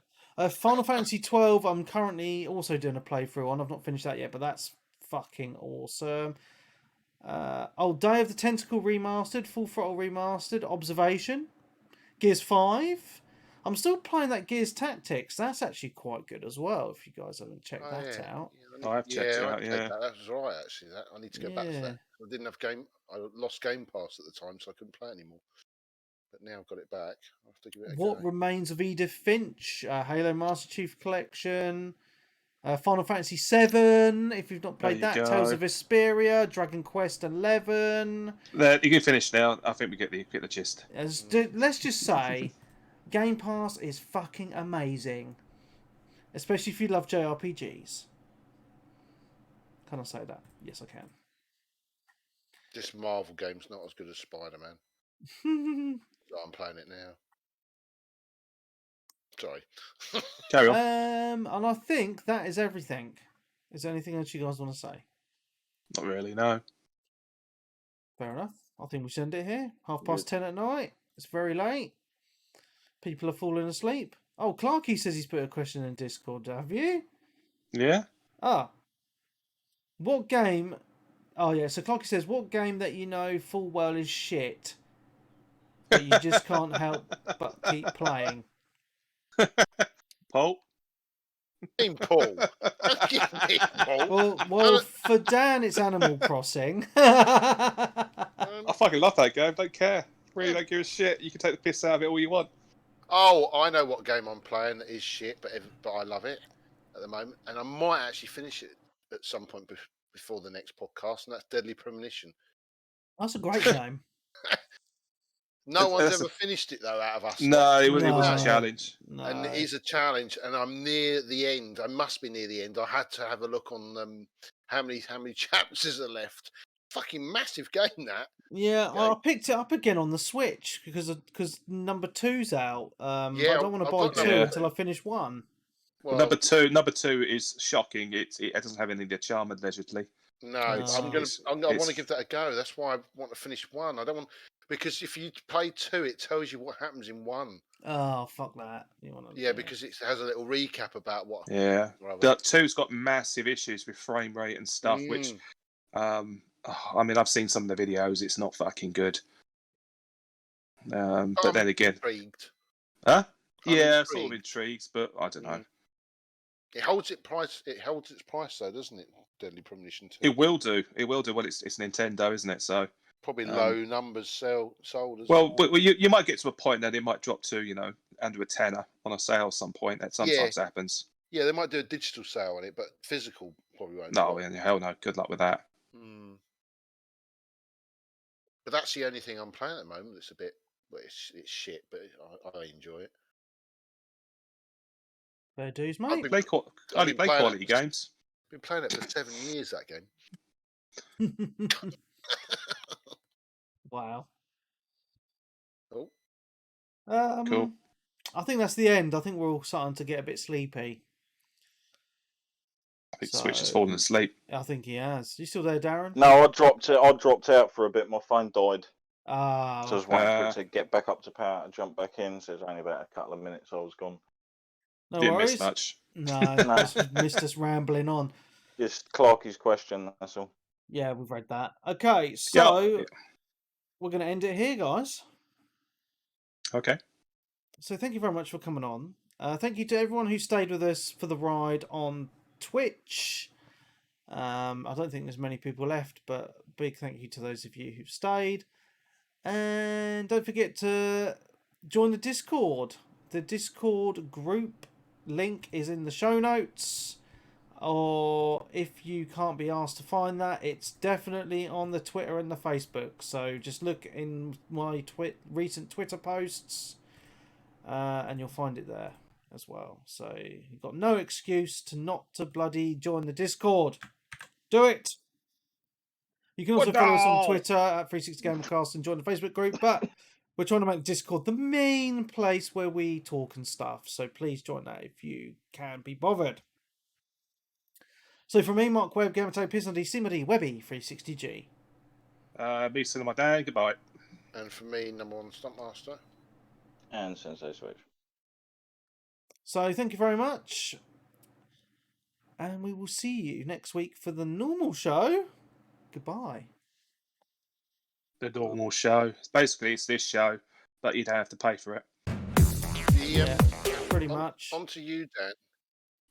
Final Fantasy 12. I'm currently also doing a playthrough on. I've not finished that yet, but that's fucking awesome. Day of the Tentacle remastered, Full Throttle remastered, Observation, Gears 5. I'm still playing that Gears Tactics. That's actually quite good as well. If you guys haven't checked that out. I've checked it out. Yeah. That was right actually. I need to go back to that. I didn't have I lost Game Pass at the time, so I couldn't play anymore. But now I've got it back. I'll have to give it a What go. Remains of Edith Finch, Halo Master Chief Collection, Final Fantasy 7. If you've not played that, Tales of Vesperia, Dragon Quest 11. You can finish now. I think we get the gist. Let's just say, Game Pass is fucking amazing, especially if you love JRPGs. Can I say that? Yes, I can. This Marvel game's not as good as Spider-Man. I'm playing it now. Sorry. Carry on. And I think that is everything. Is there anything else you guys want to say? Not really, no. Fair enough. I think we should end it here. 10:30 at night. It's very late. People are falling asleep. Oh, Clarky says he's put a question in Discord. Have you? Yeah. What game? Oh yeah. So Clarky says, what game that you know full well is shit, but you just can't help but keep playing? Paul. Paul. Paul. Well, for Dan, it's Animal Crossing. I fucking love that game. Don't care. Really don't give a shit. You can take the piss out of it all you want. Oh, I know what game I'm playing that is shit, but I love it at the moment, and I might actually finish it at some point before the next podcast, and that's Deadly Premonition. That's a great game. No one's ever finished it though, out of us. No, it was a challenge. No. And it is a challenge, and I'm near the end. I must be near the end. I had to have a look on how many chapters are left. Fucking massive game that. Yeah, I picked it up again on the Switch because number 2's out. But I don't want to buy 2 until I finish 1. Well, number two is shocking. It doesn't have any of the charm, allegedly. No, I want to give that a go. That's why I want to finish 1. I don't want, because if you play 2, it tells you what happens in 1. Oh, fuck that! Because it has a little recap about what. Yeah, but 2's got massive issues with frame rate and stuff, which, I mean, I've seen some of the videos. It's not fucking good. But then again, intrigued. Huh? Yeah, sort of intrigued, but I don't know. It holds its price. It holds its price, though, doesn't it? Deadly Premonition 2. It will do. It will do. Well, it's Nintendo, isn't it? So probably low numbers sold as well. Well, you might get to a point that it might drop to under a tenner on a sale at some point. That sometimes happens. Yeah, they might do a digital sale on it, but physical probably won't. No, hell no. Good luck with that. But that's the only thing I'm playing at the moment. It's a bit, it's shit, but I enjoy it. Fair dues, mate. Only play quality games. Been playing it for 7 years. That game. Wow. Oh. Cool. I think that's the end. I think we're all starting to get a bit sleepy. I think Switch has fallen asleep. I think he has. You still there, Darren? No, I dropped out for a bit. My phone died. So I was waiting for it to get back up to power and jump back in. So it was only about a couple of minutes I was gone. No Didn't worries. miss much. No, just missed us rambling on. Just Clarky's question, that's all. Yeah, we've read that. Okay, so we're going to end it here, guys. Okay. So thank you very much for coming on. Thank you to everyone who stayed with us for the ride on Twitch. I don't think there's many people left, but big thank you to those of you who stayed. And don't forget to join the Discord. The Discord group link is in the show notes. Or if you can't be asked to find that, it's definitely on the Twitter and the Facebook. So just look in my recent Twitter posts, and you'll find it there as well. So you've got no excuse to not to bloody join the Discord. Do it. You can also follow us on Twitter at 360GamerCast and join the Facebook group. But we're trying to make Discord the main place where we talk and stuff. So please join that if you can be bothered. So for me, Mark Webb, Gamertone, Pisnody, Simody, Webby, 360G. Me, Cinema Dan, goodbye. And for me, number one Stuntmaster. And Sensei Switch. So thank you very much. And we will see you next week for the normal show. Goodbye. The normal show. Basically, it's this show, but you don't have to pay for it. Yeah, pretty much. On to you, Dan.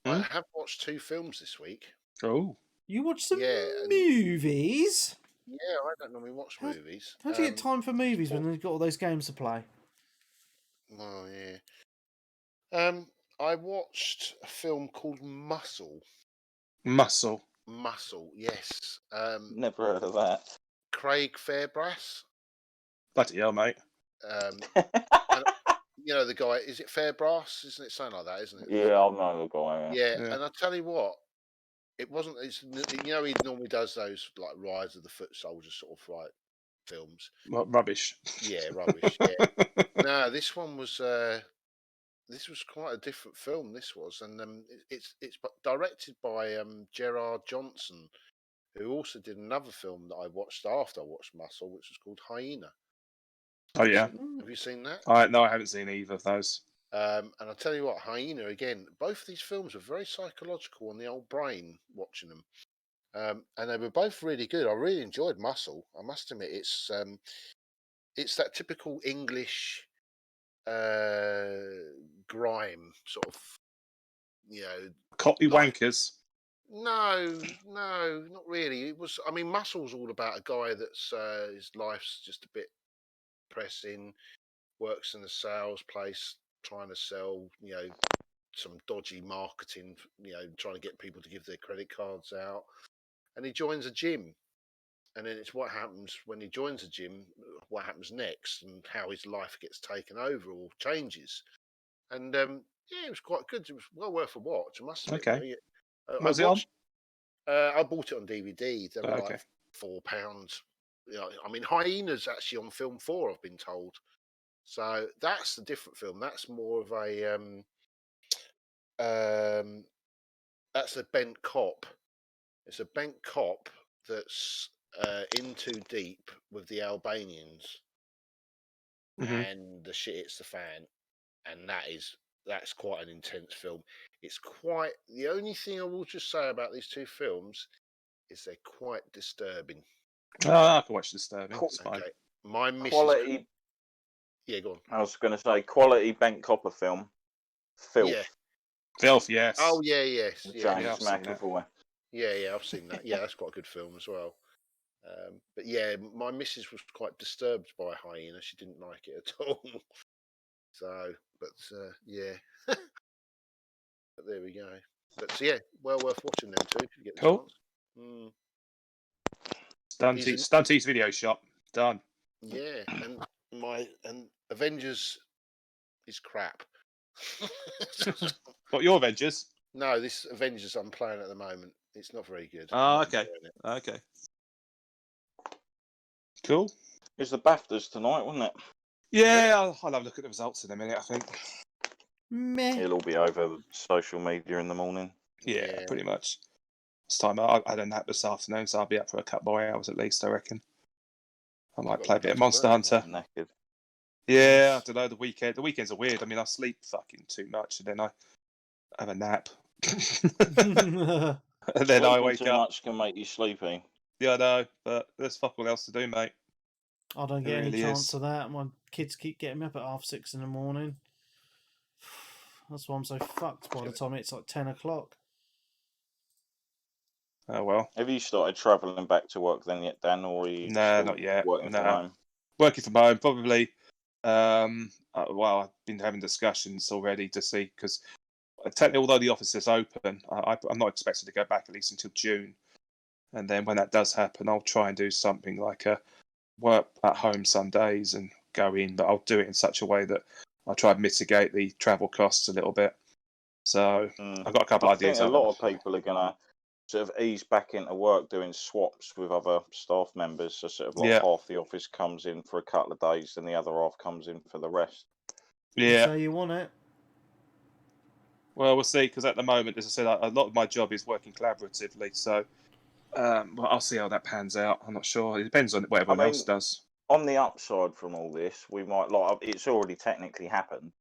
I have watched 2 films this week. Oh. You watch some movies? Yeah, I don't normally watch movies. How do you get time for movies when you've got all those games to play? Oh, yeah. I watched a film called Muscle. Muscle, yes. Never heard of that. Craig Fairbrass. Bloody hell, mate. And, you know the guy, is it Fairbrass? Isn't it something like that, isn't it? Yeah, I know the guy. Yeah, and I tell you what, it wasn't. You know, he normally does those like Rise of the Foot Soldier sort of like films. Well, rubbish. Yeah, rubbish. Yeah. No, this one was. This was quite a different film. This was, and it's directed by Gerard Johnson, who also did another film that I watched after I watched Muscle, which was called Hyena. Oh yeah. Have you seen that? No, I haven't seen either of those. And I'll tell you what, Hyena again. Both of these films are very psychological on the old brain. Watching them, and they were both really good. I really enjoyed Muscle. I must admit, it's that typical English grime sort of, you know, Cockney wankers. No, not really. It was. I mean, Muscle's all about a guy that's his life's just a bit pressing. Works in a sales place, trying to sell, you know, some dodgy marketing, you know, trying to get people to give their credit cards out. And he joins a gym. And then it's what happens when he joins a gym, what happens next, and how his life gets taken over or changes. And yeah, it was quite good. It was well worth a watch, I must admit. Okay. You know, Was it on? I bought it on DVD. They were Okay. like £4. You know, I mean, Hyena's actually on film 4, I've been told. So that's a different film. That's more of a that's a bent cop. It's a bent cop that's in too deep with the Albanians, and the shit hits the fan, and that's quite an intense film. It's quite. The only thing I will just say about these 2 films is they're quite disturbing. Oh, I can watch Disturbing. It's fine. Okay, my missus. Quality. Yeah, go on. I was going to say quality bent copper film. Filth. Yeah. Filth, yes. Oh yeah, yes. James Yeah, I've seen that. McAvoy. yeah, I've seen that. Yeah, that's quite a good film as well. But yeah, my missus was quite disturbed by Hyena. She didn't like it at all. So, but yeah. But there we go. But so, yeah, well worth watching them too if you get the Cool. chance. Stunty's video shop. Done. Yeah, and Avengers is crap. What, your Avengers? No, this Avengers I'm playing at the moment. It's not very good. Oh, okay. Okay. Cool. It's the BAFTAs tonight, wasn't it? Yeah, I'll have a look at the results in a minute, I think. Meh. It'll all be over social media in the morning. Yeah, pretty much. This time I had a nap this afternoon, so I'll be up for a couple of hours at least, I reckon. I might play a bit of Monster Hunter. Knackered. Yeah, I don't know, the weekends are weird. I mean, I sleep fucking too much, and then I have a nap. And then I Sleeping wake too up. much can make you sleepy. Yeah, I know, but there's fuck all else to do, mate. I don't It get any really chance is. of that. My kids keep getting me up at 6:30 in the morning. That's why I'm so fucked by the time it's like 10 o'clock. Oh well. Have you started travelling back to work then yet, Dan, or are you No, still not yet. working from No, home? working from home probably. Well, I've been having discussions already to see because technically, although the office is open, I'm not expected to go back at least until June. And then when that does happen, I'll try and do something like a work at home some days and go in, but I'll do it in such a way that I'll try and mitigate the travel costs a little bit. So I've got a couple I of ideas. think a lot of people are going to sort of ease back into work doing swaps with other staff members. So sort of like Yeah. half the office comes in for a couple of days and the other half comes in for the rest. Yeah. So you want it? Well, we'll see, because at the moment, as I said, a lot of my job is working collaboratively. So well, I'll see how that pans out. I'm not sure. It depends on what everyone else does. On the upside from all this, we might it's already technically happened,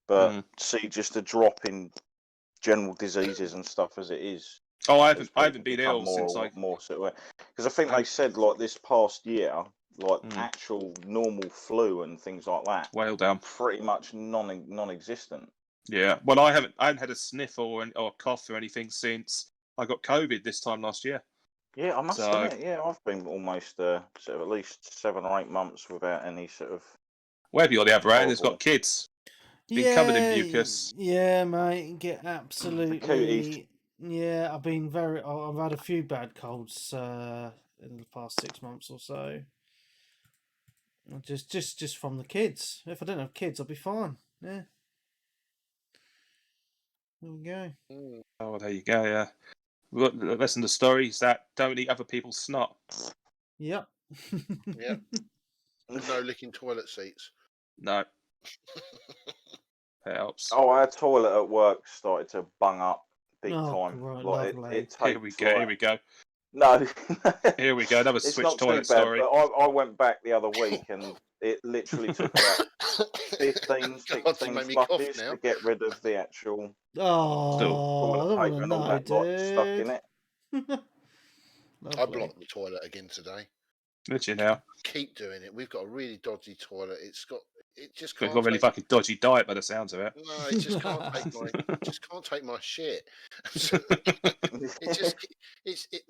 but see just a drop in general diseases and stuff as it is. Oh, I haven't been ill since more sort of, because I think they said like this past year, like actual normal flu and things like that, whale down, pretty much non-existent. Yeah, well, I haven't had a sniff or a cough or anything since I got COVID this time last year. Yeah, I must admit, yeah, I've been almost sort of at least 7 or 8 months without any sort of. Wherever you're the other end, it's got kids. Been covered in mucus. Yeah, mate. Get absolutely. Yeah, I've been I've had a few bad colds in the past 6 months or so. Just from the kids. If I didn't have kids, I'd be fine. Yeah. There we go. Oh, there you go. Yeah. Listen to stories that don't eat other people's snot. Yep. Yep. No licking toilet seats. No. Helps. Oh, our toilet at work started to bung up big time. Right, like it takes. Here we go. Here we go. No. Here we go. Another it's switch not toilet too bad, story. but I went back the other week and it literally took about 15, 16 flushes to get rid of the actual toilet paper and all that stuck in it. I blocked the toilet again today. Did you now? Keep doing it. We've got a really dodgy toilet. It just can't. It's got a really fucking dodgy diet by the sounds of it. No, it just can't take my shit. The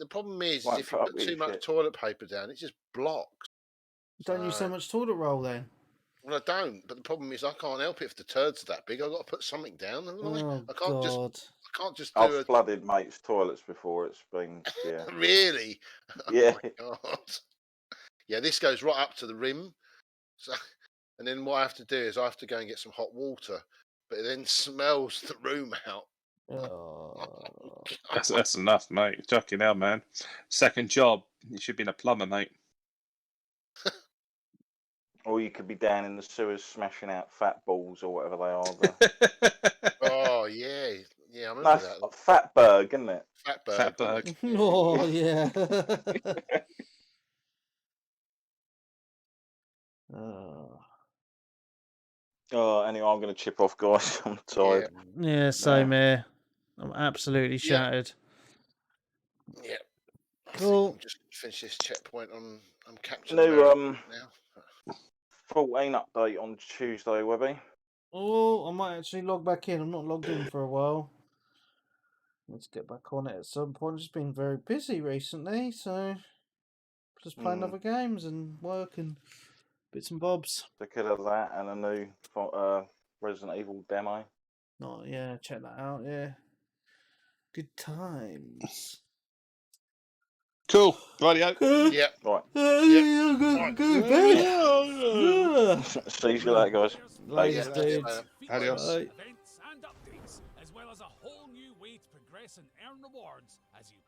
problem is if you put too much toilet paper down, it just blocks. Don't use so much toilet roll then. Well, I don't, but the problem is I can't help it if the turds are that big. I've got to put something down, haven't I? I can't just do I've flooded mates' toilets before. It's been Really? Yeah. Oh my God. Yeah, this goes right up to the rim. So, and then what I have to do is I have to go and get some hot water, but it then smells the room out. Oh. That's enough, mate. Chucking out, man. Second job, you should be a plumber, mate. Or you could be down in the sewers smashing out fat balls or whatever they are. Oh yeah, I remember that. Fatberg, isn't it? Fatberg. Oh yeah. Anyway, I'm going to chip off, guys. I'm tired. Yeah, same here. I'm absolutely shattered. Yeah. Cool. Just finish this checkpoint on Captain New now. 14 update on Tuesday, Webby. Oh, I might actually log back in. I'm not logged in for a while. Let's get back on it at some point. It's been very busy recently, so just playing other games and work and bits and bobs. Look at that and a new Resident Evil demo. Oh yeah, check that out. Yeah, good times. Cool. Rightio. Yep. Right. Go bed. See you later, guys. Later, dudes. Adios. Events and updates, as well as a whole new way to progress and earn rewards as you